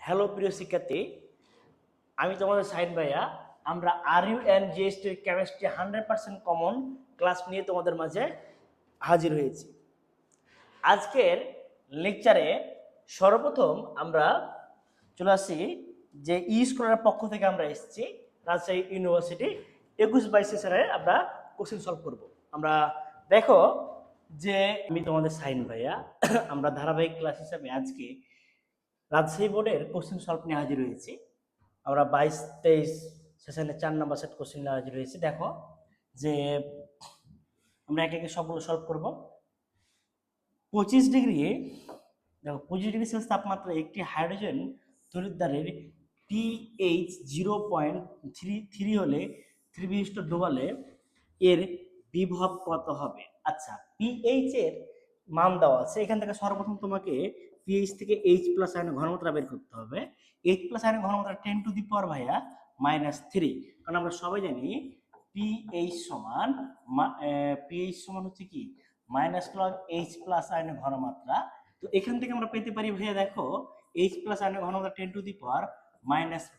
Hello প্রিয় শিক্ষার্থী, আমি তোমাদের সাইন ভাইয়া। আমরা RU and GST chemistry 100% common class নিয়ে তোমাদের মাঝে হাজির হয়েছি। আজকের লেকচারে সর্বপ্রথম আমরা চলে আসি যে স্কুলের পক্ষ থেকে আমরা এসেছি রাজশাহী ইউনিভার্সিটি 21-22 সেশনে আমরা কোশ্চেন সলভ করব। আমরা দেখো যে আমি তোমাদের সাইন ভাইয়া আমরা ধারাবাহিক ক্লাস হিসাবে আজকে রাজশাহী বোর্ডের কোশ্চেন সলভ নিয়ে হাজির হয়েছি। আমরা 22-23 সেশনে 4 নম্বর সেট কোশ্চেন নিয়ে হাজির হয়েছি। দেখো যে আমরা একে একে সবগুলো সলভ করব। 25 ডিগ্রি দেখো 25 ডিগ্রি সেলসিয়াস তাপমাত্রা একটি হাইড্রোজেন তড়িৎদ্বারের পিএইচ 0.33 হলে 3 ডোবালে এর বিভব কত হবে? আচ্ছা, পিএইচ এর মান দেওয়া আছে। এখান থেকে সর্বপ্রথম তোমাকে পিএইচ থেকে এইচ প্লাস আয়নের ঘনমাত্রা বের করতে হবে। এইচ প্লাস আয়নের ঘনমাত্রা 10⁻³ কারণ আমরা সবাই জানি পিএইচ সমান হচ্ছে কি -log H প্লাস আয়নের ঘনমাত্রা। তো এখান থেকে আমরা পেতে পারি ভাইয়া, দেখো H প্লাস আয়নের ঘনমাত্রা 10⁻⁻⁻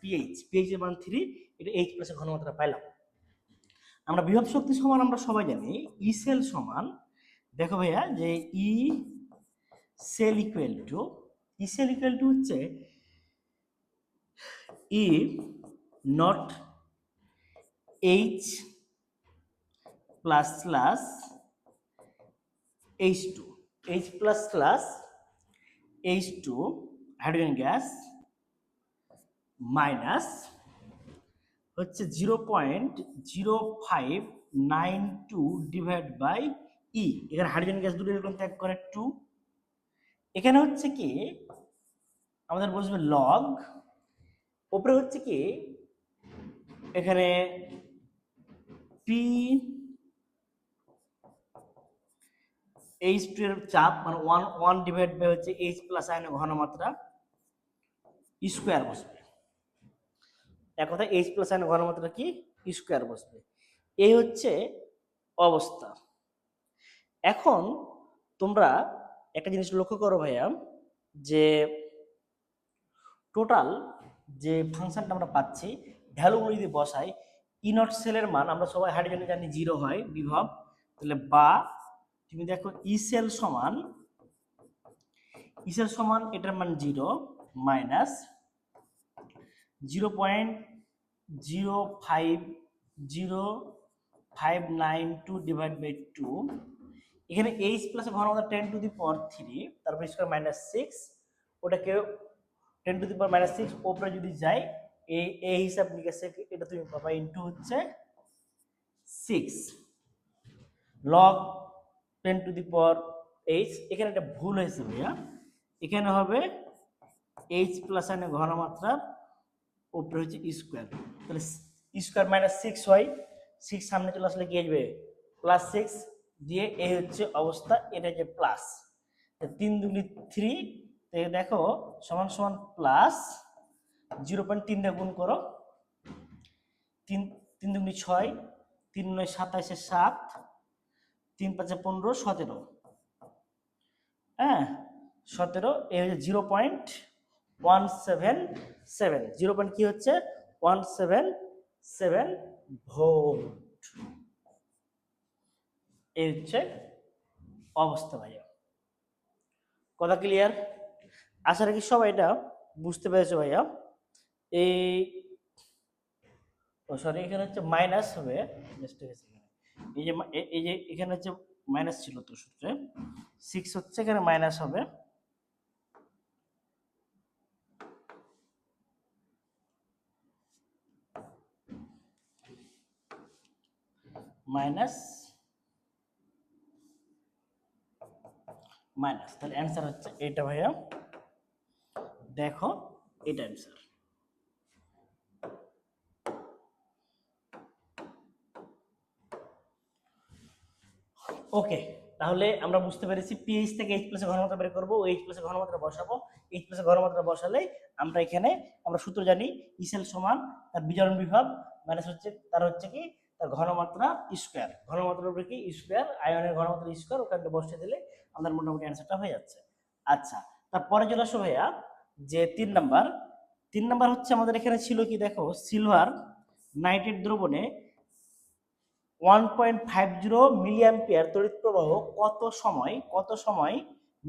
পিএইচ এর মান 3, এটা H প্লাস এর ঘনমাত্রা পাইলাম। আমরা বিভব শক্তি সমান আমরা সবাই জানি ই সেল সমান, দেখো ভাইয়া যে ই সেল ইকুয়াল টু হচ্ছে E not H plus plus H2 H plus plus H2 hydrogen gas minus হচ্ছে 0.0592 ডিভাইড বাই ই। এখানে হাইড্রোজেন গ্যাস দুটো ইলেকট্রন ত্যাগ করে 2। এখানে হচ্ছে কি আমাদের বসবে লগ, উপরে হচ্ছে কি এখানে পি H2 এর চাপ মানে 1 ডিভাইড বাই হচ্ছে H প্লাস আয়নের ঘনমাত্রা স্কয়ার বসবে। এক কথা H প্লাস আয়নের ঘনমাত্রা কি স্কয়ার বসবে। এই হচ্ছে অবস্থা। এখন তোমরা একটা জিনিস লক্ষ্য করো ভাইয়া, যে টোটাল যে ফাংশনটা আমরা পাচ্ছি ভ্যালুগুলো যদি বসাই, ই নট সেলের মান আমরা সবাই হাইড্রোজেনে জানি 0 হয় বিভব, তাহলে বা তুমি দেখো ই সেল সমান এটার মান 0 মাইনাস 0.05052 ডিভাইড বাই 2। এখানে H প্লাস ঘনমাত্রা 10⁻³ তারপর স্কয়ার মাইনাস 6, ওটাকে 10⁻⁻6 উপরে যদি যায় এই হিসাব নিকাশে এটা তুমি পাবা ইনটু হচ্ছে 6 লগ 10⁻⁸। এখানে একটা ভুল হয়েছে ভাইয়া, এখানে হবে H প্লাস আয়নের ঘনমাত্রার উপরে হচ্ছে স্কয়ার, তাহলে স্কয়ার মাইনাস 6 হয়, 6 সামনে চলে আসলে কি আসবে প্লাস 6 দিয়ে এই হচ্ছে অবস্থা, এটা যে প্লাস 3 দুগুণে 3, দেখো সমান সমান প্লাস 0.3 দিয়ে গুণ করো, 3 দুগুণে 6, 3 9 27 7, 3 5 15 17, হ্যাঁ 17, এই হচ্ছে 0.177 0. কি হচ্ছে 177 ভোল্ট। এই হচ্ছে অবস্থা ভাইয়া। কথা ক্লিয়ার? আশা রাখি সবাই এটা বুঝতে পেরেছো ভাইয়া। এই সরি, এখানে হচ্ছে মাইনাস হবে, এই যে এখানে হচ্ছে মাইনাস ছিল তো সূত্রে 6 হচ্ছে, এখানে মাইনাস হবে মাইনাস, তাহলে অ্যান্সার হচ্ছে এটা ভাইয়া। দেখো এটা অ্যান্সার। ওকে, তাহলে আমরা বুঝতে পেরেছি পিএইচ থেকে H প্লাসের ঘনমাত্রা বের করবো, H প্লাসের ঘনমাত্রা বসাবো, H প্লাসের ঘনমাত্রা বসালে আমরা এখানে আমরা সূত্র জানি ই সেল সমান তার বিজারণ বিভব মাইনাস হচ্ছে তার হচ্ছে কি তার ঘনমাত্রা স্কয়ার, ঘনমাত্রার উপরে কি স্কয়ার, আয়নের ঘনমাত্রা স্কয়ার, ওখানে বসিয়ে দিলে আমাদের মোটামুটি অ্যান্সারটা হয়ে যাচ্ছে। আচ্ছা, তারপরে চলে আসো ভাইয়া যে 3 নাম্বার 3 নাম্বার হচ্ছে আমাদের এখানে ছিল কি দেখো, সিলভার নাইট্রেট দ্রবণে 1.50 মিলিঅ্যাম্পিয়ার তড়িৎ প্রবাহ কত সময়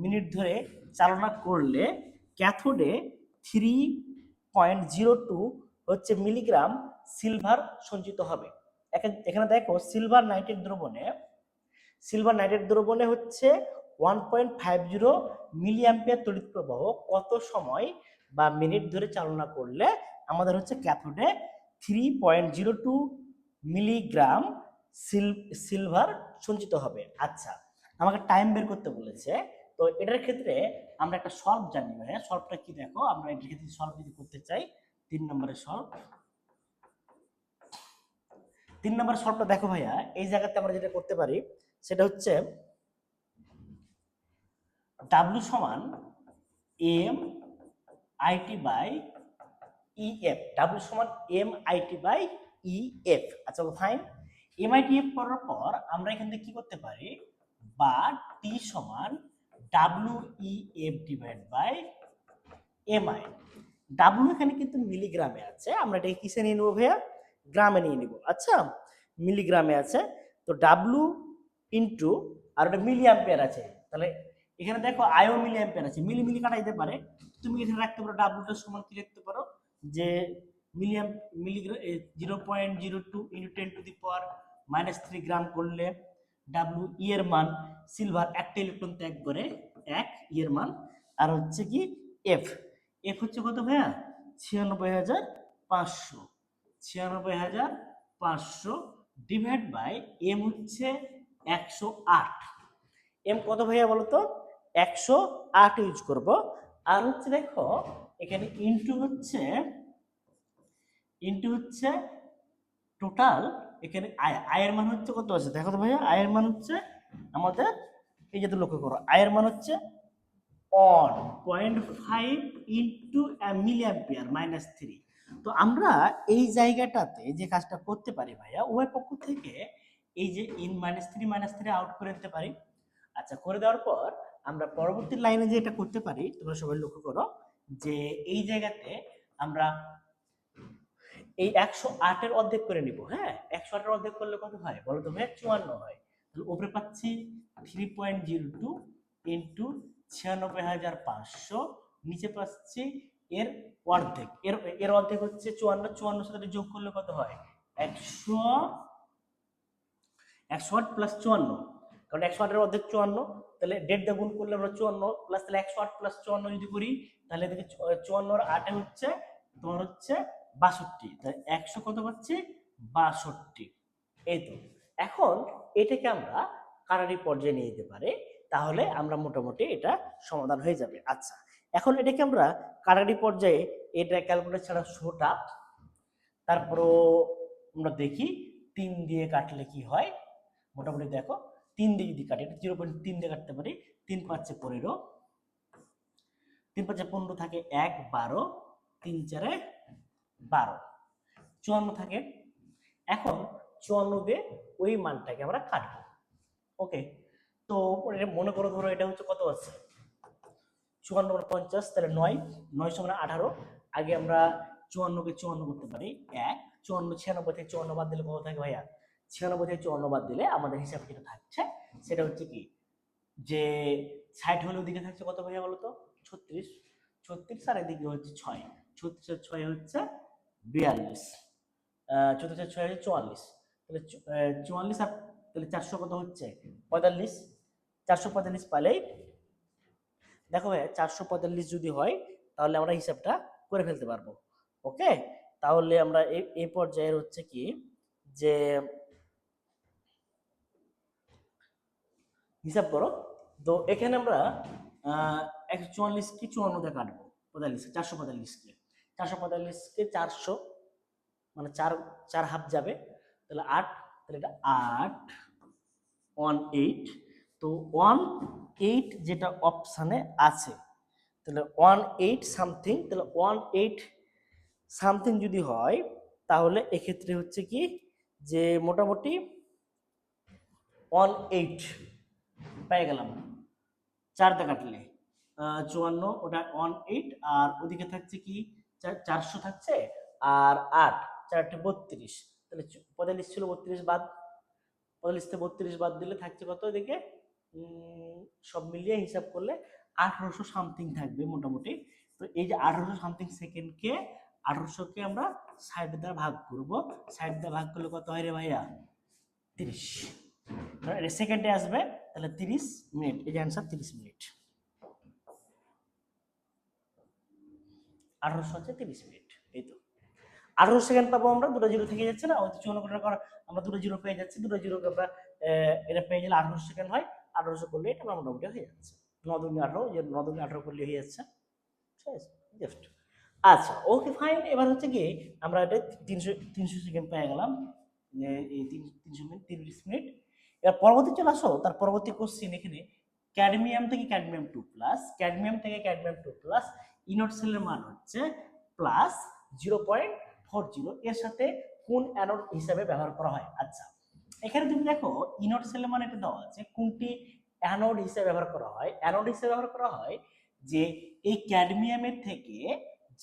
মিনিট ধরে চালনা করলে ক্যাথোডে 3.02 হচ্ছে মিলিগ্রাম সিলভার সঞ্চিত হবে। এখানে দেখো সিলভার নাইট্রেট দ্রবণে হচ্ছে 1.50 মিলিঅ্যাম্পিয়ার তড়িৎ প্রবাহ কত সময় বা মিনিট ধরে চালনা করলে আমাদের হচ্ছে ক্যাথোডে 3.02 মিলিগ্রাম সিলভার সঞ্চিত হবে। আচ্ছা, আমাকে টাইম বের করতে বলেছে, তো এটার ক্ষেত্রে আমরা একটা সলভ জানি। হ্যাঁ, সলভটা কি দেখো, আমরা এটার ক্ষেত্রে সলভ যদি করতে চাই 3 নম্বরের সলভ, 3 নম্বরের সলভটা দেখো ভাইয়া, এই জায়গাতে আমরা যেটা করতে পারি সেটা হচ্ছে W সমান m IT by EF, W সমান MIT বাই EF। আচ্ছা ফাইন, MITF করার পর আমরা এখান থেকে কি করতে পারি, বা T সমান WEF divide by MI। W এখানে কিন্তু মিলিগ্রামে আছে, আমরা এটাকে কিসে নিয়ে নেবো ভাইয়া, গ্রামে নিয়ে নিব। আচ্ছা, মিলিগ্রামে আছে, তো W ইন্টু আর ওটা মিলি অ্যাম্পিয়ার আছে, তাহলে এখানে দেখো আয়ো মিলি অ্যাম্পিয়ার আছে, মিলি মিলি কাটা যেতে পারে, তুমি এখানে রাখতে পারো ডাব্লুটা সমান কি লিখতে পারো, যে মিলিগ্রাম 0.02 ইন্টু 10⁻³ গ্রাম করলে ডাব্লু ই এর মান, সিলভার একটা ইলেকট্রন ত্যাগ করে 1 ই এর মান, আর হচ্ছে কি এফ হচ্ছে কত ভাইয়া, 96,500, 96,500 ডিভাইড বাই এম হচ্ছে 108। এম কত ভাইয়া বলো তো, 108 ইউজ করব। আর হচ্ছে দেখো এখানে ইনটু হচ্ছে টোটাল, এখানে আয়ের মান হচ্ছে কত আছে দেখো তো ভাইয়া, আয়ের মান হচ্ছে আমাদের, এই যে লক্ষ্য করো, আয়ের মান হচ্ছে 0.5 ইন্টু মিলিঅ্যাম্পিয়ার -3। তো আমরা এই জায়গাটাতে যে কাজটা করতে পারি ভাইয়া, উভয় পক্ষ থেকে এই যে -3 আউট করে দিতে পারি। আচ্ছা, করে দেওয়ার পর আমরা পরবর্তী লাইনে যে এটা করতে পারি, তোমরা সবাই লক্ষ্য করো, যে এই জায়গাতে আমরা এই 108 এর অর্ধেক করে নিব। হ্যাঁ, 108 এর অর্ধেক করলে কত হয় বলো তো ভাই, 54 হয়। তাহলে উপরে পাচ্ছি 3.02 ইন্টু 96,500, নিচে পাচ্ছি এর অর্ধেক, এর অর্ধেক হচ্ছে 54, সাথে যোগ করলে কত হয় 108 প্লাস 54, কারণ 108 এর অর্ধেক 54, তাহলে ডেট দিয়ে গুণ করলে আমরা 54 প্লাস, তাহলে 108 প্লাস 54 যদি করি তাহলে দেখি 54 আর 8 হচ্ছে তোমার হচ্ছে 62, তাহলে 100 কত পাচ্ছি 62। এই তো, এখন এটাকে আমরা কাটারি পর্যায়ে নিয়ে যেতে পারে, তাহলে আমরা মোটামুটি এটা সমাধান হয়ে যাবে। আচ্ছা, এখন এটাকে আমরা কাটারি পর্যায়ে এটা ক্যালকুলেটর ছাড়া শোটা, তারপরও আমরা দেখি 3 দিয়ে কাটলে কি হয়। মোটামুটি দেখো 3 দিয়ে যদি কাটি, এটা 0.3 দিয়ে কাটতে পারি, 3 5 15, 3 5 15 থাকে 1 12, 3 4 12, 54 থাকে। এখন 54 দিয়ে ওই মানটাকে আমরা কাটবো। ওকে, তো মনে করো ধরো এটা হচ্ছে কত আছে 54 50, তাহলে 9 সমান 18। আগে আমরা 54 কে 54 করতে পারি, 1 54, 96 থেকে 54 বাদ দিলে কত থাকে ভাইয়া, 96 থেকে 54 বাদ দিলে আমাদের হিসাবে যেটা থাকছে সেটা হচ্ছে কি, যে 60 হলে ওদিকে থাকছে কত ভাইয়া বলো তো 36, আর এদিকে হচ্ছে 6, 36 আর 6 হচ্ছে 42, 36 আর 6 হচ্ছে 44, তাহলে 44 আর তাহলে 400 কত হচ্ছে 45, 445 পাইলেই দেখো ভাই 445 যদি হয় তাহলে আমরা হিসাবটা করে ফেলতে পারবো। ওকে, তাহলে আমরা এই পর্যায়ের হচ্ছে কি, যে হিসাব করো, তো এখানে আমরা 144 কি 54 দিয়ে কাটবো, 45 445 কে 400 মানে 4 হাফ যাবে, তাহলে 8, তাহলে এটা 8 18, তো 18 যেটা অপশানে আছে, তাহলে 18 সামথিং, তাহলে 18 সামথিং যদি হয় তাহলে এক্ষেত্রে হচ্ছে কি, যে মোটামুটি 18 পেয়ে গেলাম 4 দিয়ে কাটলে 54, ওটা 18, আর ওদিকে থাকছে কি 400 থাকছে, আর 8 4 8 32, তাহলে 45 ছিল, 32 বাদ, 45 থেকে 32 বাদ দিলে থাকছে কত এদিকে, সব মিলিয়ে হিসাব করলে 1800 সামথিং থাকবে মোটামুটি। তো এই যে 1800 সামথিং সেকেন্ডকে 1800কে আমরা 60 দ্বারা ভাগ করব, 60 দ্বারা ভাগ করলে কত হয় রে ভাইয়া, 30, সেকেন্ডে আসবে, তাহলে 30 মিনিট, এই যে অ্যান্সার 30 মিনিট, 1800 হচ্ছে 30 মিনিট। এই তো 18 সেকেন্ড পাবো আমরা, দুটো জিরো থেকে যাচ্ছে না, ওই 54 করার আমরা দুটো জিরো পেয়ে যাচ্ছি, দুটো জিরো আমরা এটা পেয়ে গেলে 18 সেকেন্ড হয়, 1800 করলে এটা মোটামুটি হয়ে যাচ্ছে, 9 দুগুণে 18, যে 9 দুগুণে 18 করলে হয়ে যাচ্ছে, ঠিক আছে জাস্ট। আচ্ছা ওকে ফাইন, এবার হচ্ছে কি আমরা এটা 300 সেকেন্ড পেয়ে গেলাম, এই 300 মিনিট 30 মিনিট। এবার পরবর্তী চলে আসো, তার পরবর্তী কোশ্চেন এখানে, ক্যাডমিয়াম থেকে ক্যাডমিয়াম 2 প্লাস, ক্যাডমিয়াম থেকে ক্যাডমিয়াম 2 প্লাস, ইনট সেলের মান হচ্ছে প্লাস 0.40, এর সাথে কোন অ্যানোড হিসাবে ব্যবহার করা হয়। আচ্ছা এখানে তুমি দেখো ইনট সেলের মান এটা দেওয়া আছে, কোনটি অ্যানোড হিসেবে ব্যবহার করা হয়, অ্যানোড হিসেবে ব্যবহার করা হয় যে এই ক্যাডমিয়ামের থেকে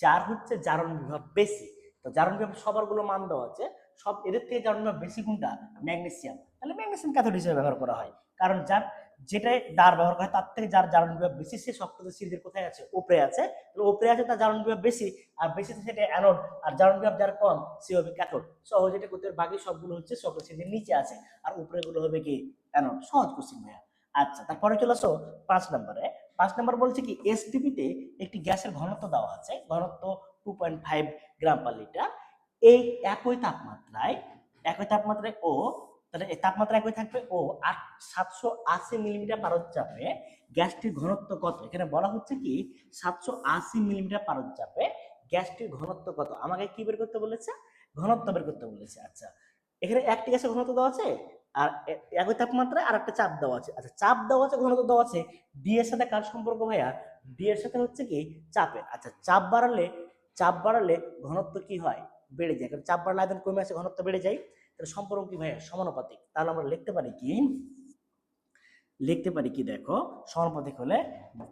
যার হচ্ছে জারণ বিভব বেশি, তো জারণ বিভব সবার গুলো মান দেওয়া আছে, সব এদের থেকে জারণ বিভব বেশি কোনটা, ম্যাগনেসিয়াম, তাহলে ম্যাগনেসিয়াম ক্যাথোড হিসেবে ব্যবহার করা হয়, কারণ যার যেটাই দ্বার ব্যবহার করা হয় তার থেকে যার জারণ বিভব বেশি সে শক্ত সিরিজের কোথায় আছে, উপরে আছে, তাহলে উপরে আছে তার জারণ বিভব বেশি, আর বেশি সেটা অ্যানোড, আর জারণ বিভব যার কম সে হবে ক্যাথোড। সহজ, এটা করতে বাকি সবগুলো হচ্ছে শক্ত সিরিজের নিচে আছে, আর উপরে গুলো হবে কি অ্যানোড। সহজ কোশ্চেন ভাইয়া। আচ্ছা তারপরে চলে আসো 5 নম্বরে। 5 নম্বর বলছে কি এসটিপিতে একটি গ্যাসের ঘনত্ব দেওয়া আছে, ঘনত্ব 2.5 গ্রাম পার লিটার, এই একই তাপমাত্রায় ও, তাহলে এই তাপমাত্রা একই থাকবে ও 780 মিলিমিটার পারদচাপে গ্যাসটির ঘনত্ব কত, এখানে বলা হচ্ছে কি 780 মিলিমিটার পারদচাপে গ্যাসটির ঘনত্ব কত, আমাকে কি বের করতে বলেছে, ঘনত্ব বের করতে বলেছে। আচ্ছা এখানে একটি গ্যাসের ঘনত্ব দেওয়া আছে, আর একই তাপমাত্রায় আর একটা চাপ দেওয়া আছে। আচ্ছা চাপ দেওয়া আছে, ঘনত্ব দেওয়া আছে, ডি এর সাথে কার সম্পর্ক ভাইয়া, ডি এর সাথে হচ্ছে কি চাপের। আচ্ছা চাপ বাড়ালে ঘনত্ব কি হয়, বেড়ে যায়, কারণ চাপ বাড়লে আয়তন কমে আসে, ঘনত্ব বেড়ে যায়, তাহলে সম্পর্ক কি ভাইয়া, সমানুপাতিক। তাহলে আমরা লিখতে পারি কি দেখো, সমানুপাতিক হলে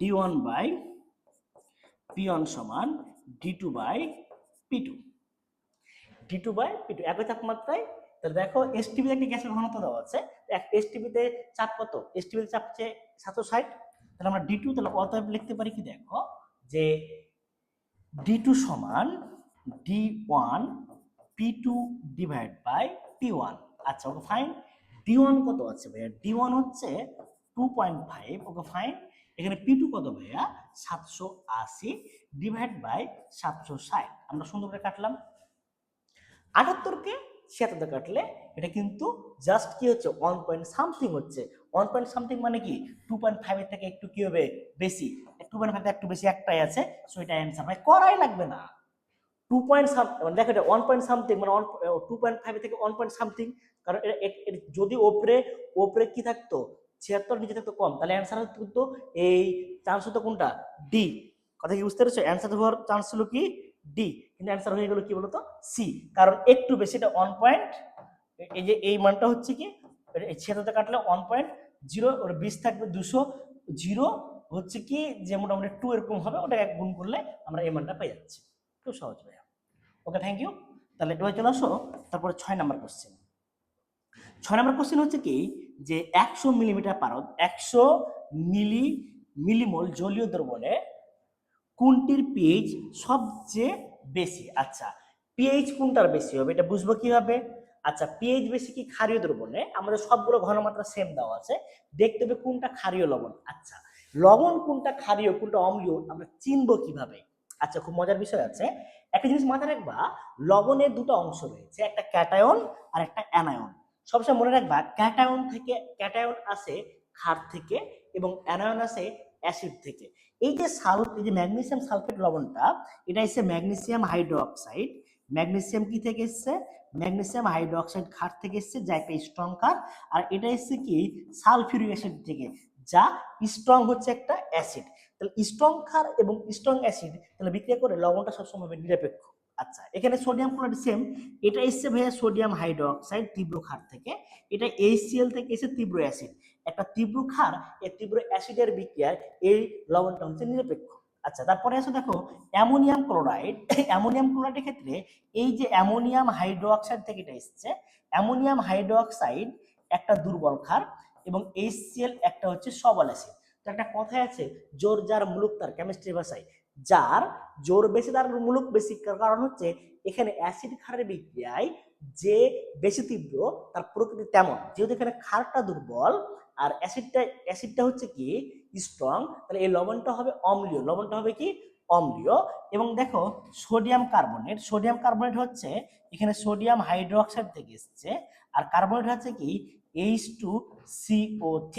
d1 বাই p1 সমান d2 by p2, d2 by p2 একই তাপমাত্রায়। তাহলে দেখো এসটিপি একটি গ্যাসের ঘনত্ব দেওয়া আছে, এসটিপিতে চাপ কত, এসটিপিতে চাপ হচ্ছে 760, তাহলে আমরা d2, তাহলে অতএব লিখতে পারি কি দেখো যে d2 সমান d1 p2 divide by p1। আচ্ছা ওকে ফাইন, d1 কত আছে ভাইয়া, d1 হচ্ছে 2.5, ওকে ফাইন, এখানে p2 কত ভাইয়া 780 ডিভাইড বাই 760, আমরা সুন্দর করে কাটলাম, 78কে 76 কাটলে এটা কিন্তু জাস্ট কি হচ্ছে 1 পয়েন্ট সামথিং হচ্ছে, 1 পয়েন্ট সামথিং মানে কি 2.5 এর থেকে একটু কি হবে বেশি, 2.5 একটু বেশি একটাই আছে, সো এটা অ্যানসার, ভাই করাই লাগবে না, 2 পয়েন্ট মানে দেখো এটা 1 পয়েন্ট সামথিং মানে 2.5 থেকে 1 পয়েন্ট সামথিং, কারণ যদি ওপরে কি থাকতো 76, নিচে থাকতো কম, তাহলে অ্যানসার হতো এই চান্স হতো কোনটা, ডি, কথা কি বুঝতে পেরেছো, অ্যানসার হওয়ার চান্স ছিল কি ডি, কিন্তু অ্যানসার হয়ে গেল কি বলতো সি, কারণ একটু বেশি, এটা 1 পয়েন্ট, এই যে এই মানটা হচ্ছে কি 76 কাটলে 1.0, ওর 20 থাকবে 200, 0 হচ্ছে কি যে মোটামুটি 2 এরকম হবে, ওটা এক গুণ করলে আমরা এই মানটা পেয়ে যাচ্ছি, খুব সহজ ভাইয়া। Okay thank you. তাহলে এবার চলে আসো তারপরে 6 নাম্বার কোশ্চেন। 6 নাম্বার কোশ্চেন হচ্ছে কি যে 100 মিলিমিটার পারদ 100 মিলিমোল জলীয় দ্রবণে কোনটির পিএইচ সবচেয়ে বেশি। আচ্ছা পিএইচ কোনটার বেশি হবে এটা বুঝবো কিভাবে, আচ্ছা পিএইচ বেশি কি ক্ষারীয় দ্রবণে, আমাদের সবগুলো ঘনমাত্রা সেম দেওয়া আছে, দেখতে হবে কোনটা ক্ষারীয় লবণ। আচ্ছা লবণ কোনটা ক্ষারীয় কোনটা অম্লীয় আমরা চিনবো কিভাবে, আচ্ছা খুব মজার বিষয় আছে, একটা জিনিস মাথায় রাখবা, লবণের দুটো অংশ রয়েছে, একটা ক্যাটায়ন আর একটা অ্যানায়ন, সবসময় মনে রাখবা ক্যাটায়ন আসে ক্ষার থেকে এবং অ্যানায়ন আসে অ্যাসিড থেকে। এই যে ম্যাগনেসিয়াম সালফেট লবণটা, এটা এসে ম্যাগনেসিয়াম হাইড্রোক্সাইড, ম্যাগনেসিয়াম কি থেকে এসছে, ম্যাগনেসিয়াম হাইড্রোক্সাইড ক্ষার থেকে এসছে, যা একটা স্ট্রং ক্ষার, আর এটা এসছে কি সালফিউরিক অ্যাসিড থেকে, যা স্ট্রং হচ্ছে একটা অ্যাসিড। তাহলে স্ট্রং ক্ষার এবং স্ট্রং অ্যাসিড তাহলে বিক্রিয়া করে লবণটা সবসময় হবে নিরপেক্ষ। আচ্ছা এখানে সোডিয়াম ক্লোরাইড সেম, এটা এসছে ভাইয়া সোডিয়াম হাইড্রোক্সাইড তীব্র ক্ষার থেকে, এটা HCl থেকে এসে তীব্র অ্যাসিড, একটা তীব্র ক্ষার এই তীব্র অ্যাসিডের বিক্রিয়ায় এই লবণটা হচ্ছে নিরপেক্ষ। আচ্ছা, তারপরে আছে দেখো অ্যামোনিয়াম ক্লোরাইড। অ্যামোনিয়াম ক্লোরাইডের ক্ষেত্রে এই যে অ্যামোনিয়াম হাইড্রোক্সাইড থেকে এটা এসছে, অ্যামোনিয়াম হাইড্রোক্সাইড একটা দুর্বল ক্ষার এবং HCl একটা হচ্ছে সবল অ্যাসিড। তো একটা কথাই আছে, জোর যার মুলুক তার, কেমিস্ট্রি ভাষায়, যার জোর বেশি তার মুলুক বেশি। কারণ হচ্ছে এখানে অ্যাসিড ক্ষারের বিক্রিয়ায় যে বেশি তীব্র তার প্রকৃতি তেমন, যেহেতু এখানে ক্ষারটা দুর্বল আর অ্যাসিডটা হচ্ছে কি স্ট্রং, তাহলে এই লবণটা হবে অম্লীয়, লবণটা হবে কি অম্লীয়। এবং দেখো সোডিয়াম কার্বনেট, সোডিয়াম কার্বনেট হচ্ছে এখানে সোডিয়াম হাইড্রোক্সাইড থেকে এসছে, আর কার্বনেট হচ্ছে কি H2CO3।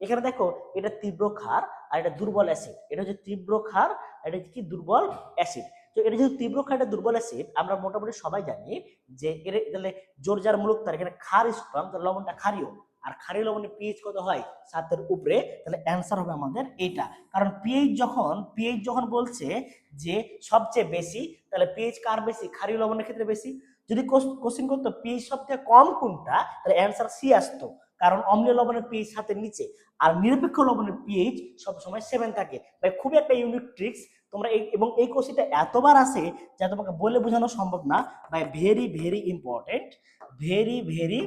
এখানে দেখো এটা তীব্র ক্ষার আর এটা দুর্বল অ্যাসিড, এটা হচ্ছে তীব্র ক্ষার আর এটা কি দুর্বল অ্যাসিড। তো এটা যেহেতু তীব্র ক্ষার, এটা দুর্বল অ্যাসিড, আমরা মোটামুটি সবাই জানি যে এর তাহলে জোর যার মুলুক তার, এখানে ক্ষার স্ট্রং, তাহলে লবণটা ক্ষারীয়, আর ক্ষারীয় লবণের পিএইচ কত হয় 7-এর উপরে, তাহলে অ্যান্সার হবে আমাদের এইটা। কারণ পিএইচ যখন বলছে যে সবচেয়ে বেশি, তাহলে পিএইচ কার বেশি? ক্ষারীয় লবণের ক্ষেত্রে বেশি। যদি কোশ্চেন করতো পিএইচ সবথেকে কম কোনটা, তাহলে অ্যান্সার সি আসতো, কারণ অম্লীয় লবণের পিএইচ 7-এর নিচে, আর নিরপেক্ষ লবণের পিএইচ সবসময় 7 থাকে। ভাই খুবই একটা ইউনিক ট্রিক্স তোমরা এবং এই কোশ্চেনটা এতবার আসে যা তোমাকে বলে বোঝানো সম্ভব না। ভাই very very important, very very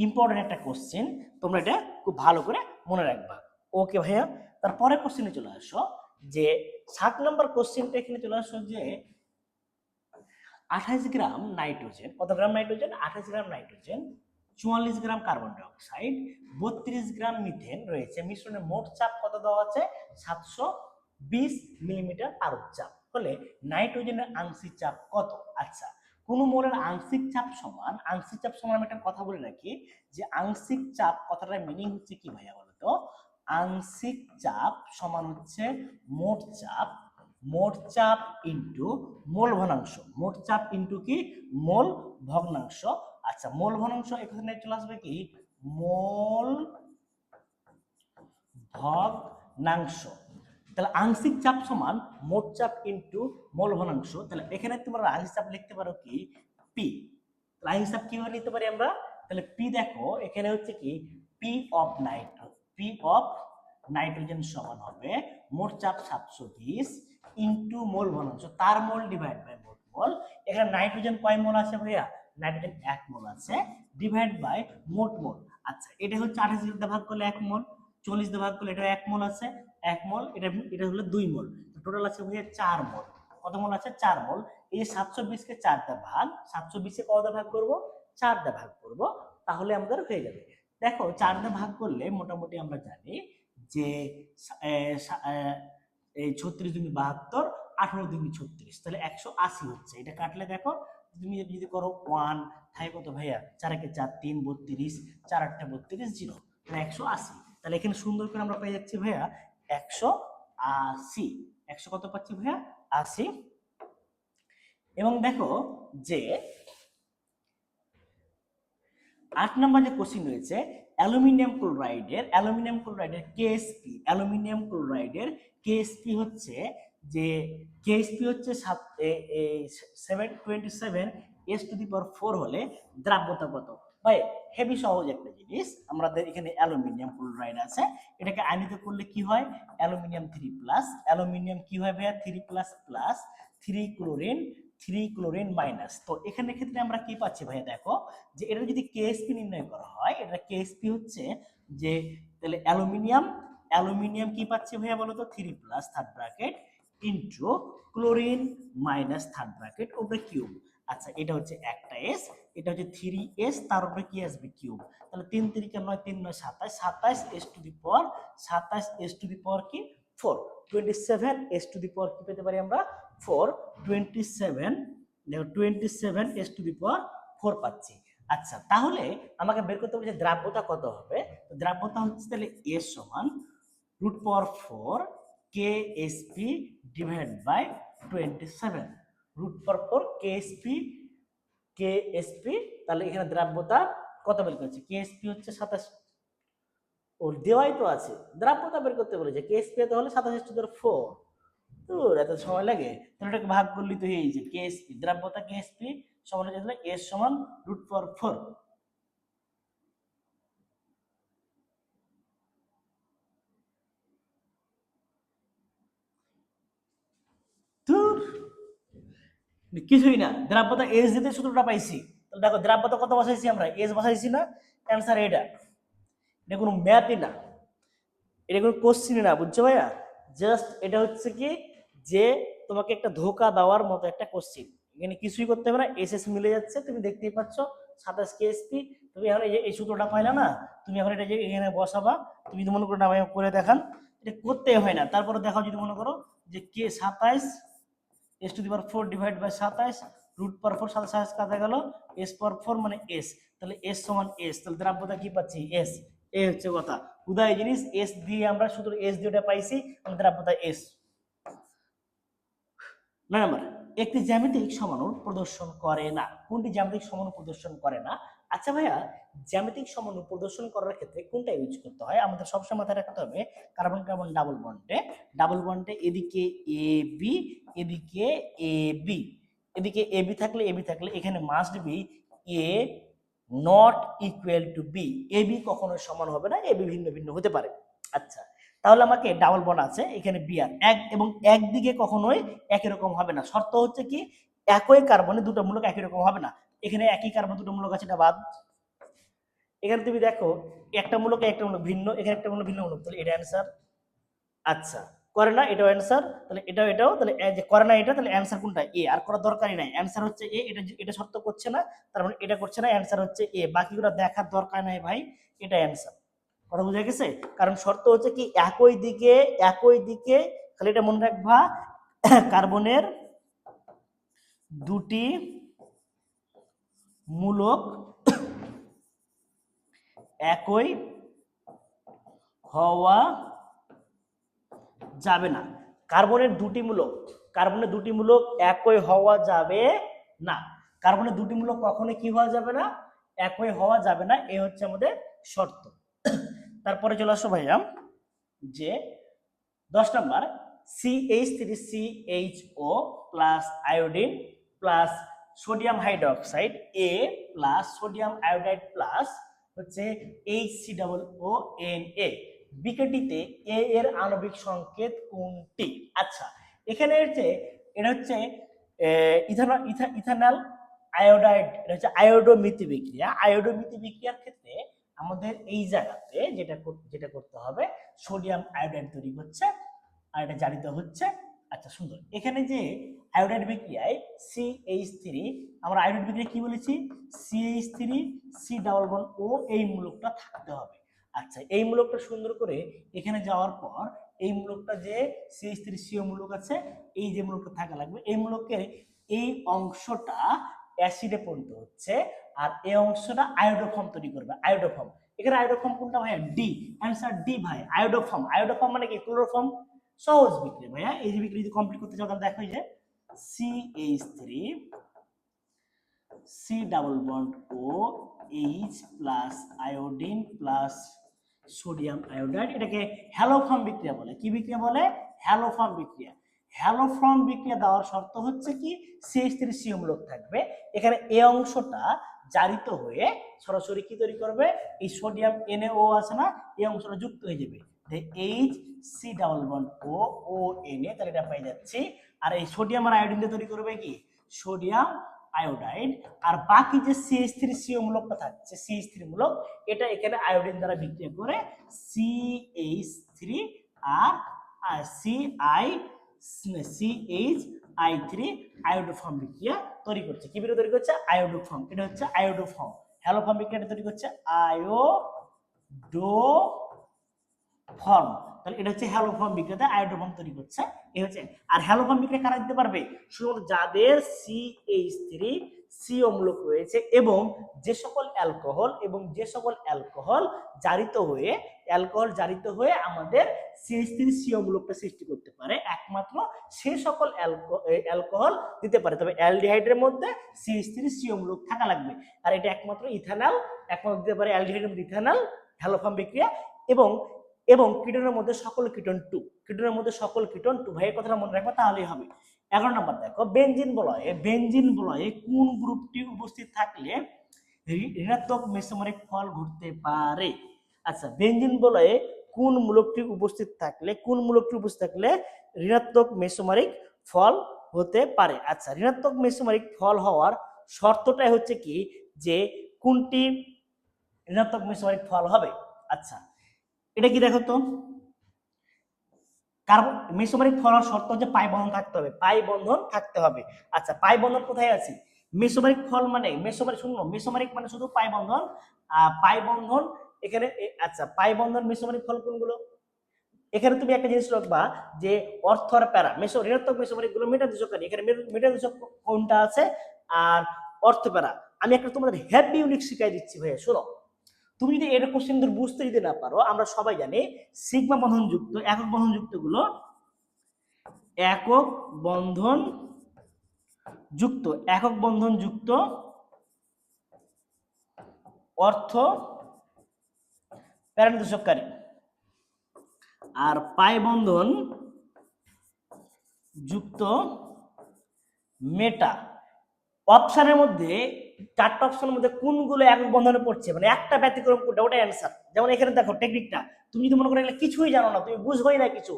important একটা কোশ্চেন, তোমরা এটা খুব ভালো করে মনে রাখবা। ওকে ভাইয়া, তারপরে কোশ্চেনে চলে আসো যে 7 নম্বর কোশ্চেনটা এখানে চলে আসো যে 28 গ্রাম নাইট্রোজেন, কত গ্রাম নাইট্রোজেন? 28 গ্রাম নাইট্রোজেন, 44 গ্রাম কার্বন ডাইঅক্সাইড, 32 গ্রাম মিথেন রয়েছে, মিশ্রণের মোট চাপ কত দেওয়া আছে? 720 মিলিমিটার আরব চাপ হলে নাইট্রোজেনের আংশিক চাপ কত? আচ্ছা, কোন মোলের আংশিক চাপ সমান, আংশিক চাপ সমান আমি একটা কথা বলে রাখি যে আংশিক চাপ কথাটার মিনিং হচ্ছে কি ভাইয়া বলতো? আংশিক চাপ সমান হচ্ছে মোট চাপ, মোট চাপ ইনটু মোল ভগ্নাংশ, মোট চাপ ইনটু কি মোল ভগ্নাংশ। আচ্ছা, মোল ভগ্নাংশ এখানে চলে আসবে কি মোল ভগ্নাংশ। তাহলে আংশিক চাপ সমান মোট চাপ ইনটু মোল ভগ্নাংশ। তাহলে এখানে তোমরা আংশিক চাপ লিখতে পারো কি পি। আংশিক চাপ কিভাবে লিখতে পারি আমরা? তাহলে পি দেখো এখানে হচ্ছে কি পি অফ নাইট্রোজেন সমান হবে মোট চাপ 720 ইনটু মোল ভগ্নাংশ, তার মোল ডিভাইড বাই মোট মোল। এখানে নাইট্রোজেন কয় মোল আছে ভাইয়া? নাইট্রোজেন 1 মোল আছে, ডিভাইড বাই মোট মোল। আচ্ছা, এটা হচ্ছে 28 দিয়ে ভাগ করলে 1 মোল, 40 দিয়ে ভাগ করলে এটা 1 মোল আছে, 1 মোল, এটা হলো 2 মোল, টোটাল আছে ভাইয়া 4 মোল। কত মোল আছে? 4 মোল। এই 720 কে 4 দিয়ে ভাগ, 720 কে কত দিয়ে ভাগ করব? 4 দিয়ে ভাগ করব, তাহলে আমাদের হয়ে যাবে। দেখো 4 দিয়ে ভাগ করলে মোটামুটি আমরা জানি যে এই 36 দুগুণে 72, 18 দুগুণে 36, তাহলে 180 হচ্ছে। এটা কাটলে দেখো তুমি যদি করো 1 থাকে কত ভাইয়া? 4 একে 4, 3 32, 4 8 32, 0, তাহলে 180। তাহলে এখানে সুন্দর করে আমরা পেয়ে যাচ্ছি ভাইয়া 180। 100 কত পাচ্ছি ভাইয়া? 80। এবং দেখো যে 8 নম্বর যে কোশ্চেন রয়েছে অ্যালুমিনিয়াম ক্লোরাইডের কেএসপি, অ্যালুমিনিয়াম ক্লোরাইডের কেএসপি হচ্ছে যে কেএসপি হচ্ছে 727 S⁴ হলে দ্রাব্যতা কত? ভাই হেভি সহজ একটা জিনিস, আমাদের এখানে অ্যালুমিনিয়াম ক্লোরাইড আছে, এটাকে আয়নিত করলে কি হয়? অ্যালুমিনিয়াম 3+, অ্যালুমিনিয়াম কি হয় ভাইয়া? 3++, 3 ক্লোরিন মাইনাস। তো এখানে ক্ষেত্রে আমরা কি পাচ্ছি ভাইয়া? দেখো যে এটা যদি কেএসপি নির্ণয় করা হয়, এটা কেএসপি হচ্ছে যে তাহলে অ্যালুমিনিয়াম কি পাচ্ছি ভাইয়া বলো তো? 3+ third bracket into chlorine minus third bracket উপরে কিউব। আচ্ছা, এটা হচ্ছে একটা এস, এটা হচ্ছে 3s, তার উপরে কি আসবে? কিউব। তাহলে 3 3 কে 9, 3 9 27, 27 S⁴ কি 4, 27 S⁴ কি পেতে পারি আমরা? 4, 27, দেখো 27 S⁴ পাচ্ছি। আচ্ছা, তাহলে আমাকে বের করতে হবে যে দ্রাব্যতা কত হবে। তো দ্রাব্যতা হচ্ছে তাহলে S সমান √4 KSP ডিভাইড বাই 27, √4 KSP। তাহলে এখানে দ্রাব্যতা কত বের করছে? KSP হচ্ছে 27, ওর দেওয়াই তো আছে, দ্রাব্যতা বের করতে বলেছে, কেএসপি তো হলে 27/4। তো এত সময় লাগে? তাহলে এটাকে ভাগ করলি তো এই যে কেএসপি, দ্রাব্যতা কেএসপি সমান হয়ে যাবে এস সমান √4। কিছুই না, দ্রাব্যতা এস দিতে সূত্রটা পাইছি। তাহলে দেখো দ্রাব্যতা কত বসাইছি আমরা, এস বসাইছি না, অ্যান্সার এটা। এটা কোনো ম্যাথই না, এটা কোনো কোশ্চিনই না, বুঝছো ভাইয়া? জাস্ট এটা হচ্ছে কি যে তোমাকে একটা ধোকা দেওয়ার মতো একটা কোশ্চিন। এখানে কিছুই করতে হবে না, এস এস মিলে যাচ্ছে, তুমি দেখতেই পাচ্ছ 27 কেএসপি। তুমি এখন এই সূত্রটা পাইলা না, তুমি এখন এটা যে এখানে বসাবা। তুমি যদি মনে করো না ভাই করে দেখান, এটা করতে হয় না। তারপরে দেখো যদি মনে করো যে কে 27 S to the power 4 divide by 27 root power 4, 27 কাটা গেল, এস পাওয়ার 4 মানে এস। তাহলে এস সমান এস, তাহলে দ্রাব্যতা কি পাচ্ছি, এস। এই হচ্ছে কথা, উদয় জিনিস এস দিয়ে আমরা শুধু এস দিয়ে ওটা পাইছি, আমাদের দ্রাব্যতা এস। 9 নাম্বার, একটি জ্যামিতিক সমানুর প্রদর্শন করে না। কোনটি জ্যামিতিক সমানুর প্রদর্শন করে না? আচ্ছা ভাইয়া, জ্যামিতিক সমানুর প্রদর্শন করার ক্ষেত্রে কোনটা ইউজ করতে হয়? আমাদের সবসময় মাথায় রাখতে হবে কার্বন কার্বন ডাবল বন্ডে এদিকে এ বি, এদিকে এ বি, এদিকে এ বি থাকলে এখানে must be A not equal to B. A B কখনো সমান হবে না, এ বি ভিন্ন ভিন্ন হতে পারে। আচ্ছা, তাহলে আমাকে ডাবল বন্ড আছে এখানে বি আর এক, এবং একদিকে কখনোই একই রকম হবে না। শর্ত হচ্ছে কি একই কার্বনে দুটো মূলক একই রকম হবে না। এখানে একই কার্বন দুটো মূলক আছে, এটা বাদ। এখানে তুমি দেখো একটা মূলক একটা মূলক ভিন্ন, এখানে একটা মূলক ভিন্ন মূলক, তাহলে এটা অ্যান্সার। আচ্ছা, করে না, এটাও অ্যান্সার, তাহলে এটাও তাহলে যে করে না এটা, তাহলে অ্যান্সার কোনটা, এ। আর করার দরকারই নাই, অ্যান্সার হচ্ছে এ। এটা শর্ত করছে না, তার মানে এটা করছে না, অ্যান্সার হচ্ছে এ। বাকিগুলো দেখার দরকার নাই ভাই, এটা অ্যান্সার। কথা বুঝা গেছে? কারণ শর্ত হচ্ছে কি একই দিকে, খালি এটা মনে রাখবা, কার্বনের দুটি মূলক একই হওয়া যাবে না। কার্বনের দুটি মূলক একই হওয়া যাবে না। কার্বনের দুটি মূলক কখনো কি হওয়া যাবে না, একই হওয়া যাবে না। এই হচ্ছে আমাদের শর্ত। তারপরে চলে আসো ভাইয়া যে 10 number, CH3CHO plus iodine plus sodium hydroxide A plus sodium iodide plus হচ্ছে HCOONA বিক্রিয়াটিতে এ এর আণবিক সংকেত কোনটি? আচ্ছা, এখানে হচ্ছে এটা হচ্ছে ইথানল আয়োডাইড, এটা হচ্ছে আয়োডোমিতি বিক্রিয়া। আয়োডোমিতি বিক্রিয়ার ক্ষেত্রে আমাদের এই জায়গাতে যেটা করতে হবে, সোডিয়াম আয়োডাইড তৈরি হচ্ছে আর এটা জারিত হচ্ছে। আচ্ছা সুন্দর, এখানে যে আয়োডাইড বিক্রিয়ায় CH3, আমরা আয়োডাইড বিক্রিয়া কি বলেছি, CH3 C ডাবল বন্ড ও এই মূলকটা থাকতে হবে। আচ্ছা, এই মূলকটা সুন্দর করে এখানে যাওয়ার পর এই মূলকটা যে CH3CO মূলক আছে, এই যে মূলকটা থাকা লাগবে, এই মূলকের এই অংশটা অ্যাসিডে পরিণত হচ্ছে, আর এই অংশটা আয়োডোফর্ম তৈরি করবে। আয়োডোফর্ম, এখানে আয়োডোফর্ম কোনটা ভাইয়া, ডি। অ্যান্সার ডি ভাই, আয়োডোফর্ম। আয়োডোফর্ম মানে কি, ক্লোরোফর্ম। সহজ বিক্রিয়া ভাইয়া, এই যে বিক্রিয়া যদি কমপ্লিট করতে চাও তাহলে দেখো যে CH3 C ডাবল বন্ড ও H plus iodine plus sodium iodide, এটাকে হ্যালোফর্ম বিক্রিয়া বলে। কি বিক্রিয়া বলে, হ্যালোফর্ম বিক্রিয়া। হ্যালোফর্ম বিক্রিয়া দেওয়ার শর্ত হচ্ছে কি CH3CO মূলক থাকবে, এখানে এই অংশটা জারিত হয়ে সরাসরি কি তৈরি করবে, এই সোডিয়াম NaO আছে না, এই অংশটা যুক্ত হয়ে যাবে, HC ডাবল বন্ড ও Na, তাহলে এটা পাই যাচ্ছি। আর এই সোডিয়াম আর আয়োডিন দিয়ে তৈরি করবে কি, সোডিয়াম আয়োডাইড। আর বাকি যে CH3CO মূলকটা থাকছে, CH3 মূলক, এটা এখানে আয়োডিন দ্বারা বিক্রিয়া করে CH3 আর CH3 আয়োডোফর্ম বিক্রিয়া তৈরি করছে। কি বিক্রিয়া তৈরি করছে, আয়োডোফর্ম। এটা হচ্ছে আয়োডোফর্ম। হ্যালোফর্ম বিক্রিয়াটা তৈরি করছে আয়োডোফর্ম। তাহলে এটা হচ্ছে হ্যালোফর্ম বিক্রিয়াতে আয়োডোফর্ম তৈরি করছে, এই হচ্ছে। আর হ্যালোফর্ম বিক্রিয়া কারা দিতে পারবে, শুধুমাত্র যাদের CH3CO মূলক রয়েছে এবং যে সকল অ্যালকোহল জারিত হয়ে আমাদের CH3CO মূলকটা সৃষ্টি করতে পারে, একমাত্র সে সকল অ্যালকোহল দিতে পারে। তবে অ্যালডিহাইডের মধ্যে CH3CO মূলক থাকা লাগবে। আর এটা একমাত্র দিতে পারে, অ্যালডিহাইডের মধ্যে ইথানল, হ্যালোফর্ম বিক্রিয়া। এবং কিটোনের মধ্যে সকল কিটোন 2 ভাই, কথাটা মনে রাখবে তাহলেই হবে। 11 নম্বর দেখো, বেনজিন বলয়ে কোন গ্রুপটি উপস্থিত থাকলে ঋণাত্মক মেসোমারিক ফল ঘটতে পারে? আচ্ছা, বেনজিন বলয়ে কোন মূলকটি উপস্থিত থাকলে ঋণাত্মক মেসোমারিক ফল হতে পারে। আচ্ছা, ঋণাত্মক মেসোমারিক ফল হওয়ার শর্তটাই হচ্ছে কি যে কোনটি ঋণাত্মক মেসোমারিক ফল হবে। আচ্ছা, এটা কি দেখো তো, কার্বন মেসোমারিক ফল হওয়ার শর্ত হচ্ছে পাই বন্ধন থাকতে হবে, পাই বন্ধন থাকতে হবে। আচ্ছা, পাই বন্ধন কোথায় আছে? মেসোমারিক ফল মানে মেসোমারিক, শুনুন, মেসোমারিক মানে শুধু পাই বন্ধন, পাই বন্ধন এখানে আচ্ছা, পাই বন্ধন মেসোমারিক ফল কোনগুলো? এখানে তুমি একটা জিনিস রাখবা যে অর্থ আর প্যারা, ঋণাত্মক মেসোমারিক গুলো মেটা দূষককারী, এখানে মেটা দূষক কোনটা আছে আর অর্থ প্যারা। আমি একটা তোমাদের হ্যাপি ইউনিক শিখাই দিচ্ছি ভাইয়া, শোনো। তুমি যদি এটা কোশ্চেন বুঝতে যদি না পারো, আমরা সবাই জানি সিগমা বন্ধন যুক্ত একক বন্ধন যুক্ত গুলো, একক বন্ধন যুক্ত একক বন্ধন যুক্ত অর্থ প্যারা দূষককারী, আর পাই বন্ধন যুক্ত মেটা। অপশনের মধ্যে, চারটা অপশনের মধ্যে কোনগুলো একক বন্ধনে পড়ছে, মানে একটা ব্যতিক্রম কোনটা, ওটা অ্যান্সার। যেমন এখানে দেখো টেকনিকটা, তুমি যদি মনে করো এগুলো কিছুই জানো না, তুমি বুঝবোই না কিছু,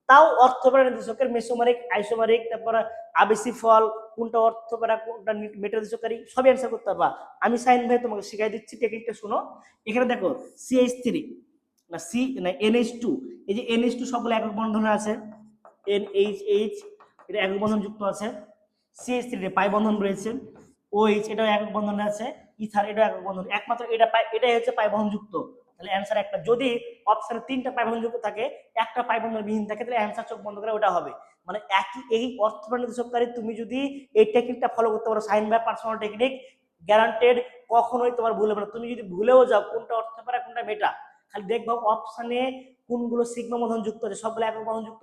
তাও অর্থপ্যারা নির্দেশকের মেসোমারিক, আইসোমারিক, তারপর আবেশি ফল কোনটা অর্থপ্যারা কোনটা মেটা নির্দেশকারী, সবই অ্যান্সার করতে পারবা। আমি সাইন ভাই তোমাকে শিখাই দিচ্ছি, টেকনিকটা শুনো। এখানে দেখো CH3 না NH2, এই যে NH2 সবগুলো একক বন্ধনে আছে, NHH এটা একক বন্ধন যুক্ত আছে, CH3 পাই বন্ধন রয়েছে, OH এটাও একক বন্ধনে আছে, ইথার এটাও একক বন্ধন, একমাত্র এটাই হচ্ছে পাই বন্ধন যুক্ত। তাহলে অ্যান্সার একটা, যদি অপশনে 3টা পাই বন্ধন যুক্ত থাকে, একটা পাই বন্ধন বিহীন থাকে, তাহলে অ্যান্সার চোখ বন্ধ করে ওটা হবে। মানে একই এই অর্থপ্যারা নির্দেশককারী, তুমি যদি এই টেকনিকটা ফলো করতে পারো, sign by personal technique, guaranteed কখনোই তোমার ভুল হবে না। তুমি যদি ভুলেও যাও কোনটা অর্থপ্যারা কোনটা মেটা, খালি দেখবা অপশনে কোনগুলো সিগমা বন্ধন যুক্ত আছে, সবগুলো একক বন্ধন যুক্ত,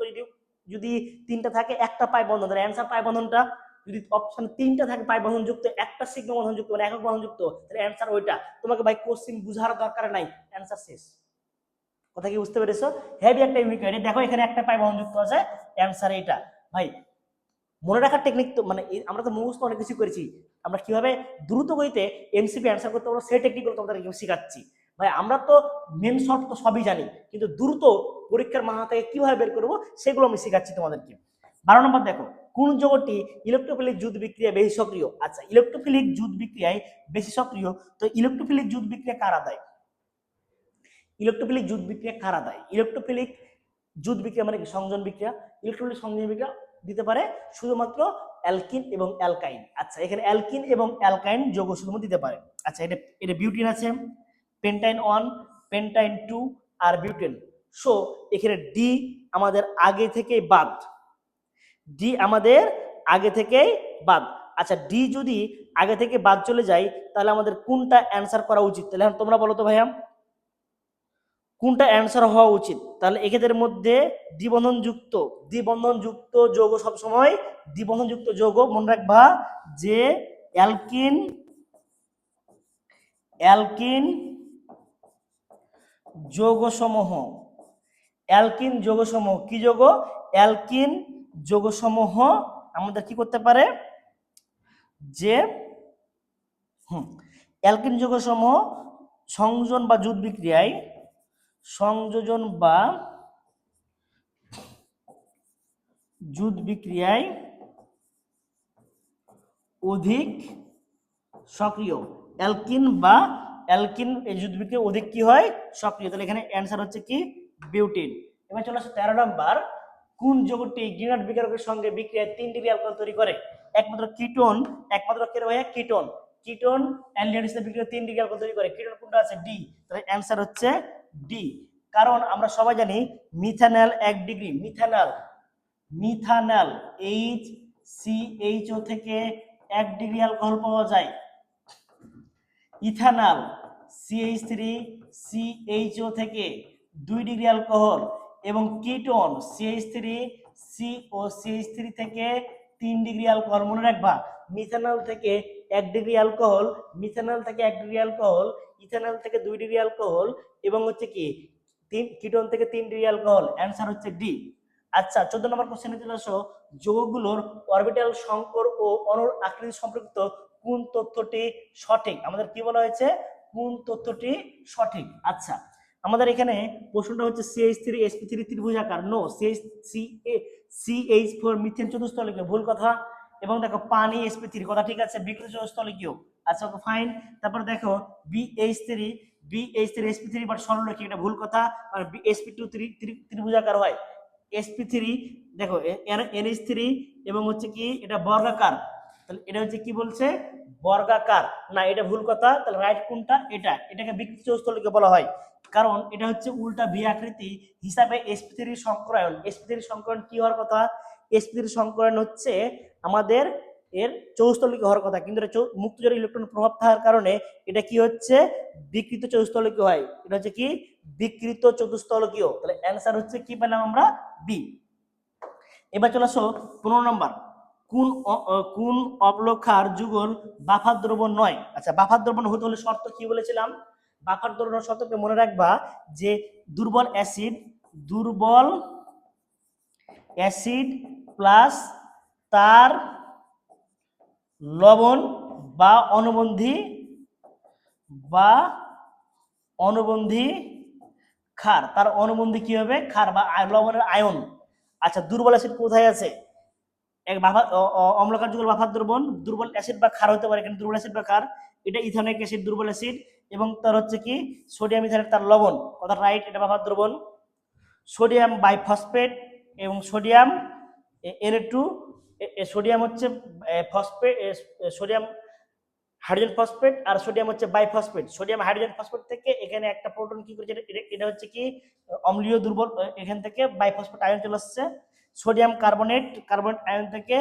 যদি 3টা থাকে একটা পাই বন্ধন, তাহলে অ্যান্সার পাই বন্ধনটা। যদি অপশন 3টা থাকে পাই বন্ধন যুক্ত, একটা সিগমা বন্ধন যুক্ত মানে একক বন্ধন যুক্ত, তাহলে অ্যান্সার ওইটা। তোমাকে ভাই কোশ্চেন বুঝার দরকার নাই, অ্যান্সার শেষ। কথা কি বুঝতে পেরেছো? হেভি একটা ইউনিক আইডিয়া। দেখো এখানে একটা পাই বন্ধন যুক্ত আছে, অ্যান্সার এইটা। ভাই মনে রাখার টেকনিক তো, মানে আমরা তো মুখস্থ অনেক কিছু করেছি, আমরা কিভাবে দ্রুত গতিতে এমসিকিউ অ্যান্সার করতে পারবো সেই টেকনিকগুলো তোমাদেরকে শেখাচ্ছি। ভাই আমরা তো মেন শর্ট তো সবই জানি, কিন্তু দ্রুত পরীক্ষার মাথা থেকে কিভাবে বের করবো সেগুলো আমি শেখাচ্ছি তোমাদেরকে। 12 নম্বর দেখো, কোন যৌগটি ইলেকট্রোফিলিক যুদ্ধ বিক্রিয়ায় বেশি সক্রিয়? আচ্ছা, ইলেকট্রোফিলিক যুদ্ধ বিক্রিয়ায় বেশি সক্রিয়, তো ইলেকট্রোফিলিক যুদ্ধ বিক্রিয়া কারা দেয়? ইলেকট্রোফিলিক যুদ্ধ বিক্রিয়া কারা দেয়? ইলেকট্রোফিলিক যুদ্ধ বিক্রিয়া মানে কি? সংযোজন বিক্রিয়া। ইলেকট্রোফিলিক সংযোজন বিক্রিয়া দিতে পারে শুধুমাত্র অ্যালকিন এবং অ্যালকাইন। আচ্ছা, এখানে অ্যালকিন এবং অ্যালকাইন যৌগ শুধুমাত্র দিতে পারে। আচ্ছা, এটা বিউটিন আছে, পেন্টাইন 1, পেন্টাইন 2 আর বিউটেন। সো এখানে ডি আমাদের আগে থেকেই বাদ, ডি আমাদের আগে থেকেই বাদ। আচ্ছা, ডি যদি আগে থেকে বাদ চলে যায়, তাহলে আমাদের কোনটা অ্যান্সার করা উচিত? তাহলে তোমরা বলো তো ভাইয়া, কোনটা অ্যান্সার হওয়া উচিত? তাহলে এক্ষেত্রের মধ্যে দ্বিবন্ধন যুক্ত যৌগ সবসময় দ্বিবন্ধন যুক্ত যৌগ, মনে রাখবা যে অ্যালকিন যৌগসমূহ, অ্যালকিন যৌগসমূহ কি যৌগ? অ্যালকিন যৌগসমূহ আমাদের কি করতে পারে যে অ্যালকিন যৌগসমূহ সংযোজন বা যুদ্ধ বিক্রিয়ায় অধিক সক্রিয়। অ্যালকিন এই যুদ্ধ বিক্রিয়া অধিক কি হয়? সক্রিয়। তাহলে এখানে অ্যান্সার হচ্ছে কি? বিউটিন। এবার চলে আসে 13 নম্বর, কোন যৌগটি গ্রিনার্ড বিকারকের সঙ্গে বিক্রিয়ায় 3 ডিগ্রি অ্যালকোহল তৈরি করে? একমাত্র কিটোন, কিটোন অ্যালডিহাইডের সাথে বিক্রিয়া 3 ডিগ্রি অ্যালকোহল তৈরি করে। কিটোন কোনটা আছে? ডি। তাহলে অ্যান্সার হচ্ছে ডি। কারণ আমরা সবাই জানি মিথানল 1 ডিগ্রি, মিথানল HCHO থেকে 1 ডিগ্রি অ্যালকোহল পাওয়া যায়। ইথানল CH3CHO থেকে 2 ডিগ্রি অ্যালকোহল, এবং কিটোন CH3COCH3 থেকে 3 ডিগ্রি অ্যালকোহল। মনে রাখবা মিথানল থেকে 1 ডিগ্রি অ্যালকোহল, ইথানল থেকে 2 ডিগ্রি অ্যালকোহল, এবং হচ্ছে কি কিটোন থেকে 3 ডিগ্রি অ্যালকোহল। অ্যান্সার হচ্ছে ডি। আচ্ছা, 14 নম্বর কোশ্চেনে চলে আসো, যৌগগুলোর অরবিটাল সংকর ও অনুর আকৃতি সম্পর্কিত কোন তথ্যটি সঠিক? আমাদের কি বলা হয়েছে? কোন তথ্যটি সঠিক? আচ্ছা, আমাদের এখানে প্রশ্নটা হচ্ছে CH3 sp3 ত্রিভুজাকার, no CH4 methane চতুস্থলকীয়, ভুল কথা। এবং দেখো পানি sp3 কথা ঠিক আছে, বিকৃত চতুস্থলকীয়, আচ্ছা ওকে ফাইন। তারপর দেখো BH3 বাট সরলরেখা, এটা ভুল কথা, আর sp2 ত্রিভুজাকার হয়। sp3 দেখো NH3 এবং হচ্ছে কি এটা বর্গাকার, তাহলে এটা হচ্ছে কি বলছে বর্গাকার, না এটা ভুল কথা। তাহলে রাইট কোনটা, এটাকে বিকৃত চতুস্থলকীয় বলা হয়, কারণ এটা হচ্ছে উল্টা ভি আকৃতি হিসাবে sp3 সংকরায়ন। sp3 সংকরায়ন কি হওয়ার কথা, sp3 সংকরায়ন হচ্ছে আমাদের এর চতুস্থলকীয় হওয়ার কথা, কিন্তু এটা মুক্তজোড় ইলেকট্রন প্রভাব থাকার কারণে এটা কি হচ্ছে বিকৃত চতুস্থলকীয় হয়, এটা হচ্ছে কি বিকৃত চতুস্থলকীয়। তাহলে অ্যান্সার হচ্ছে কি পেলাম আমরা, বি। এবার চলে আসো 15 নম্বর, কোন অবলক্ষার যুগল বাফার দ্রবণ নয়। আচ্ছা বাফার দ্রবণ হতে হলে শর্ত কি বলেছিলাম, বাফার দ্রবণের শর্তকে মনে রাখবা যে দুর্বল অ্যাসিড প্লাস তার লবণ বা অনুবন্ধী ক্ষার, তার অনুবন্ধী কি হবে ক্ষার বা লবণের আয়ন। আচ্ছা দুর্বল অ্যাসিড কোথায় আছে, এক অম্লকার যুগল বাফার দ্রবণ, দুর্বল অ্যাসিড বা ক্ষার হতে পারে, এখানে দুর্বল অ্যাসিড বা ক্ষার, এটা ইথানিক অ্যাসিড দুর্বল অ্যাসিড, এবং তার হচ্ছে কি সোডিয়াম ইথানেট তার লবণ, কথা রাইট, এটা বাফার দ্রবণ। সোডিয়াম বাইফসফেট এবং সোডিয়াম Na2, সোডিয়াম হচ্ছে ফসফেট, সোডিয়াম হাইড্রোজেন ফসফেট, আর সোডিয়াম হচ্ছে বাইফসফেট। সোডিয়াম হাইড্রোজেন ফসফেট থেকে এখানে একটা প্রোটন কি করেছে, এটা হচ্ছে কি অম্লীয় দুর্বল, এখান থেকে বাইফসফেট আয়ন চলে আসছে। সোডিয়াম কার্বনেট আয়ন থেকে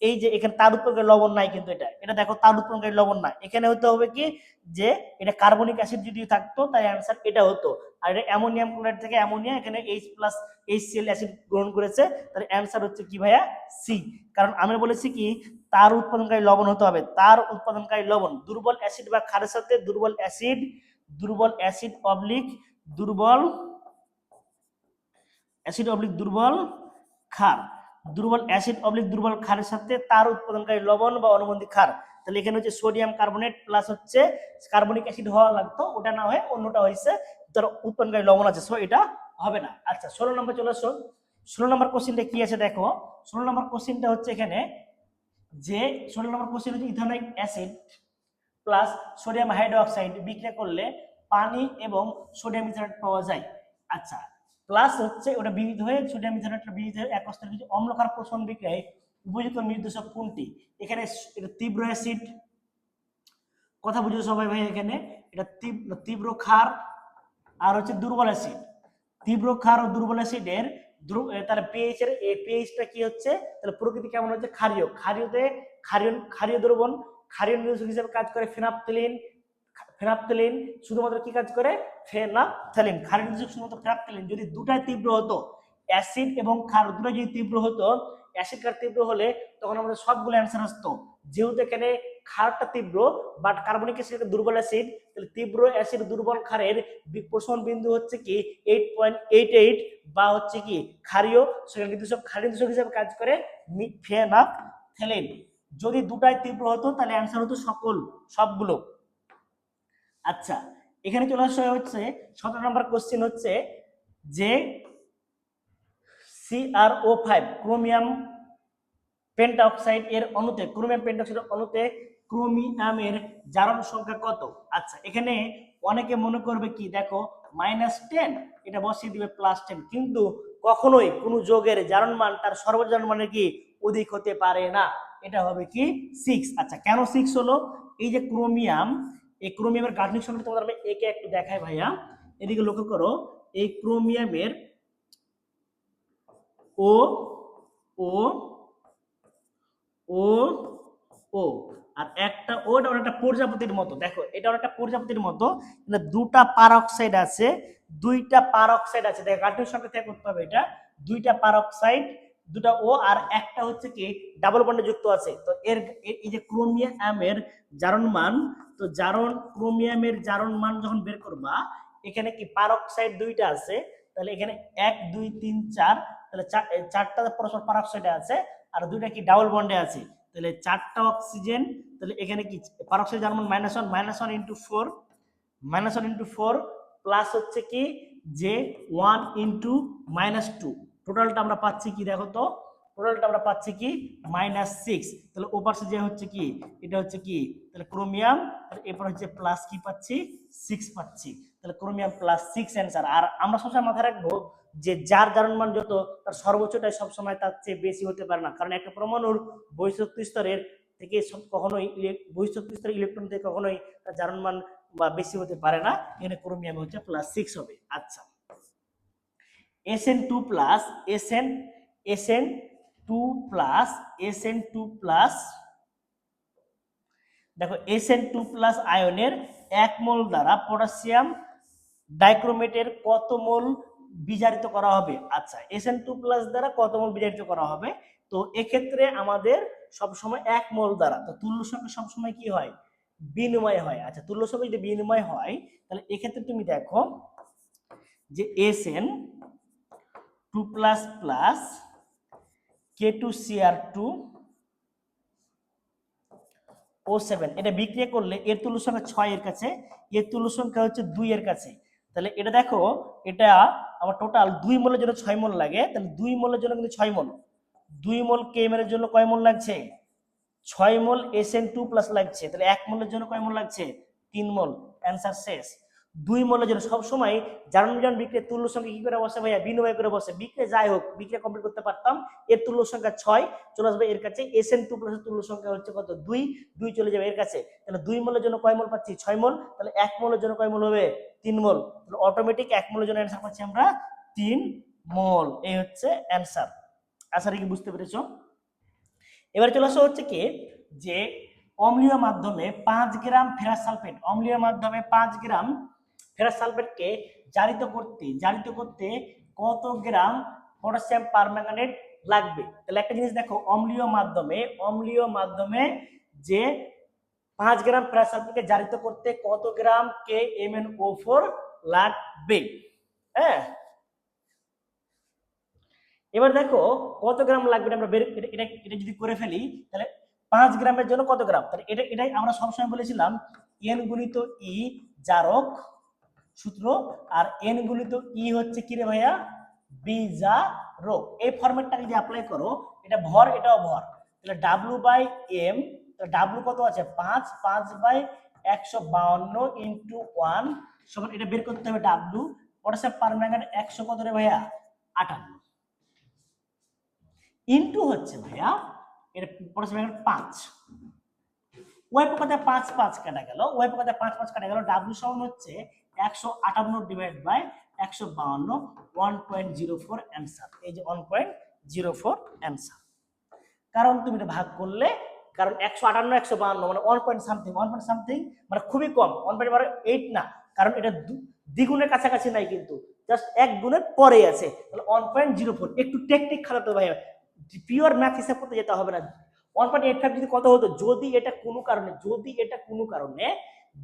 এই যে এখানে তার উৎপন্নকারী লবণ নাই, কিন্তু এটা দেখো তার উৎপন্নকারী লবণ নাই, এখানে হতে হবে কি যে এটা কার্বনিক অ্যাসিড যদি থাকতো তাই অ্যান্সার এটা হতো, আর এটা অ্যামোনিয়াম ক্লোরাইড থেকে অ্যামোনিয়া, এখানে H+HCl অ্যাসিড গ্রহণ করেছে, তাহলে অ্যান্সার হচ্ছে কি ভাইয়া সি। কারণ আমি বলেছি কি তার উৎপাদনকারী লবণ হতে হবে, তার উৎপাদনকারী লবণ। দুর্বল অ্যাসিড বা ক্ষারের সাথে দুর্বল অ্যাসিড অবলিক দুর্বল ক্ষার, দুর্বল অ্যাসিড অবলিক দুর্বল ক্ষারের সাথে তার উৎপাদনকারী লবণ বা অনুবন্ধী ক্ষার। তাহলে এখানে হচ্ছে সোডিয়াম কার্বনেট প্লাস হচ্ছে কার্বনিক অ্যাসিড হওয়া লাগতো, ওটা না হয়ে অন্যটা হয়েছে, তার উৎপাদনকারী লবণ আছে, সো এটা হবে না। আচ্ছা 16 নম্বর চলে আসো, 16 নম্বর কোশ্চেনটা কি আছে দেখো, 16 নম্বর কোশ্চেনটা হচ্ছে এখানে যে 16 নম্বর কোশ্চেন হচ্ছে ethanoic acid plus sodium hydroxide বিক্রিয়া করলে পানি এবং সোডিয়াম ইথানেট পাওয়া যায়। আচ্ছা প্লাস হচ্ছে ওটা বিহিত হয়ে সোডিয়াম ইথানেটটা বিহিত হয়ে এক অস্তরে কিছু অম্লক্ষার প্রশমন বিক্রিয়ায় উপযুক্ত নির্দেশক কোনটি, এখানে এটা তীব্র অ্যাসিড, কথা বুঝছো সবাই ভাই, এখানে এটা তীব্র ক্ষার আর হচ্ছে দুর্বল অ্যাসিড, তীব্র ক্ষার ও দুর্বল অ্যাসিডের তাহলে পিএইচটা কি হচ্ছে, তাহলে প্রকৃতি কেমন হচ্ছে ক্ষারীয়, ক্ষারীয় দ্রবণ, ক্ষারীয় নির্দেশক হিসেবে কাজ করে ফেনাপথেলিন শুধুমাত্র কি কাজ করে ফেনাপথেলিন, ক্ষারীয় নির্দেশক শুধুমাত্র ফেনাপথেলিন। যদি দুটাই তীব্র হতো, অ্যাসিড এবং ক্ষার দুটাই যদি তীব্র হতো, অ্যাসিড ক্ষার তীব্র হলে তখন আমাদের সবগুলো অ্যান্সার আসতো, যেহেতু এখানে ক্ষারটা তীব্র বাট কার্বনিক অ্যাসিড দুর্বল অ্যাসিড, তাহলে তীব্র অ্যাসিড দুর্বল ক্ষারের প্রশমন বিন্দু হচ্ছে কি 8.88 বা হচ্ছে কি ক্ষারীয়, সেখানে নির্দেশক ক্ষারীয় নির্দেশক হিসেবে কাজ করে ফেনাপথেলিন। যদি দুটাই তীব্র হতো তাহলে অ্যান্সার হতো সবগুলো। আচ্ছা এখানে চলে আসা হচ্ছে 17 নম্বর কোশ্চেন হচ্ছে যে CrO5 ক্রোমিয়াম পেন্টাঅক্সাইড এর অণুতে ক্রোমিয়ামের জারণ সংখ্যা কত। আচ্ছা এখানে অনেকে মনে করবে কি দেখো -10, এটা বসিয়ে দিবে +10, কিন্তু কখনোই কোনো যৌগের জারণ মান তার সর্বোচ্চ জারণ মানের কি অধিক হতে পারে না, এটা হবে কি 6। আচ্ছা কেন 6 হলো, এই যে ক্রোমিয়াম, এই ক্রোমিয়ামের গাঠনিক সংখ্যা তোমাদের আমি একে একটু দেখাই ভাইয়া, এদিকে লক্ষ্য করো, এই ক্রোমিয়ামের ও ও ও ও আর একটা ওটা অনেকটা প্রজাপতির মতো, দেখো এটা অনেকটা প্রজাপতির মতো, দুটা পারঅক্সাইড আছে, দেখো গাঠনিক সংখ্যা থেকে করতে হবে, এটা দুইটা পারঅক্সাইড, দুটা ও আর একটা হচ্ছে কি ডাবল বন্ডে যুক্ত আছে। তো এই যে ক্রোমিয়ামের জারণ মান, তো ক্রোমিয়ামের জারণ মান যখন বের করবা, এখানে কি পারঅক্সাইড দুইটা আছে, তাহলে এখানে 1 2 3 4, তাহলে চারটা পরস্পর পারঅক্সাইড আছে আর দুইটা কি ডাবল বন্ডে আছে, তাহলে 4টা অক্সিজেন, তাহলে এখানে কি পারঅক্সাইড জারণ মান -1 × 4 প্লাস হচ্ছে কি যে 1 ইন্টু -2, টোটালটা আমরা পাচ্ছি কি দেখো তো, টোটালটা আমরা পাচ্ছি কি -6, তাহলে ওপাশে যে হচ্ছে কি এটা হচ্ছে কি তাহলে ক্রোমিয়াম, এরপর হচ্ছে প্লাস কি পাচ্ছি 6 পাচ্ছি, তাহলে ক্রোমিয়াম +6 অ্যান্সার। আর আমরা সবসময় মাথায় রাখবো যে যার জারণ মান যত তার সর্বোচ্চটাই সবসময় তার চেয়ে বেশি হতে পারে না, কারণ একটা পরমাণুর বহিঃশক্তি স্তরের থেকে কখনোই বহিঃশক্তি স্তরের ইলেকট্রন থেকে কখনোই তার জারণ মান বা বেশি হতে পারে না, এখানে ক্রোমিয়াম হচ্ছে +6 হবে। আচ্ছা, Sn2 plus Sn2 plus Sn2 plus, দেখো Sn2 প্লাস আয়নের 1 মোল দ্বারা পটাশিয়াম ডাইক্রোমেটের কত মোল বিজারিত করা হবে? আচ্ছা, Sn2 প্লাস দ্বারা কত মোল বিজারিত করা হবে? তো এক্ষেত্রে আমাদের সবসময় 1 মোল দ্বারা, তো তুল্য সংখ্যা সবসময় কি হয় বিনিময় হয়। আচ্ছা, তুল্য সংখ্যা যদি বিনিময় হয় তাহলে এক্ষেত্রে তুমি দেখো যে Sn2 plus plus K2Cr2 O7, এটা বিক্রিয়া করলে এর তুল্য সংখ্যা 6 এর কাছে, এর তুল্য সংখ্যা হচ্ছে 2 এর কাছে। তাহলে এটা দেখো, এটা আমার টোটাল 2 মোলের জন্য 6 মোল লাগে, তাহলে 2 মোলের জন্য কিন্তু 6 মোল, 2 মোল KM এর জন্য কয় মোল লাগছে 6 মোল Sn2 প্লাস লাগছে, তাহলে 1 মোলের জন্য কয় মোল লাগছে 3 মোল, অ্যানসার শেষ। 2 মোলের জন্য সব সময় জারণ বিজারণ বিক্রিয়ার তুল্য সংখ্যা কি করে বসে ভাইয়া বিনিময় করে বসে, বিক্রিয়া যাই হোক বিক্রিয়া কমপ্লিট করতে পারতাম, এর তুল্য সংখ্যা 6 চলে আসবে এর কাছে, Sn2 প্লাস এর তুল্য সংখ্যা হচ্ছে কত 2, 2 চলে যাবে এর কাছে, তাহলে 2 মোলের জন্য কয় মোল পাচ্ছি 6 মোল, তাহলে 1 মোলের জন্য কয় মোল হবে 3 মোল, তাহলে অটোমেটিক 1 মোলের জন্য অ্যানসার পাচ্ছি আমরা 3 মোল। এই হচ্ছে অ্যানসার। আশা কি বুঝতে পেরেছো? এবার চলে আসা হচ্ছে কি যে অম্লীয় মাধ্যমে 5 গ্রাম ফেরাস সালফেট, অম্লীয় মাধ্যমে 5 গ্রাম ফেরাস সালফেটকে জারিত করতে কত গ্রাম পটাশিয়াম পারম্যাঙ্গানেট লাগবে? তাহলে একটা জিনিস দেখো, অম্লীয় মাধ্যমে যে 5 গ্রাম ফেরাস সালফেটকে জারিত করতে কত গ্রাম KMnO4 লাগবে? হ্যাঁ, এবার দেখো কত গ্রাম লাগবে, আমরা এটা যদি করে ফেলি তাহলে 5 গ্রামের জন্য কত গ্রাম, তাহলে এটাই আমরা সবসময় বলেছিলাম N গুণিত E জারক সূত্র, আর N গুণিত E হচ্ছে কি রে ভাইয়া বিজারক। এই ফরম্যাটটা যদি অ্যাপ্লাই করো, এটা ভর এটাও ভর, তাহলে W/M, তাহলে W কত আছে 5/152 ইন্টু 1 সমান, এটা বের করতে হবে W, পটাশিয়াম পারম্যাঙ্গানেট 100 কত রে ভাইয়া 58 ইন্টু হচ্ছে ভাইয়া এর পটাশিয়াম 5, ওই পক্ষে 5 5 কাটা গেল, ওই পক্ষে 5 5 কাটা গেল, W সমান হচ্ছে 158 ডিভাইড বাই 152, 1.04 অ্যানসার। এই যে 1.04 অ্যানসার, কারণ তুমি এটা ভাগ করলে, কারণ 158 152 মানে 1 পয়েন্ট সামথিং মানে খুবই কম, 1.8 না, কারণ এটা দ্বিগুণের কাছাকাছি নাই, কিন্তু জাস্ট 1 গুণের পরে আছে, তাহলে 1.04। একটু টেকনিক খাটাতে ভাই, পিওর ম্যাথ হিসাব করতে যেতে হবে না। 1.85 যদি কত হতো, যদি এটা কোনো কারণে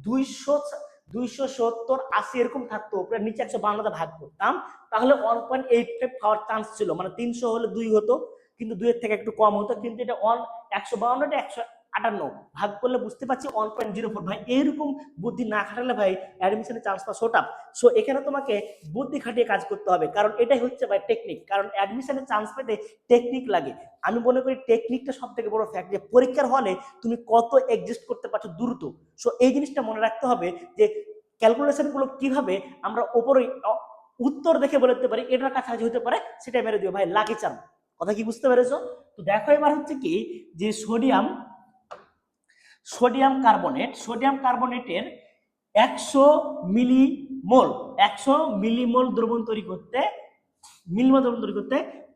270 80 এরকম থাকতো, উপরে নিচে 152 ভাগ করতাম, তাহলে 1.85 পাওয়ার চান্স ছিল, মানে 300 হলে 2 হতো, কিন্তু 2 এর থেকে একটু কম হতো, কিন্তু এটা 152 158 ভাগ করলে বুঝতে পারছি 1.04। ভাই এইরকম বুদ্ধি না খাটালে ভাই অ্যাডমিশনের চান্স পাওয়া সোটাপ। সো এখানে তোমাকে বুদ্ধি খাটিয়ে কাজ করতে হবে, কারণ এটাই হচ্ছে ভাই টেকনিক, কারণ অ্যাডমিশনের চান্স পেতে টেকনিক লাগে। আমি মনে করি টেকনিকটা সব থেকে বড় ফ্যাক্ট, যে পরীক্ষার হলে তুমি কত এডজাস্ট করতে পারছো দ্রুত। সো এই জিনিসটা মনে রাখতে হবে যে ক্যালকুলেশন গুলো কিভাবে আমরা উপরে উত্তর দেখে বলতে পারি এটার কাছাকাছি হতে পারে, সেটা মেরে দিও ভাই, লাকি চান। কথা কি বুঝতে পেরেছো? তো দেখো এবার হচ্ছে কি যে সোডিয়াম কার্বনেটের 100 মিলিমোল দ্রবণ তৈরি করতে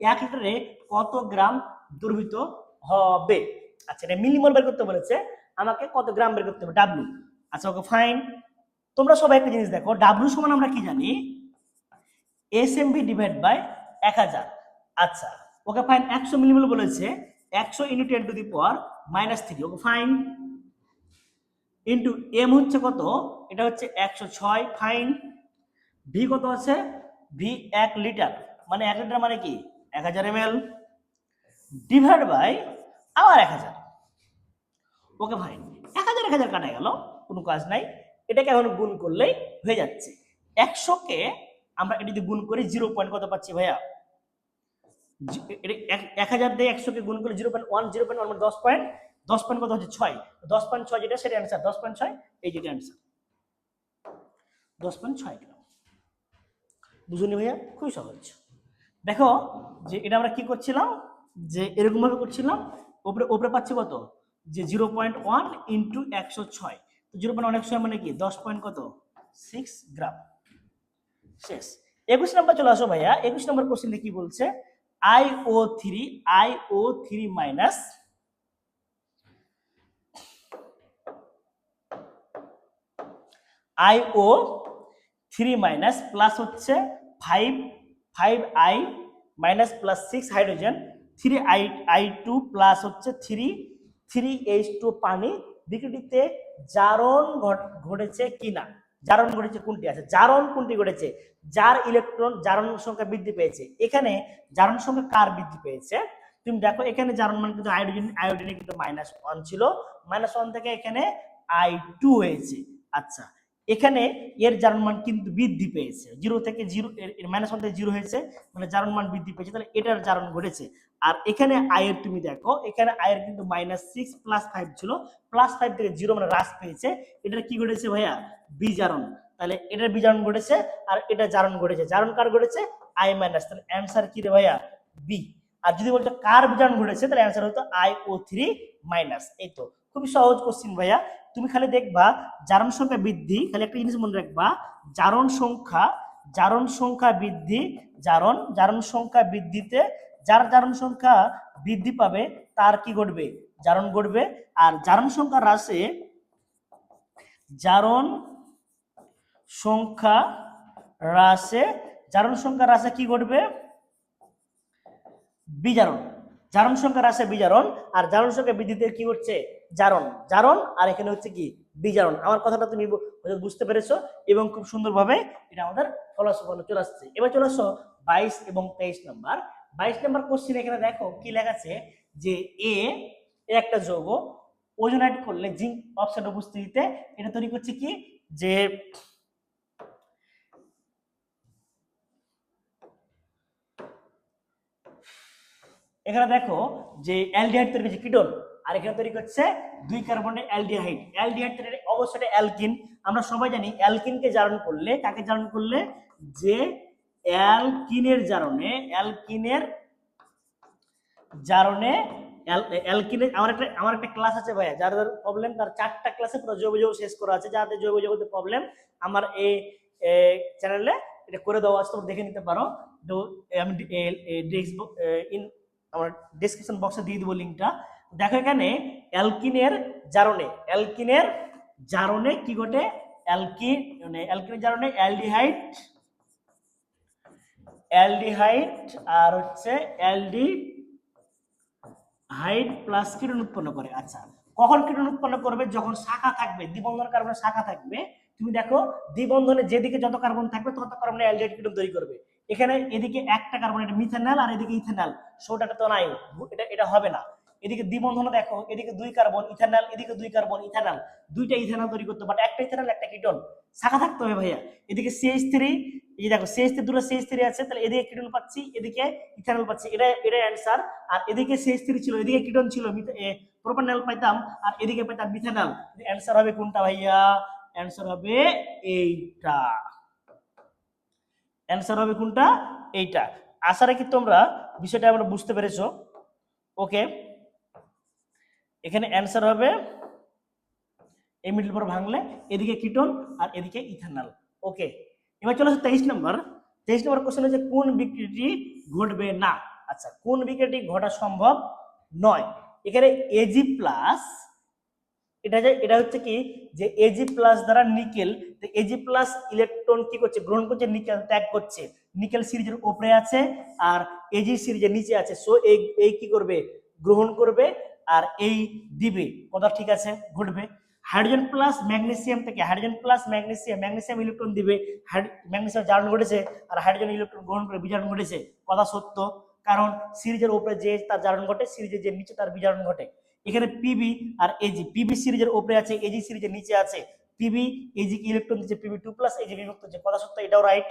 1 লিটারে কত গ্রাম দ্রবীভূত হবে? আচ্ছা, এটা মিলিমোল বের করতে বলেছে, আমাকে কত গ্রাম বের করতে হবে W। আচ্ছা, ওকে ফাইন। তোমরা সবাই একটা জিনিস দেখো, W সমান আমরা কি জানি SMV ডিভাইড বাই 1000। আচ্ছা, ওকে ফাইন, 100 মিলিমোল বলেছে, 100 into 10 two the power -3, okay fine, into M হচ্ছে কত, এটা হচ্ছে 106, ফাইন। V কত আছে, V 1 লিটার, মানে 1 লিটার মানে কি 1000 ml, ডিভাইড বাই আবার 1000, ওকে ফাইন। 1000 কাটা গেল, কোনো কাজ নাই, এটাকে এখন গুণ করলেই হয়ে যাচ্ছে। 100কে আমরা এটা দিয়ে গুণ করি 0 পয়েন্ট কত পাচ্ছি ভাইয়া, 1000 দিয়ে 100কে গুণ করলে 0.1, 0.1 মানে 10 পয়েন্ট, 10 পয়েন্ট কত হচ্ছে 6, 10.6 যেটা সেটা অ্যান্সার, 10.6 এই যেটা অ্যান্সার 10.6 গ্রাম। বুঝুনি ভাইয়া, খুবই সহজ। দেখো যে এটা আমরা কি করছিলাম, যে এরকম ভাবে করছিলাম, উপরে উপরে পাচ্ছি কত, যে 0.1 ইন্টু 106, তো 0.106 মানে কি 10 পয়েন্ট কত 6 গ্রাম। শেষ। 21 নম্বর চলে আসো ভাইয়া। 21 নম্বর কোশ্চেনে কি বলছে, IO3 মাইনাস প্লাস হচ্ছে 5I minus plus 6 hydrogen, 3I2 plus হচ্ছে 3H2 পানি বিক্রিটিতে জারণ ঘটেছে কিনা, জারণ ঘটেছে কোনটি আছে, জারণ কোনটি ঘটেছে, যার ইলেকট্রন জারণ সংখ্যা বৃদ্ধি পেয়েছে। এখানে জারণ সংখ্যা কার বৃদ্ধি পেয়েছে, তুমি দেখো এখানে জারণ মান কিন্তু আয়োডিনে কিন্তু -1 ছিল, -1 থেকে এখানে I2 হয়েছে। আচ্ছা, এখানে এর জারণ মান কিন্তু বৃদ্ধি পেয়েছে, 0 থেকে 0 এর -1 থেকে 0 হয়েছে, মানে জারণ মান বৃদ্ধি পেয়েছে, তাহলে এটার জারণ ঘটেছে। আর এখানে আই এর তুমি দেখো, এখানে আই এর কিন্তু -6 প্লাস 5 ছিল, প্লাস 5 থেকে 0 মানে হ্রাস পেয়েছে, এটার কি ঘটেছে ভাইয়া, বিজারণ। তাহলে এটার বিজারণ ঘটেছে আর এটা জারণ ঘটেছে, জারণ কার ঘটেছে, আই মাইনাস, তাহলে অ্যান্সার কি রে ভাইয়া, বি। আর যদি বলতো কার বিজারণ ঘটেছে, তাহলে অ্যান্সার হতো IO3 মাইনাস। এই তো খুবই সহজ কোশ্চেন ভাইয়া। তুমি খালি দেখবা জারণ সংখ্যা বৃদ্ধি, খালি একটা জিনিস মনে রাখবা, জারণ সংখ্যা বৃদ্ধি, জারণ সংখ্যা বৃদ্ধিতে যার জারণ সংখ্যা বৃদ্ধি পাবে তার কি ঘটবে, জারণ ঘটবে। আর জারণ সংখ্যা হ্রাসে কি ঘটবে, বিজারণ। জারণ সংখ্যা হ্রাসে বিজারণ, আর জারণ সংখ্যা বৃদ্ধিতে কি হচ্ছে, জারণ, আর এখানে হচ্ছে কি বিজারণ। আমার কথাটা তুমি বুঝতে পেরেছো এবং খুব সুন্দরভাবে এটা আমাদের ফলাফল চলে আসছে। এবার চলে আসো 22 এবং 23 নম্বর। 22 নম্বর কোশ্চেন, এখানে দেখো কি লেখা আছে, যে এ একটা যৌগ ওজোনাইট করলে জিঙ্ক অক্সাইড উপস্থিতিতে এটা তৈরি করছে কি, যে এখানে দেখো যে অ্যালডিহাইড তৈরি করছে কিটোন, আর এখানে তৈরি করছে 2 কার্বনের অ্যালডিহাইড। অ্যালডিহাইড তৈরি অবশ্যই অ্যালকিন। আমরা সবাই জানি অ্যালকিনকে জারণ করলে, কাকে জারণ করলে, যে অ্যালকিনের আমার একটা ক্লাস আছে ভাইয়া, যাদের প্রবলেম তার 4টা ক্লাসে পুরো জৈব যৌগ শেষ করা আছে, যাদের জৈব যৌগের প্রবলেম আমার এই চ্যানেলে এটা করে দেওয়া আছে, তোমরা দেখে নিতে পারো। তো আমি আমার ডেসক্রিপশন বক্সে দিয়ে দিব লিঙ্কটা। দেখো এখানে অ্যালকিনের জারণে কি ঘটে, অ্যালকিনের জারণে অ্যালডিহাইড আর হচ্ছে অ্যালডিহাইড প্লাস কিটোন উৎপন্ন করে। আচ্ছা, কখন কিটোন উৎপন্ন করবে, যখন শাখা থাকবে, দ্বিবন্ধন কার্বনের শাখা থাকবে। তুমি দেখো দ্বিবন্ধনে যেদিকে যত কার্বন থাকবে তত কার্বনে অ্যালডিহাইড কিটোন তৈরি করবে। এখানে এদিকে একটা কার্বন, এটা মিথানল, আর এদিকে ইথানল, সোটাটা তো নাই, এটা হবে না। এদিকে দ্বিবন্ধনে দেখো, এদিকে 2 কার্বন ইথানল, এদিকে 2 কার্বন ইথানল, দুইটা ইথানল তৈরি করতে, বাট একটা ইথানল একটা কিটোন, শাখা থাকতে হবে ভাইয়া। এদিকে CH3, এই দেখো CH3 দুটো CH3 আছে, তাহলে এদিকে কিটোন পাচ্ছি, এদিকে ইথানল পাচ্ছি, এটা অ্যান্সার। আর এদিকে CH3 ছিল, এদিকে কিটোন ছিল, প্রোপানল পাইতাম, আর এদিকে পাইতাম মিথানল। অ্যান্সার হবে কোনটা ভাইয়া, অ্যান্সার হবে এইটা, অ্যান্সার হবে কোনটা, এইটা। আশা রাখি তোমরা বিষয়টা আমরা বুঝতে পেরেছো। ওকে, এখানে অ্যান্সার হবে এই মিডল পর ভাঙলে এদিকে কিটোন আর এদিকে ইথানল। ওকে, এবার চলে আসে 23 নম্বর। 23 নম্বর কোশ্চেন হচ্ছে কোন বিক্রিয়াটি ঘটবে না। আচ্ছা, কোন বিক্রিয়াটি ঘটা সম্ভব নয়। এখানে Ag প্লাস, এটা হচ্ছে কি, যে Ag প্লাস দ্বারা নিকেল, তো Ag প্লাস ইলেকট্রন কি করছে, গ্রহণ করছে, নিকেল ত্যাগ করছে। নিকেল সিরিজের উপরে আছে আর Ag সিরিজের নিচে আছে, সো এই কি করবে, গ্রহণ করবে আর এই দিবে। কথা ঠিক আছে, ঘটবে। হাইড্রোজেন প্লাস ম্যাগনেসিয়াম থেকে ম্যাগনেসিয়াম ইলেকট্রন দিবে, ম্যাগনেসিয়াম জারণ ঘটেছে আর হাইড্রোজেন ইলেকট্রন গ্রহণ করে বিজারণ ঘটেছে। কথা সত্য, কারণ সিরিজের উপরে যে তার জারণ ঘটে, সিরিজের যে নিচে তার বিজারণ ঘটে। এখানে পিবি আর এজি, পিবি সিরিজের উপরে আছে, এজি সিরিজের নিচে আছে, পিবি এই যে ইলেকট্রন দিচ্ছে Pb2+, এই যে বিভক্ত হচ্ছে, কথা সত্য, এটাও রাইট।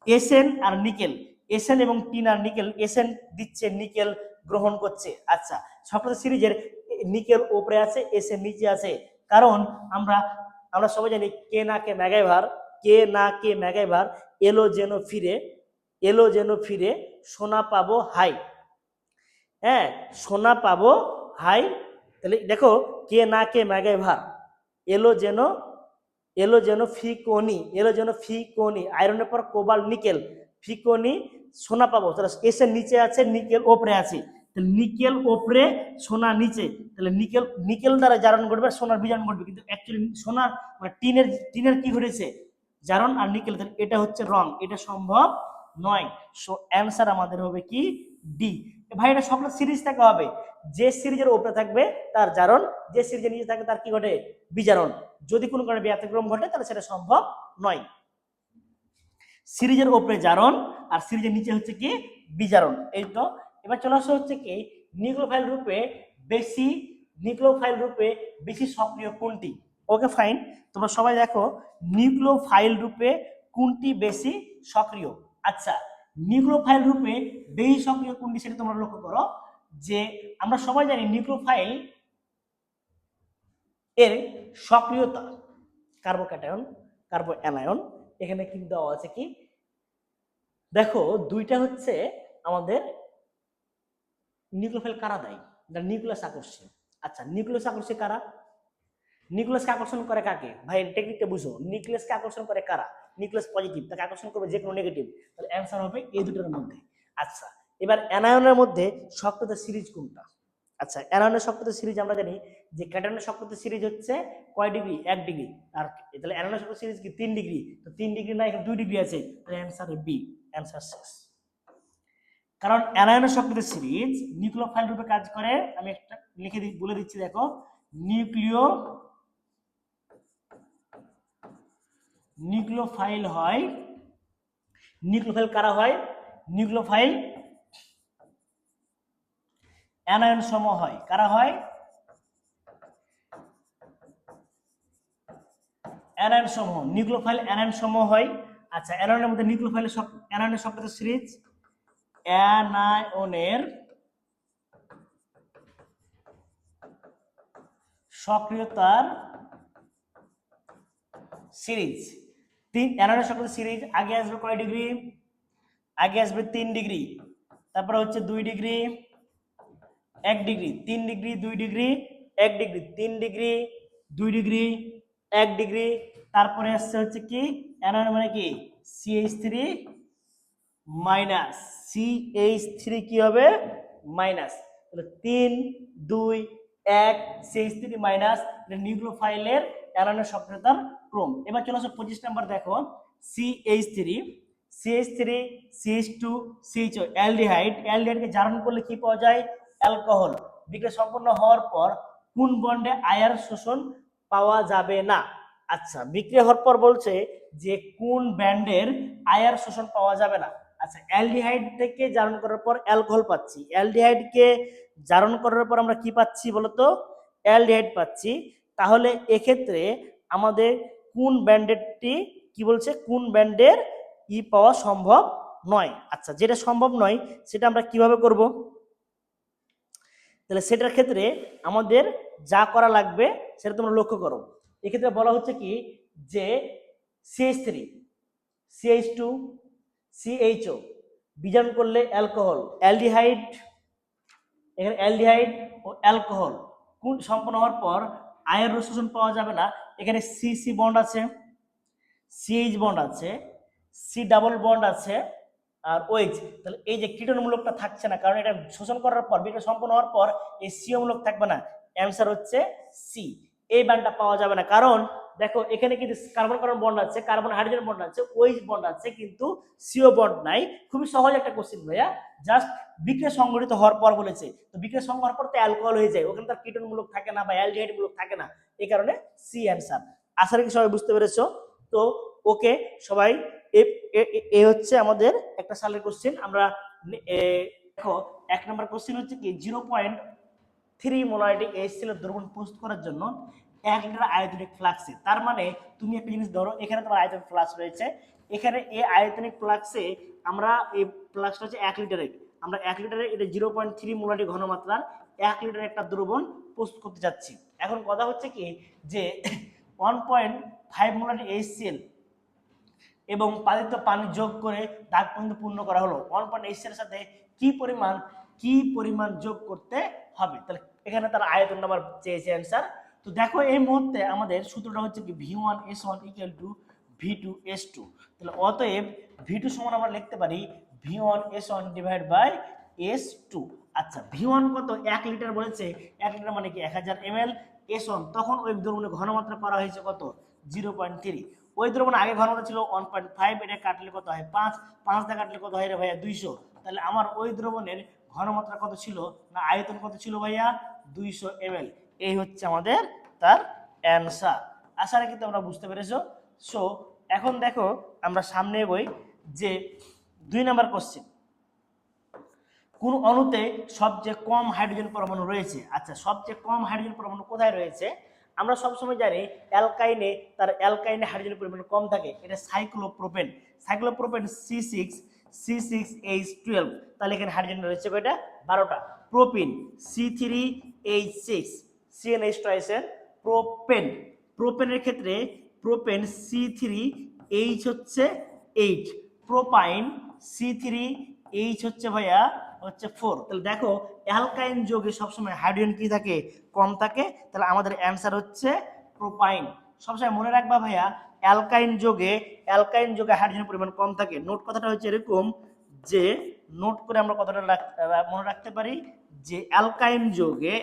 এসএন আর নিকেল, এসএন এবং টিন আর নিকেল, এসএন দিচ্ছে, নিকেল গ্রহণ করছে। আচ্ছা, সক্রেটিস সিরিজের নিকেল উপরে আছে, এসএন নিচে আছে, কারণ আমরা সবাই জানি কে না কে ম্যাগাইভার, কে না কে ম্যাগাইভার, এলো যেন ফিরে সোনা পাবো হাই। হ্যাঁ, সোনা পাবো হাই। তাহলে দেখো, কে না কে ম্যাগাইভার, এলো যেন ফিকোনি, আয়রনের পর কোবাল্ট নিকেল, ফিকোনি, সোনা পাবো। তাহলে এসের নিচে আছে, নিকেল ওপরে আছে, তাহলে নিকেল ওপরে সোনা নিচে, তাহলে নিকেল দ্বারা জারণ ঘটবে, সোনার বিজারণ ঘটবে, কিন্তু অ্যাকচুয়ালি সোনার মানে টিনের কি ঘটেছে, জারণ আর নিকেল। তাহলে এটা হচ্ছে রং, এটা সম্ভব নয়। সো অ্যান্সার আমাদের হবে কি ডি। ভাই এটা সকল সিরিজ থেকে হবে, যে সিরিজের উপরে থাকবে তার জারণ, যে সিরিজের নিচে থাকবে তার কি ঘটে, বিজারণ। যদি কোনো কারণে ব্যতিক্রম ঘটে তাহলে সেটা সম্ভব নয়। সিরিজের উপরে জারণ আর সিরিজের নিচে হচ্ছে কি বিজারণ। এই তো এবার চলে আসা হচ্ছে কি নিউক্লিওফাইল রূপে বেশি সক্রিয় কোনটি। ওকে ফাইন, তোমরা সবাই দেখো নিউক্লিওফাইল রূপে কোনটি বেশি সক্রিয়। আচ্ছা, নিউক্লিওফাইল রূপে বেশি সক্রিয় কোনটি সেটা তোমরা লক্ষ্য করো, যে আমরা সবাই জানি নিউক্লিওফাইল এর সক্রিয়তা কার্বোক্যাটায়ন, কার্বো অ্যানায়ন, এখানে কিন্তু দেওয়া আছে কি, দেখো দুইটা হচ্ছে আমাদের নিউক্লিওফাইল কারা দেয়, নিউক্লিয়াস আকর্ষণ। আচ্ছা, নিউক্লিয়াস আকর্ষণ কারা, নিউক্লিয়াসকে আকর্ষণ করে কাকে, ভাই টেকনিকটা বুঝো, নিউক্লিয়াসকে আকর্ষণ করে কারা, নিউক্লিয়াস পজিটিভ, তাকে আকর্ষণ করবে যে কোনো নেগেটিভ, তাহলে অ্যান্সার হবে এই দুটোর মধ্যে। আচ্ছা, এবার অ্যানায়নের মধ্যে সক্রিয়তা সিরিজ কোনটা। আচ্ছা, অ্যানায়নের সক্রিয়তা সিরিজ আমরা জানি যে ক্যাটায়নের সক্রিয়তা সিরিজ হচ্ছে কয় ডিগ্রি, 1 ডিগ্রি, আর তাহলে অ্যানায়নের সক্রিয়তা সিরিজ কি 3 ডিগ্রি, তো 3 ডিগ্রি না, এখানে 2 ডিগ্রি আছে, তাহলে অ্যান্সার বি, অ্যান্সার শেষ। কারণ অ্যানায়নের সক্রিয়তা সিরিজ নিউক্লিওফাইল রূপে কাজ করে, আমি একটা লিখে বলে দিচ্ছি, দেখো নিউক্লিওফাইল হয়, নিউক্লিওফাইল কারা হয়, নিউক্লিওফাইল অ্যানায়ন সম হয়, কারা হয়, অ্যানায়ন সমূহ, নিউক্লিওফাইল অ্যানায়ন সমূহ হয়। আচ্ছা, অ্যানায়নের মধ্যে নিউক্লিওফাইলের অ্যানায়নের সক্রিয়তা সিরিজ, অ্যানায়নের সক্রিয়তার সিরিজ, অ্যানায়নের সক্রিয়তা সিরিজ আগে আসবে কয় ডিগ্রি, আগে আসবে 3 ডিগ্রি, তারপরে হচ্ছে 2 degree, 1 degree, 3 degree, 2 degree, 1 degree, 3 degree, 2 degree, 1 degree, তারপরে আসছে হচ্ছে কি অ্যানায়ন মানে কি CH3 মাইনাস, CH3 কি হবে মাইনাস, তাহলে 3 2 1 CH3 মাইনাস, নিউক্লিওফাইলের অ্যানায়নের সক্রিয়তার ক্রম। এবার চলে আসো 25 নাম্বার, দেখো CH3 CH2 CHO, অ্যালডিহাইডকে জারণ করলে কি পাওয়া যায়, অ্যালকোহল। বিক্রিয়া সম্পন্ন হওয়ার পর কোন বন্ডে আয়ন শোষণ পাওয়া যাবে না। আচ্ছা, বিক্রিয়া হওয়ার পর বলছে যে কোন ব্যান্ডের আয়ন শোষণ পাওয়া যাবে না। আচ্ছা, অ্যালডিহাইড থেকে জারণ করার পর অ্যালকোহল পাচ্ছি, অ্যালডিহাইডকে জারণ করার পর আমরা কি পাচ্ছি বলতো, অ্যালডিহাইড পাচ্ছি। তাহলে এক্ষেত্রে আমাদের কোন ব্যান্ডেরটি কি বলছে, কোন ব্যান্ডের পাওয়া সম্ভব নয়। আচ্ছা, যেটা সম্ভব নয় সেটা আমরা কিভাবে করব, তাহলে সেটার ক্ষেত্রে আমাদের যা করা লাগবে সেটা তোমরা লক্ষ্য করো। এক্ষেত্রে বলা হচ্ছে কি যে CH3 CH2 CHO বিজারণ করলে অ্যালকোহল, অ্যালডিহাইড, এখানে অ্যালডিহাইড ও অ্যালকোহল কোন সম্পন্ন হওয়ার পর আয়ন শোষণ পাওয়া যাবে না। এখানে CC বন্ড আছে, CH বন্ড আছে, C ডাবল বন্ড আছে আর OH, তাহলে এই যে কীটনমূলকটা থাকছে না, কারণ এটা শোষণ করার পর বিক্রিয়া সম্পন্ন হওয়ার পর এই CO মূলক থাকবে না, অ্যান্সার হচ্ছে সি, এই ব্যান্ডটা পাওয়া যাবে না। কারণ দেখো এখানে কিন্তু কার্বন কার্বন বন্ড আছে, কার্বন হাইড্রোজেন বন্ড আছে, OH বন্ড আছে, কিন্তু CO বন্ড নাই। খুবই সহজ একটা কোশ্চেন ভাইয়া, জাস্ট বিক্রিয়া সংঘটিত হওয়ার পর বলেছে, তো বিক্রিয়া সংঘটন হওয়ার পর তো অ্যালকোহল হয়ে যায়, ওখানে তার কীটনমূলক থাকে না বা অ্যালডিহাইড মূলক থাকে না, এই কারণে সি অ্যান্সার। আশা করি সবাই বুঝতে পেরেছো। তো ওকে সবাই, এ হচ্ছে আমাদের একটা সালের কোশ্চেন। আমরা দেখো 1 নম্বর কোশ্চেন হচ্ছে কি 0.3 মোলারিটি HCl দ্রবণ প্রস্তুত করার জন্য 1 লিটার আয়তনিক ফ্লাক্সে। তার মানে তুমি একটা জিনিস ধরো, এখানে তোমার আয়তনিক ফ্লাক্স রয়েছে, এখানে এই আয়তনিক ফ্লাক্সে আমরা এই ফ্লাক্সটা হচ্ছে 1 লিটারের, আমরা 1 লিটারে এটা 0.3 মোলারি ঘনমাত্রার 1 লিটার একটা দ্রবণ প্রস্তুত করতে যাচ্ছি। এখন কথা হচ্ছে কি যে 1.5 মোলারি HCl এবং পালিত পানি যোগ করে দাগ পর্যন্ত পূর্ণ করা হলো। 1.8 এর সাথে কি পরিমাণ যোগ করতে হবে, তাহলে এখানে তার আয়তন নাম্বার চেয়েছে অ্যান্সার। তো দেখো এই মুহূর্তে আমাদের সূত্রটা হচ্ছে কি V1S1 = V2S2। তাহলে অতএব V2 সমান আমরা লিখতে পারি V1S1 / S2। আচ্ছা V1 কত, 1 লিটার বলেছে, 1 লিটার মানে কি 1000 ml। S1 তখন ওই দ্রবণের ঘনমাত্রা করা হয়েছে কত, 0.3। ওই দ্রবণ আগে ঘনমাত্রা ছিল 1.5, এটা কাটলে কত হয় 5, 5 দিয়ে কাটলে কত হয় রে ভাইয়া 200। তাহলে আমার ওই দ্রবণের ঘনমাত্রা কত ছিল না আয়তন কত ছিল ভাইয়া 200 ml। এই হচ্ছে আমাদের তার অ্যান্সার। আশা রাখি তোমরা বুঝতে পেরেছো। সো এখন দেখো আমরা সামনে এগোই যে 2 নম্বর কোশ্চেন, কোন অণুতে সবচেয়ে কম হাইড্রোজেন পরমাণু রয়েছে। আচ্ছা সবচেয়ে কম হাইড্রোজেন পরমাণু কোথায় রয়েছে, আমরা সবসময় জানি অ্যালকাইনে হাইড্রোজেন পরিমাণ কম থাকে, এটা সাইক্লোপ্রোপেন। C6H12, তাহলে এখানে হাইড্রোজেন রয়েছে কয়টা, 12টা। প্রোপিন C3H6, CnH2 প্রোপেনের ক্ষেত্রে প্রোপেন C3H হচ্ছে 8, প্রোপাইন C3H হচ্ছে ভাইয়া হচ্ছে 4। তাহলে দেখো অ্যালকাইন যৌগে সবসময় হাইড্রোজেন কি থাকে, কম থাকে। তাহলে আমাদের অ্যান্সার হচ্ছে প্রোপাইন। সবসময় মনে রাখবা ভাইয়া অ্যালকাইন যৌগে হাইড্রোজেন পরিমাণ কম থাকে। নোট কথাটা হচ্ছে এরকম যে, নোট করে আমরা কথাটা মনে রাখতে পারি যে অ্যালকাইন যৌগে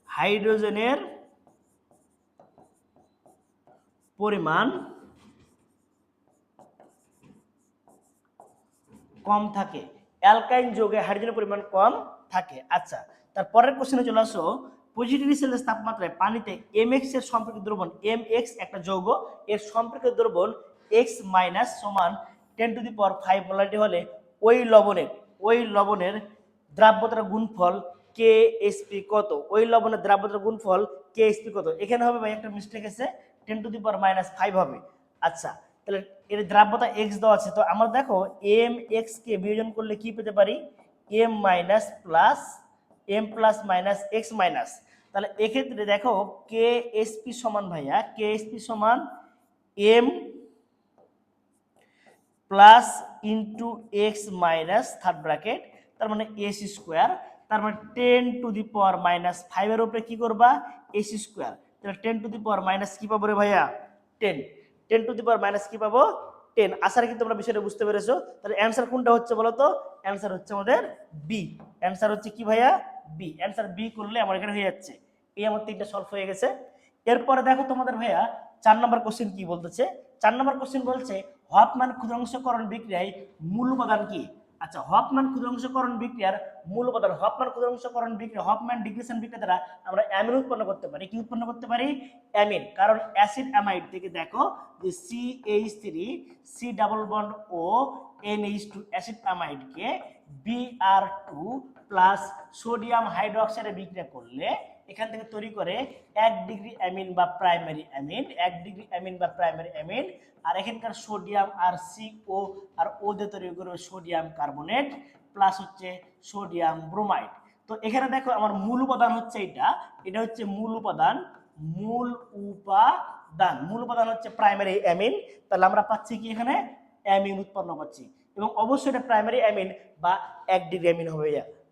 হাইড্রোজেনের পরিমাণ কম থাকে, অ্যালকাইন যৌগে হাইড্রোজেনের পরিমাণ কম থাকে। আচ্ছা তারপরের কোশ্চেনে চলে আসো, পজিটিভ সেলসিয়াস তাপমাত্রায় পানিতে mx এর সম্পর্কিত দ্রবণ, mx একটা যৌগ, এর সম্পর্কিত দ্রবণ x - সমান 10⁵ মোলারিটি হলে ওই লবণের দ্রাব্যতার গুণফল KSP কত, ওই লবণের দ্রাব্যতার গুণফল KSP কত। এখানে হবে ভাই একটা মিস্টেক আছে, 10⁻⁵ হবে। আচ্ছা তাহলে এর দ্রাব্যতা x দেওয়া আছে, তো আমরা দেখো mx কে বিয়োজন করলে কি পেতে পারি, m plus minus x minus. তাহলে এক্ষেত্রে দেখো KSP সমান ভাইয়া KSP সমান m plus into x minus third bracket, তার মানে s স্কোয়ার, তার মানে 10⁻⁵ এর উপরে কি করবা s স্কোয়ার। তাহলে 10⁻⁻ কি পাবো রে ভাইয়া 10, 10⁻⁻ কি পাবো 10। আশা রাখি তোমরা বিষয়টা বুঝতে পেরেছো। তাহলে অ্যান্সার কোনটা হচ্ছে বলো তো, অ্যান্সার হচ্ছে আমাদের বি। অ্যান্সার হচ্ছে কি ভাইয়া বি। অ্যান্সার বি করলে আমার এখানে হয়ে যাচ্ছে, এই আমার 3টা সলভ হয়ে গেছে। এরপরে দেখো তোমাদের ভাইয়া 4 নম্বর কোশ্চেন কি বলতেছে। 4 নম্বর কোশ্চেন বলছে হফম্যান ক্ষুদ্রাংশকরণ বিক্রিয়ায় মূল উপাদান কি। আচ্ছা হফম্যান ক্ষুদ্রাংশকরণ বিক্রিয়ার মূল উপাদান, হফম্যান ডিগ্রেশন বিক্রিয়া দ্বারা আমরা অ্যামিন উৎপন্ন করতে পারি। কি উৎপন্ন করতে পারি, অ্যামিন। কারণ অ্যাসিড অ্যামাইড থেকে দেখো যে CH3 C double bond O NH2 acid অ্যামাইডকে Br2 প্লাস সোডিয়াম হাইড্রোক্সাইডে বিক্রিয়া করলে এখান থেকে তৈরি করে 1 ডিগ্রি অ্যামিন বা প্রাইমারি অ্যামিন, আর এখানকার সোডিয়াম আর CO আর ও দিয়ে তৈরি করবে সোডিয়াম কার্বনেট প্লাস হচ্ছে সোডিয়াম ব্রোমাইড। তো এখানে দেখো আমার মূল উপাদান হচ্ছে এটা হচ্ছে মূল উপাদান হচ্ছে প্রাইমারি অ্যামিন। তাহলে আমরা পাচ্ছি কি এখানে অ্যামিন উৎপন্ন পাচ্ছি, এবং অবশ্যই এটা প্রাইমারি অ্যামিন বা 1 ডিগ্রি অ্যামিন হবে।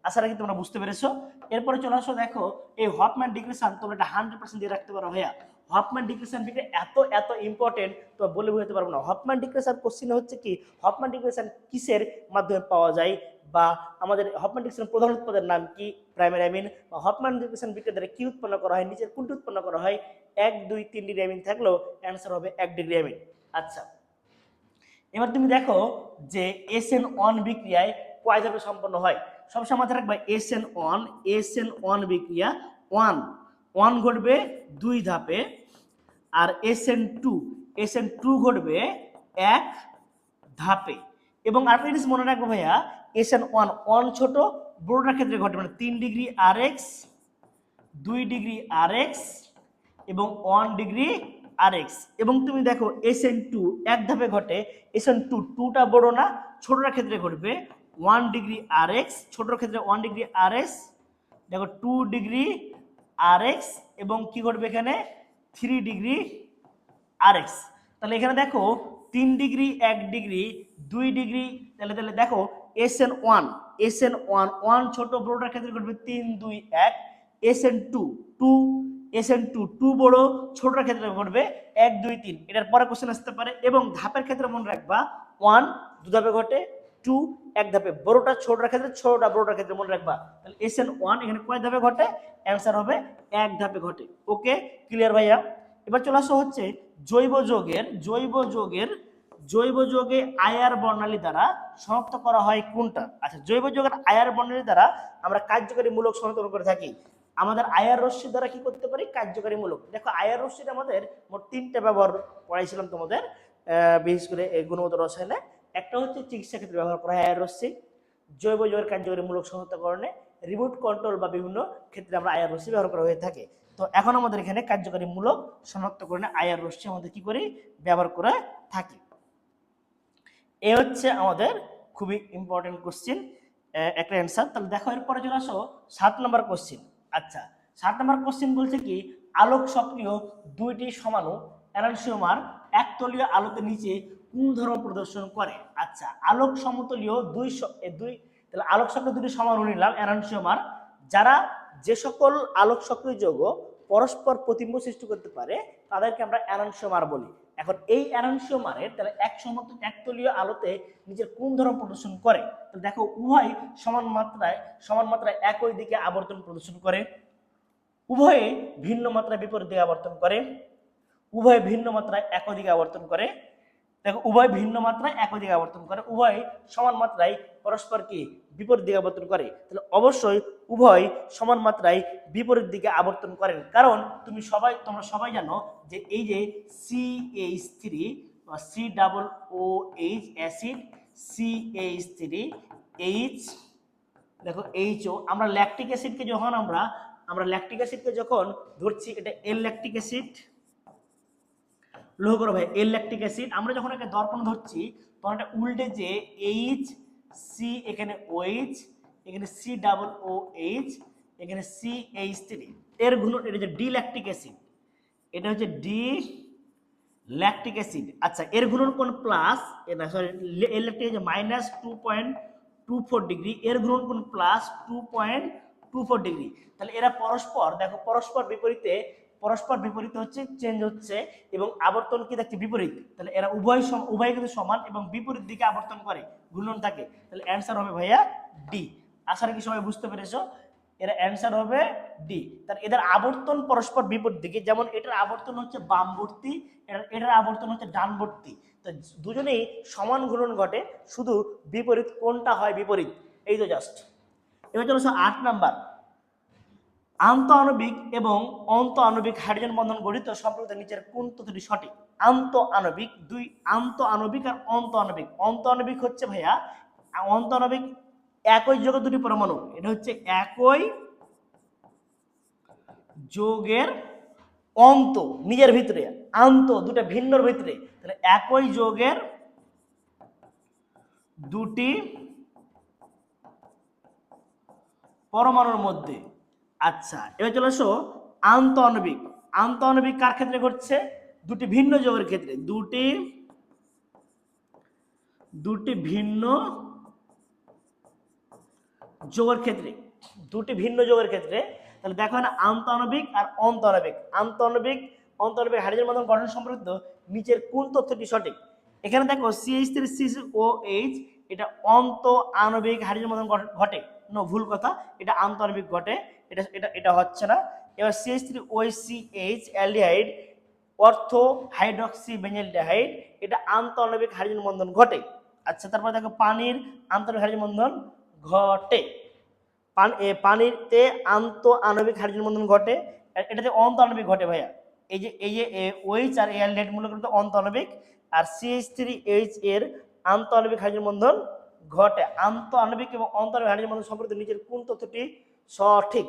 আশা রাখি তোমরা বুঝতে পেরেছো। এরপরে চলে আসো, দেখো এই হফম্যান ডিগ্রেশন তোমরা এটা 100% দিয়ে রাখতে পারো ভাইয়া। হফম্যান ডিগ্রেশন বিক্রিয়া এত ইম্পর্টেন্ট তো বলে বোঝাতে পারবো না। হফম্যান ডিগ্রেশন কোশ্চেন হচ্ছে কি, হফম্যান ডিগ্রেশন কিসের মাধ্যমে পাওয়া যায়, বা আমাদের হফম্যান ডিগ্রেশন প্রধান উৎপাদের নাম কি, প্রাইমারি অ্যামিন। বা হফম্যান ডিগ্রেশন বিক্রিয়া দ্বারা কি উৎপন্ন করা হয়, নিচের কোনটি উৎপন্ন করা হয়। 1 2 3 ডিগ্রি অ্যামিন থাকলেও অ্যান্সার হবে 1 ডিগ্রি অ্যামিন। আচ্ছা এবার তুমি দেখো যে SN1 বিক্রিয়ায় কয় ধাপে সম্পন্ন হয়। সবসময় মাথায় রাখবা SN1 বিক্রিয়া 1 ঘটবে 2 ধাপে, আর SN2 ঘটবে 1 ধাপে। এবং আরেকটা জিনিস মনে রাখবো ভাইয়া, SN1 1 ছোট বড়টার ক্ষেত্রে ঘটে, মানে 3 ডিগ্রি RX, 2 ডিগ্রি RX এবং 1 ডিগ্রি RX। এবং তুমি দেখো SN2 এক ধাপে ঘটে, SN2 2টা বড় না, ছোটটার ক্ষেত্রে ঘটবে 1 ডিগ্রি RX, ছোটর ক্ষেত্রে 1 ডিগ্রি RX, দেখো 2 ডিগ্রি RX এবং কি ঘটবে এখানে 3 ডিগ্রি RX। তাহলে এখানে দেখো 3 ডিগ্রি 1 ডিগ্রি 2 ডিগ্রি, তাহলে তাহলে দেখো SN1 1 ছোট বড়টার ক্ষেত্রে ঘটবে 3 2 1, SN2 2 বড় ছোটটার ক্ষেত্রে ঘটবে 1 2 3। এটার পরে কোশ্চেন আসতে পারে। এবং ধাপের ক্ষেত্রে মনে রাখবা 1 দু ধাপে ঘটে, 2 এক ধাপে, বড়টা ছোটটার ক্ষেত্রে, ছোটটা বড়টার ক্ষেত্রে মনে রাখবা। তাহলে SN1 এখানে কয় ধাপে ঘটে, অ্যান্সার হবে 1 ধাপে ঘটে। ওকে, ক্লিয়ার ভাইয়া? এবার চলে আসা হচ্ছে জৈব যোগে আয়ার বর্ণালী দ্বারা শনাক্ত করা হয় কোনটা? আচ্ছা, জৈব যৌগের আয়ার বর্ণালী দ্বারা আমরা কার্যকরী মূলক শনাক্ত করে থাকি। আমাদের আয়ার রশ্মি দ্বারা কি করতে পারি? কার্যকরী মূলক। দেখো আয়ার রশ্মিটা আমাদের মোট 3টা ব্যবহার পড়াইছিলাম তোমাদের, বিশেষ করে এই গুণগত রসায়নে। একটা হচ্ছে চিকিৎসা ক্ষেত্রে ব্যবহার করা হয় আয়ার রশ্মি, জৈব যৌগের কার্যকরী মূলক শনাক্তকরণে, রিমোট কন্ট্রোল বা বিভিন্ন ক্ষেত্রে আমরা আয়ার রশ্মি ব্যবহার করা হয়ে থাকে। তো এখন আমাদের এখানে কার্যকরী মূলক শনাক্তকরণে আয়ার রশ্মি আমাদের কি করি? ব্যবহার করে থাকি। এ হচ্ছে আমাদের খুবই ইম্পর্টেন্ট কোশ্চেন, একটা অ্যান্সার। তাহলে দেখো এরপরে চলে আসো 7 নম্বর কোশ্চেন। আচ্ছা, 7 নম্বর কোশ্চেন বলছে কি, আলোক সক্রিয় দুইটি সমাণু এনানসিওমার একতলীয় আলোতে নিচে কোন ধর্ম প্রদর্শন করে? আচ্ছা, আলোক সমতলীয় তাহলে আলোক সক্রিয় দুটি সমাণু নিলাম এনানসিওমার, যারা যে সকল আলোক সক্রিয় যৌগ পরস্পর প্রতিবিম্ব সৃষ্টি করতে পারে তাদেরকে আমরা এনানসিওমার বলি। এখন এই এনানসিওমারের তাহলে একতলীয় আলোতে নিজের কোন ধর্ম প্রদর্শন করে? তাহলে দেখো উভয় সমান মাত্রায় একই দিকে আবর্তন প্রদর্শন করে, উভয়ে ভিন্ন মাত্রায় বিপরীত দিকে আবর্তন করে, উভয় ভিন্ন মাত্রায় একই দিকে আবর্তন করে। দেখো উভয় ভিন্ন মাত্রায় একই দিকে আবর্তন করে, উভয় সমান মাত্রায় পরস্পরকে বিপরীত দিকে আবর্তন করে। তাহলে অবশ্যই উভয় সমান মাত্রায় বিপরীত দিকে আবর্তন করেন, কারণ তোমরা সবাই জানো যে এই যে CH3 বা COOH অ্যাসিড, CH3 H, দেখো HO, আমরা ল্যাকটিক অ্যাসিডকে যখন ধরছি, এটা এল ল্যাকটিক অ্যাসিড, লক্ষ্য করো ভাই, এল ল্যাকটিক অ্যাসিড, আমরা যখন একে দর্পণ ধরছি তখন এটা উল্টে যে HC, এখানে OH, এখানে COOH, এখানে CH3, এর ঘূর্ণন, এটা হচ্ছে ডি ল্যাকটিক অ্যাসিড, এটা হচ্ছে ডি ল্যাকটিক অ্যাসিড। আচ্ছা, এর ঘূর্ণন কোণ প্লাস, সরি এল ল্যাকটিক হচ্ছে -2.24 ডিগ্রি, এর ঘূর্ণন কোণ প্লাস 2.24 ডিগ্রি। তাহলে এরা পরস্পর, দেখো পরস্পর বিপরীতে হচ্ছে, চেঞ্জ হচ্ছে, এবং আবর্তন কি দেখছে? বিপরীত। তাহলে এরা উভয় কিন্তু সমান এবং বিপরীত দিকে আবর্তন করে, ঘূর্ণন থাকে। তাহলে অ্যান্সার হবে ভাইয়া ডি। আশা রাখি সবাই বুঝতে পেরেছো, এরা অ্যান্সার হবে ডি। তাহলে এদের আবর্তন পরস্পর বিপরীত দিকে, যেমন এটার আবর্তন হচ্ছে বামবর্তী, এটার আবর্তন হচ্ছে ডানবর্তী। তো দুজনেই সমান ঘূর্ণন ঘটে, শুধু বিপরীত কোনটা হয় বিপরীত, এই তো জাস্ট। এবার চলো 8 নাম্বার, আন্তঃআণবিক এবং অন্তঃআণবিক হাইড্রোজেন বন্ধন গঠিত সম্পর্কিত নিচের কোন তথ্যটি সঠিক? আন্তঃআণবিক আর অন্তঃআণবিক হচ্ছে ভাইয়া, অন্তঃআণবিক একই যৌগের দুটি পরমাণু, এটা হচ্ছে একই যৌগের অন্ত নিজের ভিতরে, আন্ত দুটো ভিন্নর ভিতরে, তাহলে একই যৌগের দুটি পরমাণুর মধ্যে। আচ্ছা, এবার চলে আসো আন্তঃআণবিক কার ক্ষেত্রে ঘটছে? দুটি ভিন্ন যৌগের ক্ষেত্রে, দুটি ভিন্ন যৌগের ক্ষেত্রে। তাহলে দেখো না, আন্তঃআণবিক আর অন্তঃআণবিক হাইড্রোজেন বন্ধন গঠন সম্পর্কিত নিচের কোন তথ্যটি সঠিক? এখানে দেখো CH3COH, এটা অন্তঃআণবিক হাইড্রোজেন বন্ধন ঘটে, নো, ভুল কথা, এটা আন্তঃআণবিক ঘটে, এটা হচ্ছে না। এবার CH3OCH অ্যালডিহাইড, অর্থো হাইড্রক্সি বেঞ্জিলডিহাইড, এটা আন্তঃআণবিক হাইড্রোজেন বন্ধন ঘটে। আচ্ছা, তারপর দেখো পানির আন্তঃআণবিক হাইড্রোজেন বন্ধন ঘটে, পানিতে আন্তঃআণবিক হাইড্রোজেন বন্ধন ঘটে, এটাতে অন্তঃআণবিক ঘটে ভাইয়া। এই যে OH আর অ্যালডিহাইড মূলক অন্তঃআণবিক, আর CH3H এর আন্তঃআণবিক হাইড্রোজেন বন্ধন ঘটে। আন্তঃআণবিক এবং অন্তঃআণবিক হাইড্রোজেন বন্ধন সম্পর্কিত নিচের কোন তথ্যটি সঠিক?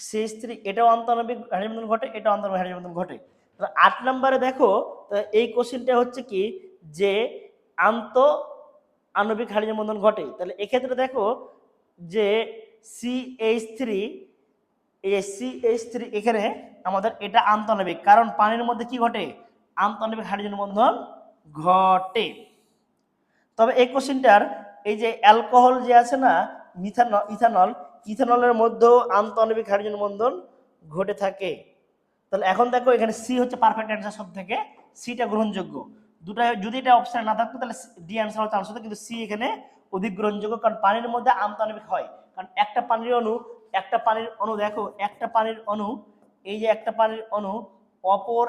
CH3 এটাও আন্তঃআণবিক হাইড্রোজেন বন্ধন ঘটে, এটা আন্তঃআণবিক হাইড্রোজেন বন্ধন ঘটে। তাহলে 8 নম্বরে দেখো, এই কোশ্চেনটা হচ্ছে কি যে আন্তঃআণবিক হাইড্রোজেন বন্ধন ঘটে। তাহলে এক্ষেত্রে দেখো যে CH3, এই CH3 এখানে আমাদের এটা আন্তঃআণবিক, কারণ পানির মধ্যে কি ঘটে? আন্তঃআণবিক হাইড্রোজেন বন্ধন ঘটে। তবে এই কোশ্চেনটার এই যে অ্যালকোহল যে আছে না, ইথানল, ইথানলের মধ্যেও আন্তঃআণবিক হাইড্রোজেন বন্ধন ঘটে থাকে। তাহলে এখন দেখো এখানে সি হচ্ছে পারফেক্ট অ্যান্সার, সব থেকে সিটা গ্রহণযোগ্য। দুটা যদি এটা অপশন না থাকতো তাহলে ডি অ্যান্সার হওয়ার চান্স হতো, কিন্তু সি এখানে অধিক গ্রহণযোগ্য, কারণ পানির মধ্যে আন্তঃআণবিক হয়। কারণ একটা পানির অণু দেখো, একটা পানির অণু, এই যে একটা পানির অণু অপর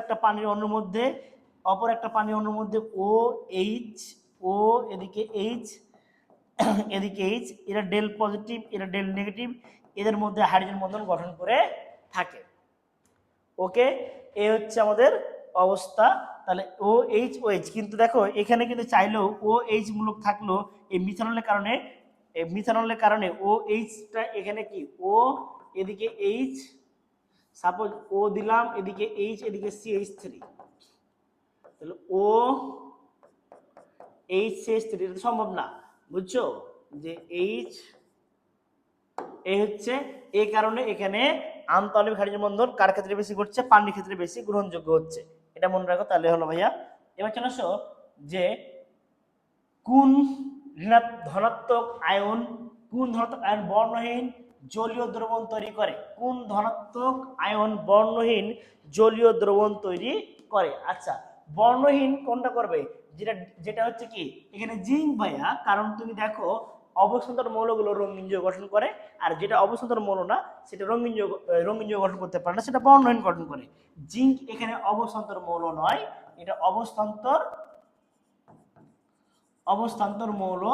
একটা পানির অণুর মধ্যে ও এইচ, ও এদিকে এইচ, এদিকে এইচ, এরা ডেল পজিটিভ, এরা ডেল নেগেটিভ, এদের মধ্যে হাইড্রোজেন বন্ধন গঠন করে থাকে। ওকে, এই হচ্ছে আমাদের অবস্থা। তাহলে ও এইচ ও এইচ, কিন্তু দেখো এখানে কিন্তু চাইলেও ও এইচ মূলক থাকলো, এই মিথানলের কারণে ও এইচটা এখানে কি ও, এদিকে এইচ, সাপোজ ও দিলাম, এদিকে এইচ, এদিকে CH3, তাহলে ও এইচ CH3 এটা সম্ভব না, বুঝছো? যে এইচ এই হচ্ছে এই কারণে এখানে আন্তঃআণবিক হাইড্রোজেন বন্ধন কার ক্ষেত্রে বেশি ঘটছে? পানির ক্ষেত্রে বেশি গ্রহণযোগ্য হচ্ছে, এটা মনে রাখো। তাহলে হলো ভাইয়া, এবার চলে আসো যে কোন ধনাত্মক আয়ন বর্ণহীন জলীয় দ্রবণ তৈরি করে? কোন ধনাত্মক আয়ন বর্ণহীন জলীয় দ্রবণ তৈরি করে? আচ্ছা, বর্ণহীন কোনটা করবে? যেটা হচ্ছে কি এখানে জিঙ্ক ভাইয়া, কারণ তুমি দেখো অবস্থান্তর মৌলগুলো রঙিন যৌগ গঠন করে, আর যেটা অবস্থান্তর মৌল না সেটা রঙিন যৌগ গঠন করতে পারে না, সেটা বর্ণহীন গঠন করে। জিঙ্ক এখানে অবস্থান্তর মৌল নয়, এটা অবস্থান্তর মৌল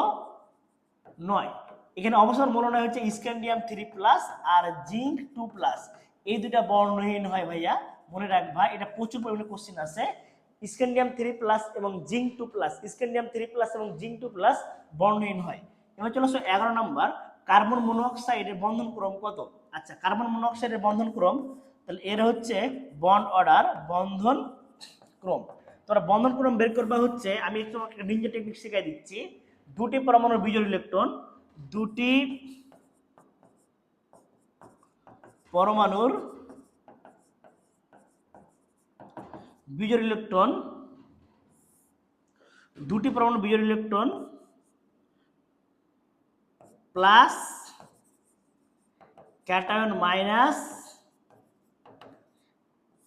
নয়। এখানে অবস্থান্তর মৌল নয় হচ্ছে স্ক্যান্ডিয়াম 3+ আর জিঙ্ক 2+, এই দুটা বর্ণহীন হয় ভাইয়া, মনে রাখবা, এটা প্রচুর পরিমাণে কোশ্চেন আছে। স্ক্যান্ডিয়াম 3+ এবং জিঙ্ক 2+, স্ক্যান্ডিয়াম 3+ এবং জিঙ্ক 2+ বর্ণহীন হয়। এবার চলে আসো 11 নম্বর, কার্বন মনোক্সাইডের বন্ধন ক্রম কত? আচ্ছা, কার্বন মনোক্সাইডের বন্ধন ক্রম, তাহলে এর হচ্ছে বন্ড অর্ডার, বন্ধন ক্রম। তোমরা বন্ধন ক্রম বের করবা হচ্ছে, আমি তোমাকে নিনজা টেকনিক শিখাই দিচ্ছি। দুটি পরমাণুর বিজোড় ইলেকট্রন, দুটি পরমাণুর বিজোড় electron plus cation minus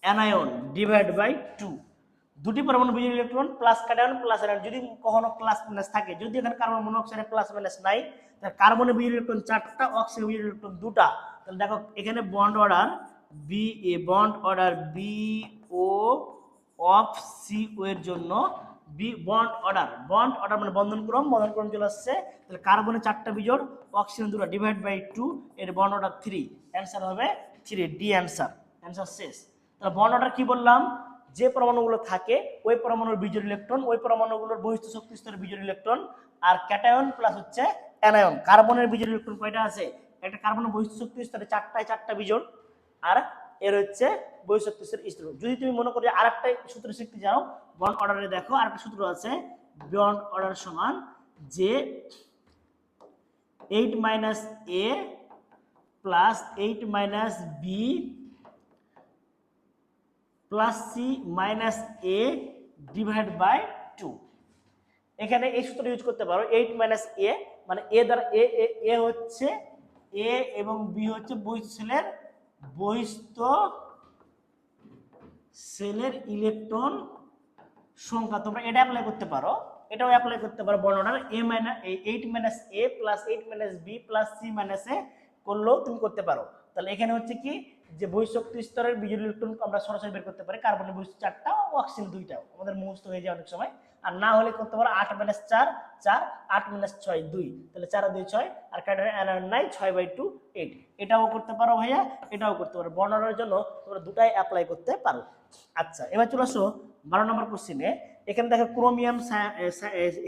anion divide by 2। দুটি পরমাণু বিজোড় electron plus cation plus anion, যদি কখনো প্লাস মাইনাস থাকে, যদি এখানে কার্বন মনোক্সাইডে প্লাস মাইনাস নাই, তাহলে কার্বনের বিজোড় ইলেকট্রন 4টা, অক্সিজেনের বিজোড় ইলেকট্রন 2টা। তাহলে দেখো এখানে bond order BO of CO এর জন্য বন্ড অর্ডার মানে বন্ধন ক্রম চলে আসছে। তাহলে কার্বনের 4টা বিজোড়, অক্সিজেন 2টা, ডিভাইড বাই 2, এর বন্ড অর্ডার 3, অ্যান্সার হবে 3, ডি অ্যান্সার শেষ। তাহলে বন্ড অর্ডার কি বললাম? যে পরমাণুগুলো থাকে ওই পরমাণুর বিজোড় ইলেকট্রন, ওই পরমাণুগুলোর বহিস্থ শক্তি স্তরের বিজোড় ইলেকট্রন, আর ক্যাটায়ন প্লাস হচ্ছে অ্যানায়ন। কার্বনের বিজোড় ইলেকট্রন কয়টা আছে? একটা কার্বনের বহিস্থ শক্তি স্তরে 4টা বিজোড়, আর এর হচ্ছে বহিস্থ শক্তি স্তর। যদি তুমি মনে করো আরেকটা সূত্র শিখতে যাও, বন্ড অর্ডারে দেখো আরেকটা সূত্র আছে, বন্ড অর্ডার সমান যে 8 - A plus 8 - B plus C minus A divide by 2। এখানে এই সূত্র ইউজ করতে পারো, 8 - A মানে A দ্বারা A হচ্ছে A এবং B হচ্ছে বহিস্থ সেলের ইলেকট্রন সংখ্যা। তোমরা এটা অ্যাপ্লাই করতে পারো, এটাও অ্যাপ্লাই করতে পারো। বর্ণনার 8 - A plus 8 - B plus C minus A করলেও তুমি করতে পারো। তাহলে এখানে হচ্ছে কি যে বহিঃশক্তি স্তরের বিজোড় ইলেকট্রন আমরা সরাসরি বের করতে পারি, কার্বনের বহিঃ 4টা, অক্সিজেন 2টা, আমাদের মুখস্থ হয়ে যায় অনেক সময়। আর না হলে করতে পারো 8 - 4 4, 8 - 6 2, তাহলে 4 আর 2 6, আর ক্যাটায়নের অ্যানায়ন নাই 6/2 8। এটাও করতে পারো ভাইয়া, এটাও করতে পারো। বর্ণনার জন্য তোমরা দুটাই অ্যাপ্লাই করতে পারো। আচ্ছা, এবার চলে আসো 12 নম্বর কোশ্চেনে। এখানে দেখো ক্রোমিয়াম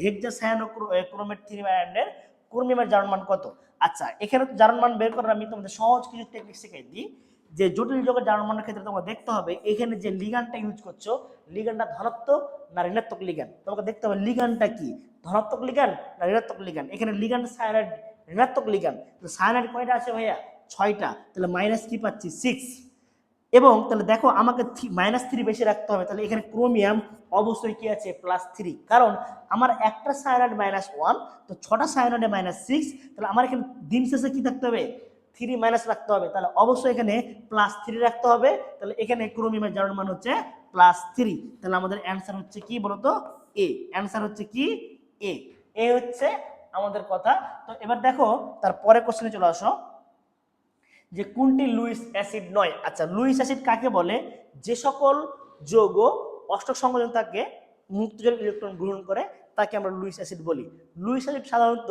হেক্সাসায়ানোক্রোমেট 3 ব্যান্ডের ক্রোমিয়ামের জারণ মান কত। আচ্ছা, এখানে জারণ মান বের করার আমি তোমাদের সহজ কিছু টেকনিক শিখাই দিই। যে জটিল যৌগের জারণ মানের ক্ষেত্রে তোমাকে দেখতে হবে এখানে যে লিগ্যান্ডটা ইউজ করছো, লিগ্যান্ডটা ধনাত্মক না ঋণাত্মক লিগ্যান্ড। তোমাকে দেখতে হবে লিগ্যান্ডটা কি, ধনাত্মক লিগ্যান্ড না ঋণাত্মক লিগ্যান্ড। এখানে লিগ্যান্ড সায়ানাইড ঋণাত্মক লিগ্যান্ড, তো সায়ানাইড কয়টা আছে ভাইয়া? 6টা, তাহলে মাইনাস কি পাচ্ছি 6। এবং তাহলে দেখো আমাকে -3 বেশি রাখতে হবে, তাহলে এখানে ক্রোমিয়াম অবশ্যই কি আছে +3, কারণ আমার একটা সায়ানাইড -1, তো 6টা সায়ানাইডে -6, তাহলে আমার এখানে দিন শেষে কি থাকতে হবে 3 মাইনাস রাখতে হবে, তাহলে অবশ্যই এখানে +3 রাখতে হবে। তাহলে এখানে ক্রোমিয়ামের জারণ মান হচ্ছে +3, তাহলে আমাদের অ্যান্সার হচ্ছে কি বলতো এ। অ্যান্সার হচ্ছে কি এ। এ হচ্ছে আমাদের কথা। তো এবার দেখো তারপরে কোশ্চেনে চলে আসো যে কোনটি লুইস অ্যাসিড নয়। আচ্ছা, লুইস অ্যাসিড কাকে বলে? যে সকল যৌগ অষ্টক সংযোজন থাকে মুক্ত জল ইলেকট্রন গ্রহণ করে তাকে আমরা লুইস অ্যাসিড বলি। লুইস অ্যাসিড সাধারণত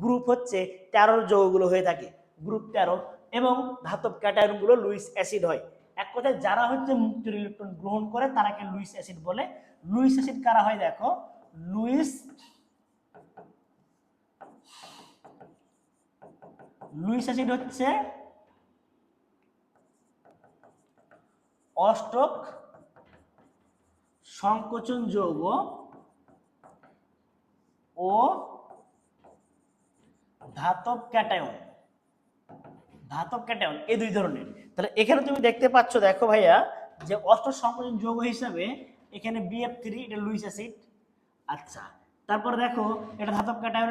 গ্রুপ হচ্ছে 13 যৌগগুলো হয়ে থাকে, গ্রুপ 13, এবং ধাতব ক্যাটায়নগুলো লুইস অ্যাসিড হয়। এক কথায় যারা হচ্ছে মুক্ত জল ইলেকট্রন গ্রহণ করে তারাকে লুইস অ্যাসিড বলে। লুইস অ্যাসিড কারা হয় দেখো, লুইস অ্যাসিড হচ্ছে অষ্টক সংকোচন যৌগ ও ধাতব ক্যাটায়ন, এই দুই ধরনের। তাহলে এখানে তুমি দেখতে পাচ্ছ, দেখো ভাইয়া, যে অষ্টক সংকোচন যৌগ হিসাবে এখানে BF3, এটা লুইস অ্যাসিড। আচ্ছা, তারপরে দেখো এটা ধাতব ক্যাটায়ন,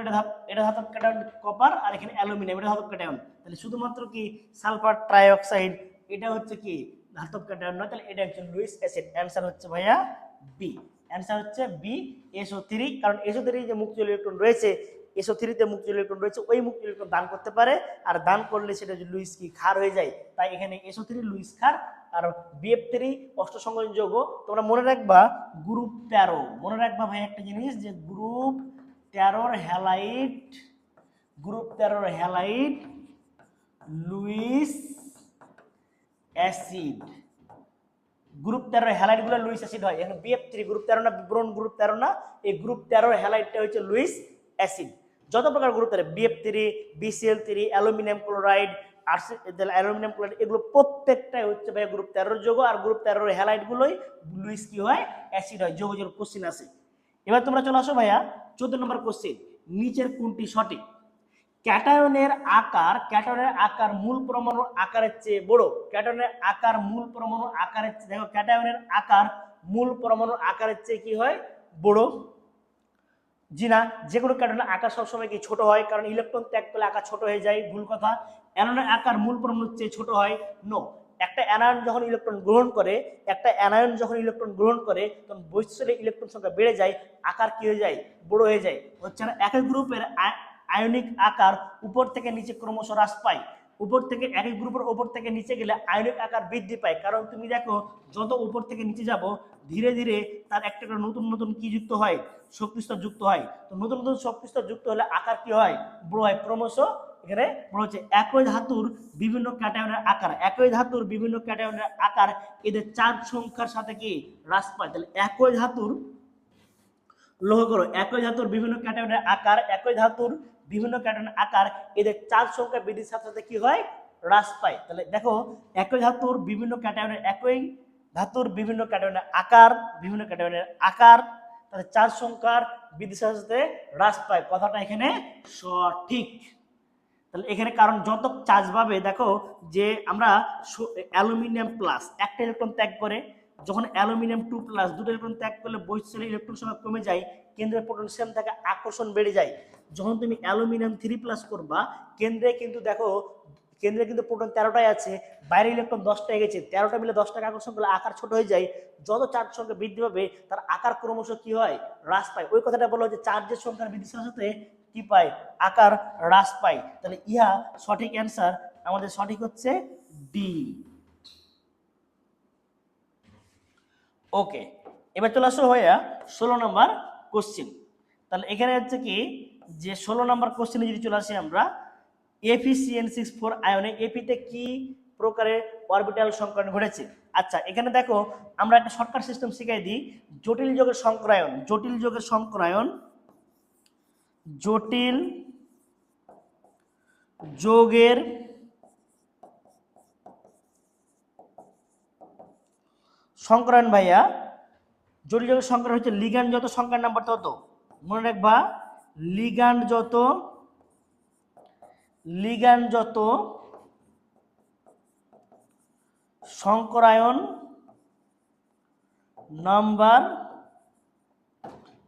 এটা ধাতব ক্যাটায়ন কপার, আর এখানে অ্যালুমিনিয়াম, এটা ধাতব ক্যাটায়ন। তাহলে শুধুমাত্র কি সালফার ট্রাইঅক্সাইড এটা হচ্ছে কি ধাতব ক্যাটায়ন নয়, তাহলে এটা একজন লুইস অ্যাসিড। অ্যান্সার হচ্ছে ভাইয়া বি। অ্যান্সার হচ্ছে বি, SO3, কারণ SO3 যে মুক্ত জলীয় ইলেকট্রন রয়েছে, SO3 তে মুক্ত জলীয় ইলেকট্রন রয়েছে, ওই মুক্ত জলীয় ইলেকট্রন দান করতে পারে, আর দান করলে সেটা যে লুইস কি ক্ষার হয়ে যায়, তাই এখানে SO3 লুইস ক্ষার, আর BF3 অষ্ট সংকোচন যৌগ। তোমরা মনে রাখবা গ্রুপ 13, মনে রাখবা ভাই একটা জিনিস, যে group 13 halide, group 13 halide Luis acid, group 13 halide গুলো লুইস অ্যাসিড হয়। এখন BF3 গ্রুপ 13 না, বিব্রন গ্রুপ 13 না, এই গ্রুপ 13 হ্যালাইডটা হচ্ছে লুইস অ্যাসিড। যত প্রকার group 13, BF3, BCl3, aluminium chloride, aluminium chloride, এগুলো প্রত্যেকটাই হচ্ছে ভাই গ্রুপ 13 যৌগ, আর গ্রুপ 13 হ্যালাইড গুলোই লুইস কি হয় অ্যাসিড হয়। যৌগ যৌগ কোশ্চেন আছে। এবার তোমরা চলে আসো ভাইয়া 14 নম্বর কোশ্চেন, নিচের কোনটি সঠিক? ক্যাটায়নের আকার মূল পরমাণুর আকারের চেয়ে বড়। ক্যাটায়নের আকার মূল পরমাণুর আকারের চেয়ে, দেখো ক্যাটায়নের আকার মূল পরমাণুর আকারের চেয়ে কি হয় বড়? জি না, যে কোনো ক্যাটায়নের আকার সবসময় কি ছোট হয়, কারণ ইলেকট্রন ত্যাগ করলে আকার ছোট হয়ে যায়, ভুল কথা। অ্যানায়নের আকার মূল পরমাণুর চেয়ে ছোট হয়, নো। একটা অ্যানায়ন যখন ইলেকট্রন গ্রহণ করে, তখন বৈশিষ্ট্যের ইলেকট্রন সংখ্যা বেড়ে যায়, আকার কি হয়ে যায় বড় হয়ে যায়। হচ্ছে না, একই গ্রুপের আয়নিক আকার উপর থেকে নিচে ক্রমশ হ্রাস পায়। একই গ্রুপের উপর থেকে নিচে গেলে আয়নিক আকার বৃদ্ধি পায়, কারণ তুমি দেখো যত উপর থেকে নিচে যাব ধীরে ধীরে তার একটা করে নতুন নতুন কি যুক্ত হয়, শক্তিস্তর যুক্ত হয়। তো নতুন নতুন শক্তিস্তর যুক্ত হলে আকার কি হয় বড় হয়, ক্রমশ এখানে বড় হচ্ছে। একই ধাতুর বিভিন্ন ক্যাটায়নের আকার এদের চার্জ সংখ্যার সাথে কি হ্রাস পায়। তাহলে একই ধাতুর বিভিন্ন ক্যাটায়নের আকার এদের চার্জ সংখ্যা বৃদ্ধির সাথে সাথে কি হয় হ্রাস পায়। তাহলে দেখো একই ধাতুর বিভিন্ন ক্যাটায়নের আকার তাদের চার্জ সংখ্যার বৃদ্ধির সাথে সাথে হ্রাস পায়, কথাটা এখানে সঠিক। তাহলে এখানে কারণ যত চার্জ পাবে, দেখো যে আমরা অ্যালুমিনিয়াম প্লাস একটা ইলেকট্রন ত্যাগ করে, যখন অ্যালুমিনিয়াম 2+ দুটো ইলেকট্রন ত্যাগ করলে বৈশিষ্ট্যের ইলেকট্রন সংখ্যা কমে যায়, কেন্দ্রের পটেনশিয়াম থেকে আকর্ষণ বেড়ে যায়। যখন তুমি অ্যালুমিনিয়াম 3+ করবা, কেন্দ্রে কিন্তু প্রোটন 13টাই আছে, বাইরে ইলেকট্রন 10টায় গেছে, 13টা মিলে 10টাকে আকর্ষণ করলে আকার ছোট হয়ে যায়। যত চার্জ সংখ্যা বৃদ্ধি পাবে তার আকার ক্রমশ কি হয় হ্রাস পায়। ওই কথাটা বলা হচ্ছে চার্জের সংখ্যার বৃদ্ধির সাথে সাথে কি পায় আকার হ্রাস পায়। তাহলে ইহা সঠিক অ্যান্সার, আমাদের সঠিক হচ্ছে ডি। ওকে, এবার চলে আসো ভাইয়া 16 নম্বর কোশ্চেন। তাহলে এখানে হচ্ছে কি যে 16 নম্বর কোশ্চেনে যদি চলে আসি আমরা, Fe(CN)6 আয়নে এপিতে কি প্রকারের অরবিটাল সংকরণ ঘটেছে। আচ্ছা এখানে দেখো আমরা একটা শর্টকাট সিস্টেম শিখাই দিই। জটিল যোগের সংকরায়ন, জটিল যোগের সংকরায়ন, জটিল যোগের সংকরায়ন ভাইয়া, জটিল যোগের সংকরায়ন হচ্ছে লিগ্যান্ড যত সংকরায়ন নাম্বার তত, মনে রাখবা লিগ্যান্ড যত সংকরায়ন নাম্বার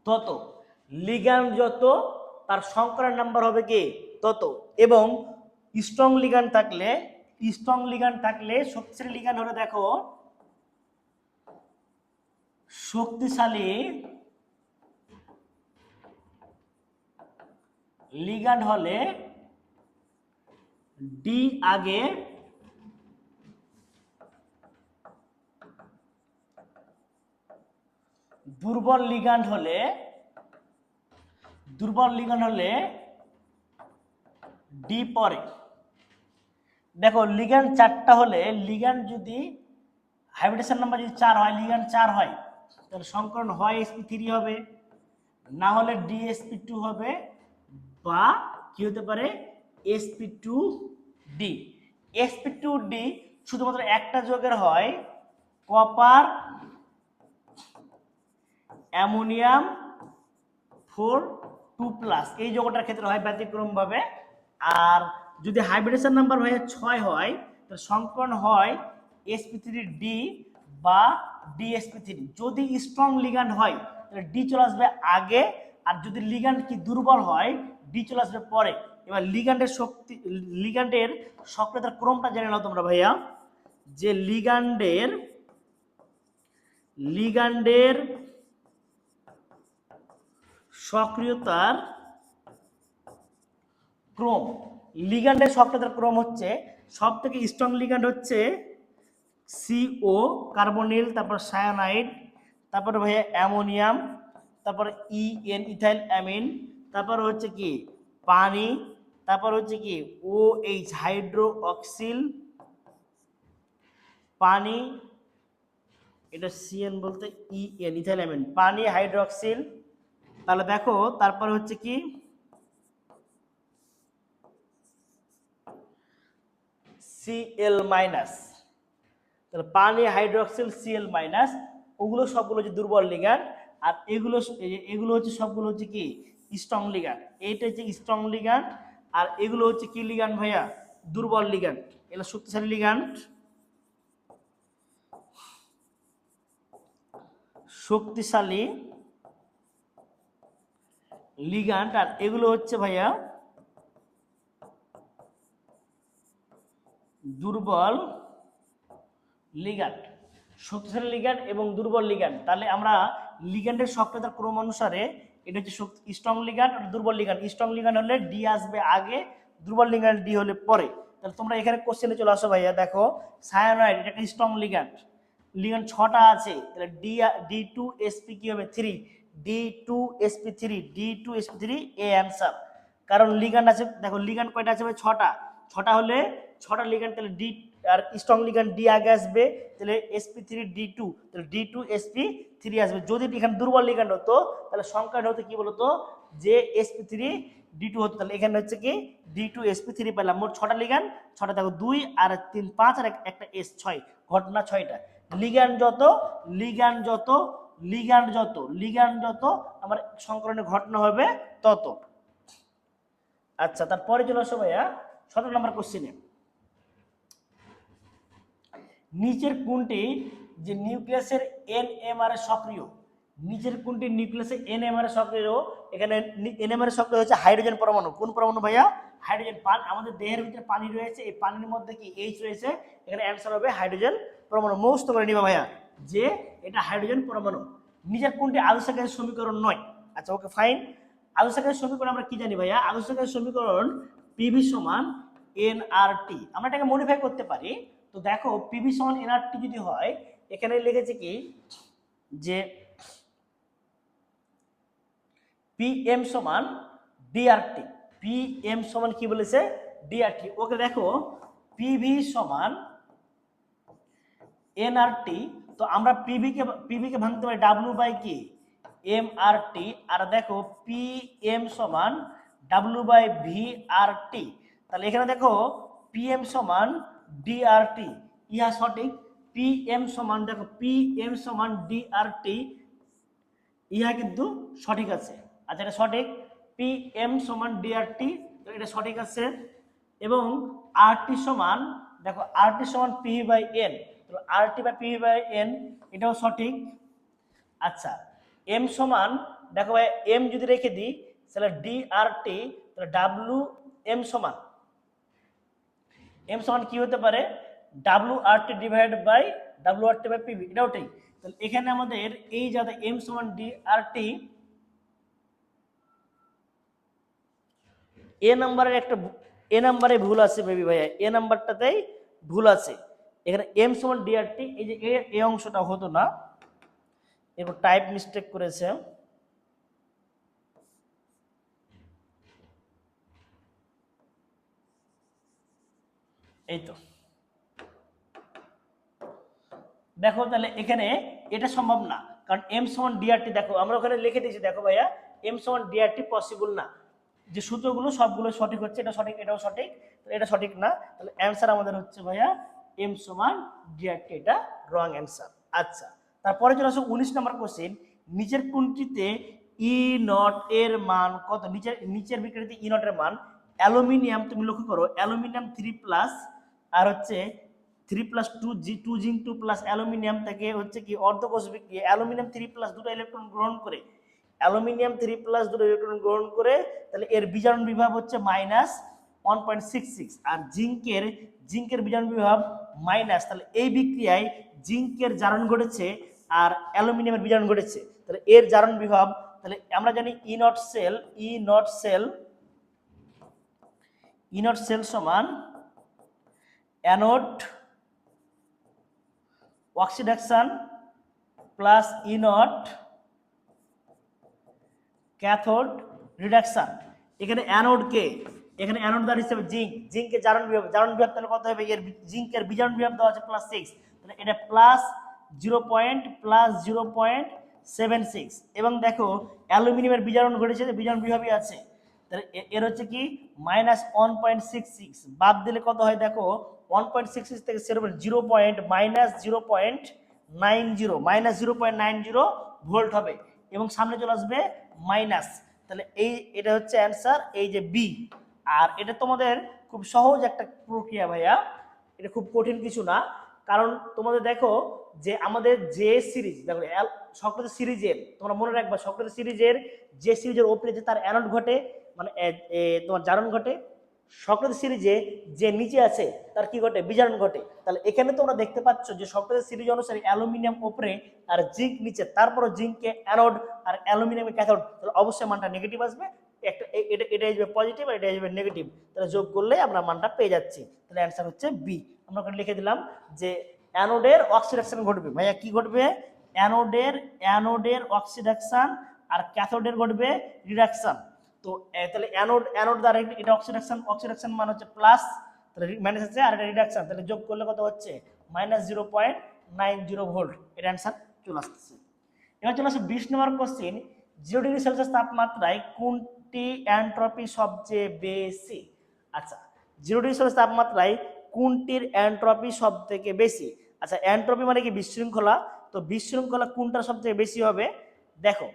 তত, লিগ্যান্ড যত তার সংকরায়ন নাম্বার হবে কি তত। এবং স্ট্রং লিগ্যান্ড থাকলে শক্তিশালী লিগ্যান্ড হলে দেখো শক্তিশালী লিগ্যান্ড হলে ডি আগে, দুর্বল লিগ্যান্ড হলে ডি পরে। দেখো লিগ্যান্ড 4টা হলে, লিগ্যান্ড যদি হাইব্রিডেশন নাম্বার যদি 4 হয়, লিগ্যান্ড 4 হয়, তাহলে সংকরণ হয় sp3 হবে, না হলে dsp2 হবে, বা কি হতে পারে sp2d। sp2d শুধুমাত্র একটা যৌগের হয়, কপার অ্যামোনিয়াম 4 2+, এই যৌগটার ক্ষেত্রে হয় ব্যতিক্রম ভাবে। আর যদি হাইব্রিডেশন নাম্বার হয়ে 6 হয়, তাহলে সংকরণ হয় sp3d বা dsp3। যদি স্ট্রং লিগ্যান্ড হয় তাহলে ডি চলে আসবে আগে, আর যদি লিগ্যান্ড কি দুর্বল হয় ডি চলে আসবে পরে। এবার লিগ্যান্ডের সক্রিয়তার ক্রমটা জেনে নাও তোমরা ভাইয়া, যে লিগ্যান্ডের সক্রিয়তার ক্রম, লিগ্যান্ডের সক্রিয়তার ক্রম হচ্ছে সব থেকে স্ট্রং লিগ্যান্ড হচ্ছে CO কার্বনিল, তারপর সায়ানাইড, তারপরে ভাইয়া অ্যামোনিয়াম, তারপর EN ইথাইল অ্যামিন, তারপর হচ্ছে কি পানি, তারপর হচ্ছে কি OH হাইড্রো অক্সিল, পানি, এটা CN বলতে EN ইথাইল অ্যামিন, পানি হাইড্রোক্সিল। তাহলে দেখো তারপর হচ্ছে কি Cl-, তাহলে পানি হাইড্রোক্সিল Cl-, ওগুলো সবগুলো হচ্ছে দুর্বল লিগ্যান্ড, আর এগুলো হচ্ছে সবগুলো হচ্ছে কি স্ট্রং লিগ্যান্ড। এইটা হচ্ছে স্ট্রং লিগ্যান্ড, আর এগুলো হচ্ছে কি লিগ্যান্ড ভাইয়া দুর্বল লিগ্যান্ড। এগুলো শক্তিশালী লিগ্যান্ড, আর এগুলো হচ্ছে ভাইয়া দুর্বল লিগ্যান্ড। শক্তিশালী লিগ্যান্ড এবং দুর্বল লিগ্যান্ড, তাহলে আমরা লিগ্যান্ডের সক্রিয়তার ক্রম অনুসারে এটা হচ্ছে স্ট্রং লিগ্যান্ড আর দুর্বল লিগ্যান্ড। স্ট্রং লিগ্যান্ড হলে ডি আসবে আগে, দুর্বল লিগ্যান্ড ডি হলে পরে। তাহলে তোমরা এখানে কোশ্চেনে চলে আসো ভাইয়া, দেখো সায়ানাইড এটা একটা স্ট্রং লিগ্যান্ড, লিগ্যান্ড 6টা আছে, তাহলে D2sp কি হবে 3, D2sp3 এ অ্যান্সার। কারণ লিগ্যান্ড আছে, দেখো লিগ্যান্ড কয়টা আছে ভাই 6টা হলে 6টা লিগ্যান্ড, তাহলে ডি আর স্ট্রং লিগ্যান্ড ডি আগে আসবে, তাহলে sp3d2, তাহলে D2sp3 আসবে। যদি এখানে দুর্বল লিগ্যান্ড হতো তাহলে সংখ্যাটা হতো কি বলতো যে sp3d2 হতো, তাহলে এখানে হচ্ছে কি D2sp3 পেলাম। মোট 6টা লিগ্যান্ড, 6টা দেখো 2 আর 3 5 আর একটা s 6, ঘটনা 6টা। লিগ্যান্ড যত আমার সংকরণের ঘটনা হবে তত। আচ্ছা তারপরে চলে আসো ভাইয়া 17 নম্বর কোশ্চেনে, নিচের কোনটি যে নিউক্লিয়াসের NMR সক্রিয়, নিচের কোনটি নিউক্লিয়াসের NMR সক্রিয়। এখানে NMR সক্রিয় হচ্ছে হাইড্রোজেন পরমাণু। কোন পরমাণু ভাইয়া হাইড্রোজেন। আমাদের দেহের ভিতরে পানি রয়েছে, এই পানির মধ্যে কি H রয়েছে, এখানে অ্যান্সার হবে হাইড্রোজেন পরমাণু। মুখস্থ করে নিবা ভাইয়া যে এটা হাইড্রোজেন পরমাণু। নিচের কোনটি আদর্শাকারের সমীকরণ নয়। আচ্ছা ওকে ফাইন, আদর্শাকারের সমীকরণ আমরা কি জানি ভাইয়া, আদর্শাকারের সমীকরণ PV সমান nRT। আমরা এটাকে মডিফাই করতে পারি। তো দেখো PV সমান nRT যদি হয়, এখানে লিখেছে কি যে PM সমান DRT, PM সমান কি বলেছে DRT। ওকে দেখো PV সমান NRT, তো আমরা PV কে ভাঙতে পারি W বাই কি MRT, আর দেখো PM সমান W বাই VRT। তাহলে এখানে দেখো PM সমান DRT, ইহা সঠিক। PM সমান দেখো PM সমান DRT, ইহা কিন্তু সঠিক আছে। আচ্ছা এটা সঠিক, PM সমান DRT, তো এটা সঠিক আছে। এবং RT সমান দেখো RT সমান PV বাই N, তো RT by PV by N এটাও সঠিক। আচ্ছা M সমান দেখো ভাই M যদি রেখে দিই তাহলে DRT, তাহলে WM সমান M সমান কি হতে পারে WRT divided by WRT by PV, এটাও ঠিক। তাহলে এখানে আমাদের এই যাতে M সমান DRT, এ নাম্বারে ভুল আছে বেবি ভাইয়া, এ নাম্বারটাতেই ভুল আছে। এখানে M সমান DRT, এই যে এই অংশটা হতো না, এরপর টাইপ মিস্টেক করেছে। এই তো দেখো তাহলে এখানে এটা সম্ভব না, কারণ M সমান DRT দেখো আমরা ওখানে লিখে দিয়েছি, দেখো ভাইয়া M সমান DRT পসিবল না। যে সূত্রগুলো সবগুলো সঠিক হচ্ছে, এটা সঠিক এটাও সঠিক, এটা সঠিক না। তাহলে অ্যান্সার আমাদের হচ্ছে ভাইয়া M সমান DRT, এটা রং অ্যান্সার। আচ্ছা তারপরে চলে আসো 19 নম্বর কোশ্চেন, নিচের কোনটিতে E0 এর মান কত? নিচের বিক্রিয়াতে E0 এর মান অ্যালুমিনিয়াম, তুমি লক্ষ্য করো অ্যালুমিনিয়াম 3+ আর হচ্ছে 3+2 জিঙ্ক 2+ অ্যালুমিনিয়াম থেকে হচ্ছে কি অর্ধকোষ বিক্রিয়া, অ্যালুমিনিয়াম 3+ দুটো ইলেকট্রন গ্রহণ করে, অ্যালুমিনিয়াম 3+ দুটো ইলেকট্রন গ্রহণ করে, তাহলে এর বিজারণ বিভব হচ্ছে -1.66, আর জিঙ্কের বিজারণ বিভব মাইনাস, তাহলে এই বিক্রিয়ায় জিঙ্কের জারণ ঘটেছে আর অ্যালুমিনিয়ামের বিজারণ ঘটেছে, তাহলে এর জারণ বিভব, তাহলে আমরা জানি ই নট সেল সমান anode oxidation plus E0 cathode reduction. এখানে অ্যানোড দ্বার হিসেবে জিঙ্কের জারণ বিভব তাহলে কত হবে, এর জিঙ্কের বিজারণ বিভব দেওয়া আছে +6, তাহলে এটা +0.76, এবং দেখো অ্যালুমিনিয়ামের বিজারণ ঘটেছে, বিজারণ বিভবই আছে, তাহলে এর হচ্ছে কি -1.66, বাদ দিলে কত হয় দেখো 1.66 থেকে 0.90 ভোল্ট হবে, এবং সামনে চলে আসবে মাইনাস, তাহলে এটা হচ্ছে অ্যান্সার, এই যে বি। আর এটা তোমাদের খুব সহজ একটা প্রক্রিয়া ভাইয়া, এটা খুব কঠিন কিছু না, কারণ তোমাদের দেখো যে আমাদের যে সিরিজ দেখো সক্রেটিস সিরিজের, তোমরা মনে রাখবা সক্রেটিস সিরিজের যে সিরিজের ওপরে যে তার অ্যানোড ঘটে মানে তোমার জারণ ঘটে, সক্রেটিস সিরিজে যে নিচে আছে তার কি ঘটে বিজারণ ঘটে। তাহলে এখানে তোমরা দেখতে পাচ্ছ যে সক্রেটিস সিরিজ অনুসারে অ্যালুমিনিয়াম উপরে আর জিঙ্ক নিচে, তারপরে জিঙ্কে অ্যানোড আর অ্যালুমিনিয়ামে ক্যাথোড, তাহলে অবশ্যই মানটা নেগেটিভ আসবে, একটা এটা আসবে পজিটিভ আর এটা আসবে নেগেটিভ, তাহলে যোগ করলে আমরা মানটা পেয়ে যাচ্ছি, তাহলে অ্যান্সার হচ্ছে বি। আমরা ওখানে লিখে দিলাম যে অ্যানোডের অক্সিডেশন ঘটবে, ভাইয়া কি ঘটবে অ্যানোডের অক্সিডেশন আর ক্যাথোডের ঘটবে রিডাকশন। তো তাহলে অ্যানোড দ্বারা এটা অক্সিডেশন মান হচ্ছে প্লাস, তাহলে মাইনাস আছে, আর এটা রিডাকশন, তাহলে যোগ করলে কত হচ্ছে -0.90 ভোল্ট, এটা অ্যান্সার চলে আসছে। এবার চলে আসে 20 নম্বর কোশ্চেন, 0 ডিগ্রি সেলসিয়াস তাপমাত্রায় কোনটি এন্ট্রপি সবচেয়ে বেশি? আচ্ছা 0 ডিগ্রি সেলসিয়াস তাপমাত্রায় কোনটির এন্ট্রপি সব থেকে বেশি? আচ্ছা এন্ট্রপি মানে কি বিশৃঙ্খলা, তো বিশৃঙ্খলা কোনটা সব থেকে বেশি হবে? দেখো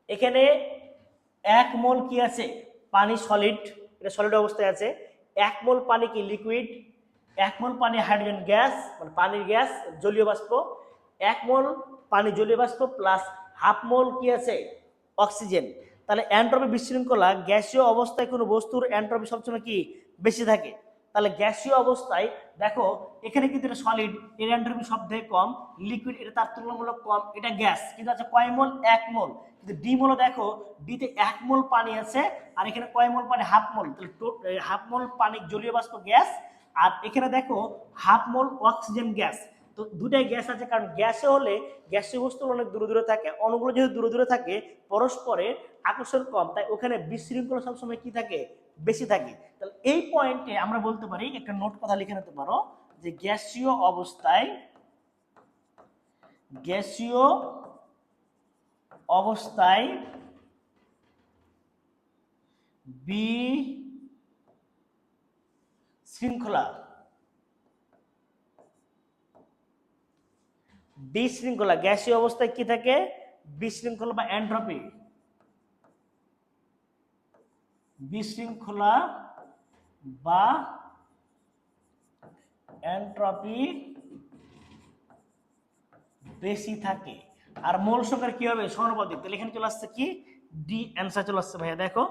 এখানে 1 মোল কি আছে পানি, সলিড, এটা সলিড অবস্থায় আছে, 1 মোল পানি কি লিকুইড, 1 মোল পানি হাইড্রোজেন গ্যাস মানে পানির গ্যাস জলীয় বাষ্প, 1 মোল পানি জলীয় বাষ্প প্লাস হাফ মোল কি আছে অক্সিজেন। তাহলে এন্ট্রপি বিশৃঙ্খলা গ্যাসীয় অবস্থায় কোনো বস্তুর এন্ট্রপি সবসময় কি বেশি থাকে, তাহলে গ্যাসীয় অবস্থায় দেখো এখানে কিন্তু এটা সলিড, এর এন্ট্রপি সব থেকে কম, লিকুইড এটা তার তুলনামূলক কম, এটা গ্যাস কিন্তু আছে কয় মোল 1 মোল, কিন্তু ডি মোল দেখো ডিতে 1 মোল পানি আছে আর এখানে কয় মোল পানি হাফ মোল, তাহলে হাফ মোল পানি জলীয় বাষ্প গ্যাস, আর এখানে দেখো হাফ মোল অক্সিজেন গ্যাস, তো দুটাই গ্যাস আছে, কারণ গ্যাসে হলে গ্যাসীয় বস্তু অনেক দূরে দূরে থাকে, অণুগুলো যেহেতু দূরে দূরে থাকে পরস্পরের আকর্ষণ কম, তাই ওখানে বিশৃঙ্খলা সবসময় কি থাকে, বেশি থাকে। তাহলে এই পয়েন্টে আমরা বলতে পারি, একটা নোট কথা লিখে নিতে পারো, যে গ্যাসীয় অবস্থায় বিশৃঙ্খলা গ্যাসীয় অবস্থায় কি থাকে, বিশৃঙ্খলা বা এন্ট্রপি, বিশৃঙ্খলা বা এন্ট্রপি বেশি থাকে। আর মোল সংখ্যার কি হবে, সমানুপাতিক। তাহলে এখানে চলে আসছে কি, ডি অ্যান্সার চলে আসছে ভাইয়া। দেখো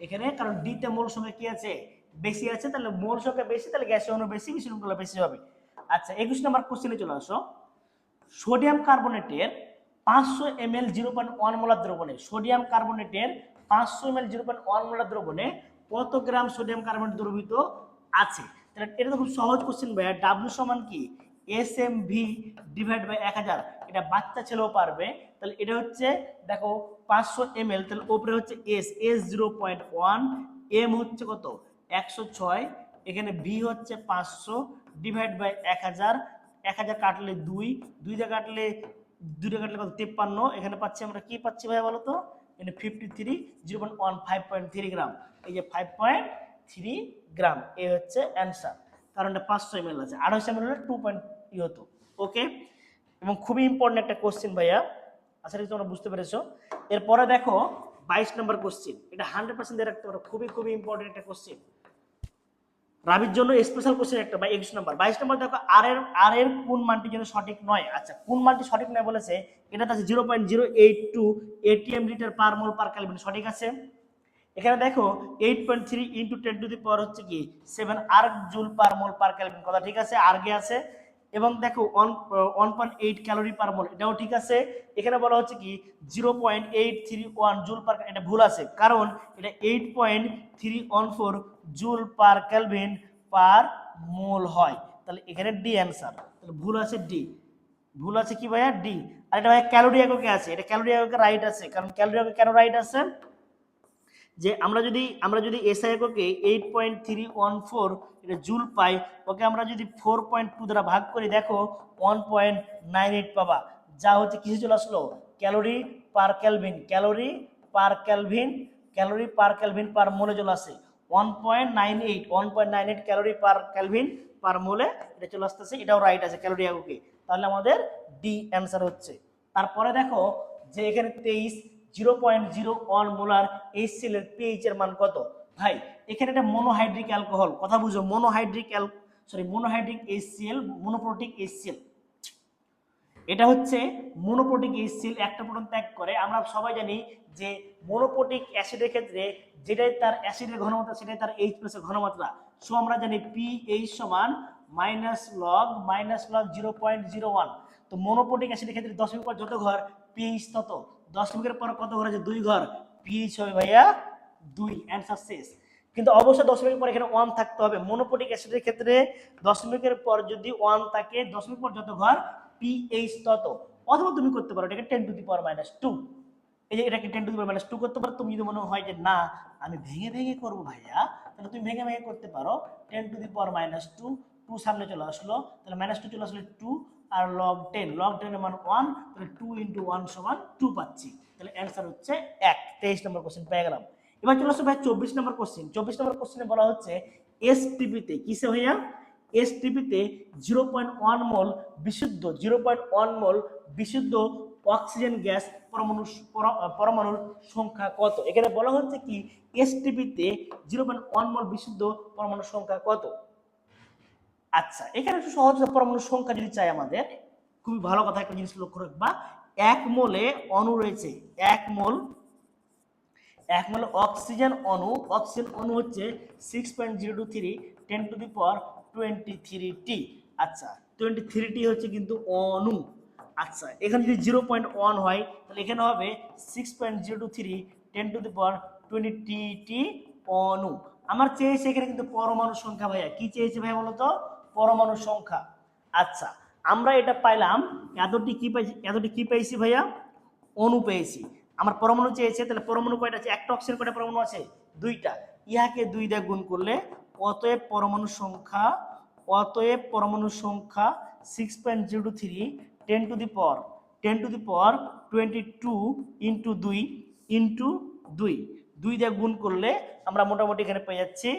এখানে, কারণ ডি তে মোল সংখ্যা কি আছে, বেশি আছে, তাহলে মোল সংখ্যা বেশি, তাহলে গ্যাসীয় অণু বেশি, বিশৃঙ্খলা বেশি হবে। আচ্ছা 21 নম্বর কোশ্চেনে চলে আসো। সোডিয়াম কার্বনেটের 500 ml 0.1 মোলার দ্রবণে, সোডিয়াম কার্বনেটের 500 ml 0.1 মোলার দ্রবণে কত গ্রাম সোডিয়াম কার্বনেট দ্রবীভূত আছে? তাহলে এটা তো খুব সহজ কোশ্চেন ভাইয়া। ডাব্লিউ সমান কি, এসএমভি ডিভাইড বাই 1000। এটা বাচ্চা ছেলেও পারবে। তাহলে এটা হচ্ছে, দেখো 500 ml, তাহলে উপরে হচ্ছে এস 0.1, এম হচ্ছে কত, 106, এখানে ভি হচ্ছে 500 ডিভাইড বাই 1000, 1000 কাটলে 2, 2 দিয়ে কাটলে কত, 53। এখানে পাচ্ছি আমরা কি পাচ্ছি ভাই বলো তো, এখানে 53, 0.1 5.3 গ্রাম। এই যে 5.3 গ্রাম, এ হচ্ছে অ্যান্সার, কারণ এটা 500 ml আছে, 250 ml হলে 2 পয়েন্ট হতো। ওকে, এবং খুবই ইম্পর্টেন্ট একটা কোশ্চেন ভাইয়া, আশা করি তোমরা বুঝতে পেরেছো। এরপরে দেখো 22 নম্বর কোশ্চেন, এটা 100% দিয়ে রাখতে পারো, খুবই ইম্পর্টেন্ট একটা কোশ্চেন, রাবির জন্য স্পেশাল কোশ্চেন একটা। 21 নম্বর 22 নম্বর দেখো, আর এর কোন মানটি যেন সঠিক নয়। আচ্ছা কোন মানটি সঠিক নয় বলেছে, এটা আছে 0.082 এটিএম লিটার পার মোল পার কেলভিন, সঠিক আছে। এখানে দেখো 8.3 ইন্টু 10 টু দি পাওয়ার হচ্ছে কি 7 আর্ক জুল পার মোল পার কেলভিন, কথা ঠিক আছে, আর্গে আছে। এবং দেখো 1.8 ক্যালোরি পার মোল, এটাও ঠিক আছে। এখানে বলা হচ্ছে কি 0.831 জুল পার, এটা ভুল আছে, কারণ এটা 8.314 জুল পার কেলভিন পার মোল হয়। তাহলে এখানে ডি অ্যান্সার, তাহলে ভুল আছে ডি, ভুল আছে কি ভাইয়া, ডি। আর এটা ভাইয়া ক্যালোরি এককে আছে, এটা ক্যালোরি এককে রাইট আছে, কারণ ক্যালোরি একক কেন রাইট আছে, যে আমরা যদি এসআই এককে 8.314 এটা জুল পাই, ওকে আমরা যদি 4.2 দ্বারা ভাগ করি, দেখো 1.98 পাবা, যা হচ্ছে কিসে চলে আসলো, calorie per kelvin, calorie per kelvin per মোলে চলে আসে 1.98 ক্যালোরি পার কেলভিন পার মোলে এটা চলে আসতেছে, এটাও রাইট আছে ক্যালোরি এককে। তাহলে আমাদের ডি অ্যান্সার হচ্ছে। তারপরে দেখো যে এখানে 0.01 মোলার HCl এর pH এর মান কত? ভাই এখানে এটা মনোহাইড্রিক অ্যালকোহল, কথা বুঝো, মনোহাইড্রিক HCl, মনোপ্রোটিক HCl, এটা হচ্ছে মনোপ্রোটিক HCl, একটা প্রোটন ত্যাগ করে। আমরা সবাই জানি যে মনোপ্রোটিক অ্যাসিডের ক্ষেত্রে যেটাই তার অ্যাসিডের ঘনমাত্রা সেটাই তার H+ এর ঘনমাত্রা। সো আমরা জানি pH সমান -log 0.01। তো মনোপ্রোটিক অ্যাসিডের ক্ষেত্রে দশমিক পর যত ঘর pH তত, দশমিকের পর কত ঘর আছে, 2 ঘর, pH হবে ভাইয়া 2, অ্যান্সার শেষ। কিন্তু অবশ্যই দশমিকের পর এখানে 1 থাকতে হবে। মনোপ্রোটিক অ্যাসিডের ক্ষেত্রে দশমিকের পর যদি 1 থাকে, দশমিক পর যত ঘর pH তত। অথবা তুমি করতে পারো এটাকে 10 টু দি পাওয়ার -2, এই যে এটাকে 10 টু দি পাওয়ার -2 করতে পারো। তুমি যদি মনে হয় যে না আমি ভেঙে করবো ভাইয়া, তাহলে তুমি ভেঙে করতে পারো। 10 টু দি পাওয়ার -2, 2 সামনে চলে আসলো, তাহলে -2 চলে আসলে 2, আর log 10 এর মান 1, তাহলে 2 × 1 = 2 পাচ্ছি। তাহলে অ্যান্সার হচ্ছে 1। 23 নম্বর কোশ্চেন পেয়ে গেলাম। এবার চলে আসো ভাই 24 নম্বর কোশ্চেন। 24 নম্বর কোশ্চেনে বলা হচ্ছে এসটিপিতে, কিসে ভাইয়া, এসটিপিতে 0.1 মোল বিশুদ্ধ অক্সিজেন গ্যাস পরমাণুর সংখ্যা কত? এখানে বলা হচ্ছে কি এসটিপিতে 0.1 মোল বিশুদ্ধ পরমাণুর সংখ্যা কত? আচ্ছা এখানে একটু সহজ, পরমাণুর সংখ্যা যদি চাই আমাদের, খুবই ভালো কথা, একটা জিনিস লক্ষ্য রাখবা, 1 মোলে অণু রয়েছে, 1 মোল অক্সিজেন অণু হচ্ছে 6.023 10 টু দি পাওয়ার 23t। আচ্ছা 23t হচ্ছে কিন্তু অণু। আচ্ছা এখানে যদি 0.1 হয়, তাহলে এখানে হবে 6.023 10 টু দি পাওয়ার 20t অণু। আমার চেয়েছে এখানে কিন্তু পরমাণু সংখ্যা ভাইয়া, কি চেয়েছে ভাইয়া বলো তো, পরমাণু সংখ্যা। আচ্ছা আমরা এটা পাইলাম, এতটি কি পেয়েছি ভাইয়া? অণু পেয়েছি। আমার পরমাণু চেয়েছে, তাহলে পরমাণু কয়টা আছে? একটা অক্সিজেন কয়টা পরমাণু আছে? 2টা। ইহাকে 2 দিয়ে গুণ করলে অতএব পরমাণু সংখ্যা 6.023 10 টু দি পাওয়ার 22 ইন্টু 2 দিয়ে গুণ করলে আমরা মোটামুটি এখানে পেয়ে যাচ্ছি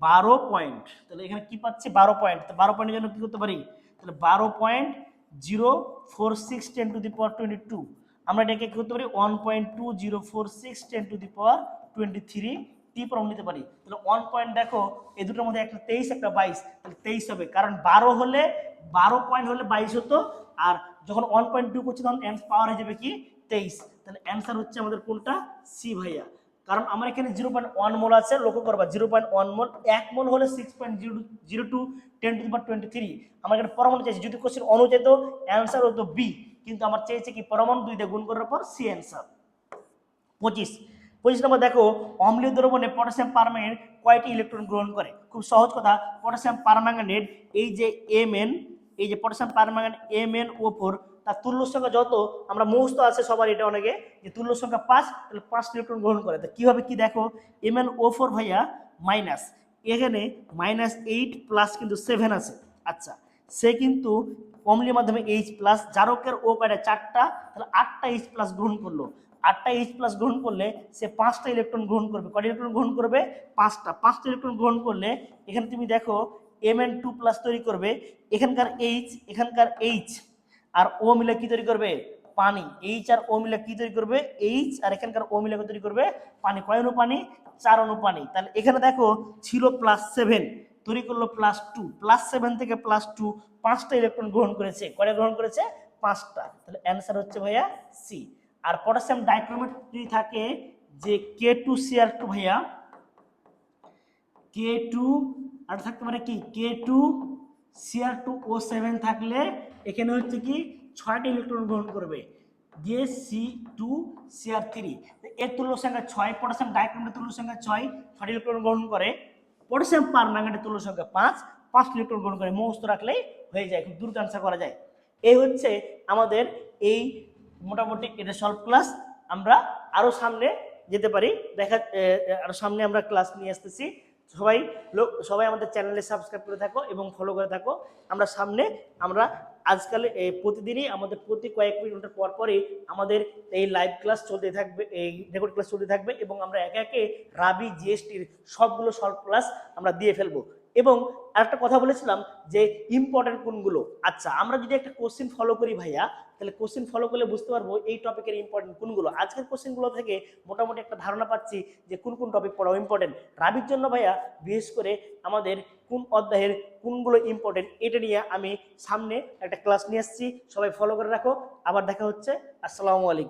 12 পয়েন্ট। তাহলে এখানে কি পাচ্ছি? 12 পয়েন্ট। তো 12 পয়েন্টের জন্য কি করতে পারি? তাহলে 12.046 10 টু দি পাওয়ার 22। আমরা এটাকে কি করতে পারি? 1.2046 10 two the power 23 T form নিতে পারি। তাহলে 1 পয়েন্ট দেখো, এই দুটোর মধ্যে একটা 23 একটা 22, তাহলে 23 হবে, কারণ 12 পয়েন্ট হলে 22 হতো, আর যখন 1.2 করছি তখন পাওয়ার হয়ে যাবে কি? 23। তাহলে অ্যান্সার হচ্ছে আমাদের কোনটা? সি ভাইয়া। কারণ আমার এখানে 0.1 মোল আছে, লক্ষ্য করবা 0.1 মোল, 1 মোল হলে 6.002 10 টু দি পাওয়ার 23। আমার এখানে পরমাণু চাইছে, যদি কোশ্চেন অণু যেত অ্যান্সার হতো বি, কিন্তু আমার চেয়েছে কি? পরমাণু 2 দিয়ে গুণ করার পর সি অ্যান্সার। 25 নম্বর দেখো, অম্লীয় দ্রবণে পটাশিয়াম পারম্যাঙ্গানেট কয়টি ইলেকট্রন গ্রহণ করে? খুব সহজ কথা, পটাশিয়াম পারম্যাঙ্গানেট এই যে Mn, এই যে পটাশিয়াম পারম্যাঙ্গানেট MnO4, তার তুল্য সংখ্যা যত, আমরা মুখস্থ আছে সবার এটা অনেকে, যে তুল্য সংখ্যা 5, তাহলে 5 ইলেকট্রন গ্রহণ করে। তো কিভাবে কি দেখো, MnO4 ভাইয়া মাইনাস, এখানে -8 প্লাস কিন্তু 7 আছে। আচ্ছা, সে কিন্তু অম্লীয় মাধ্যমে H প্লাস, জারকের ও কয়টা? 4টা, তাহলে 8টা H প্লাস গ্রহণ করলো। 8টা H প্লাস গ্রহণ করলে সে 5টা ইলেকট্রন গ্রহণ করবে। কয়টা ইলেকট্রন গ্রহণ করবে? 5টা ইলেকট্রন গ্রহণ করলে এখানে তুমি দেখো Mn2 প্লাস তৈরি করবে, এখানকার H আর ও মিলে কি তৈরি করবে? পানি। H আর ও মিলে কি তৈরি করবে? H আর এখানকার ও মিলে তৈরি করবে পানি। কয় অণু পানি? 4 অণু পানি। তাহলে এখানে দেখো ছিল +7, তৈরি করলো +2, +7 থেকে +2, 5টা ইলেকট্রন গ্রহণ করেছে। কয়টা গ্রহণ করেছে? 5টা। তাহলে অ্যান্সার হচ্ছে ভাইয়া সি। আর পটাশিয়াম ডাইক্রোমেট যদি থাকে যে K2Cr2 ভাইয়া, K2 আর থাকতে পারে কি? K2Cr2O7 থাকলে এখানে হচ্ছে কি 6টা ইলেকট্রন গ্রহণ করবে, দিয়ে C2Cr3। এর তুল্য সংখ্যা 6, পটাশিয়াম ডাইক্রোমেটের তুল্য সংখ্যা 6টা ইলেকট্রন গ্রহণ করে। পটাশিয়াম পারম্যাঙ্গানেটের তুল্য সংখ্যা 5 ইলেকট্রন গ্রহণ করে। মুখস্থ রাখলেই হয়ে যায়, খুব দ্রুত আনসার করা যায়। এই হচ্ছে আমাদের এই মোটামুটি এটা সলভ ক্লাস। আমরা আরো সামনে যেতে পারি, আরো সামনে আমরা ক্লাস নিয়ে আসতেছি। সবাই আমাদের চ্যানেলে সাবস্ক্রাইব করে থাকো এবং ফলো করে থাকো। আমরা আজকাল প্রতিদিনই আমাদের প্রতি কয়েক মিনিট পর পরই আমাদের এই লাইভ ক্লাস চলতে থাকবে, এই রেকর্ড ক্লাস চলতে থাকবে, এবং আমরা একে একে রাবি জিএসটির সবগুলো সলভ ক্লাস আমরা দিয়ে ফেলবো। এবং আরেকটা কথা বলেছিলাম যে ইম্পর্টেন্ট কোনগুলো। আচ্ছা, আমরা যদি একটা কোশ্চেন ফলো করি ভাইয়া, তাহলে কোশ্চেন ফলো করলে বুঝতে পারবো এই টপিকের ইম্পর্টেন্ট কোনগুলো। আজকের কোশ্চেনগুলো থেকে মোটামুটি একটা ধারণা পাচ্ছি যে কোন কোন টপিক পড়া ইম্পর্টেন্ট। রাবির জন্য ভাইয়া বিশেষ করে আমাদের কোন অধ্যায়ের কোনগুলো ইম্পর্টেন্ট, এটা নিয়ে আমি সামনে একটা ক্লাস নিয়ে আসছি। সবাই ফলো করে রাখো। আবার দেখা হচ্ছে। আসসালামু আলাইকুম।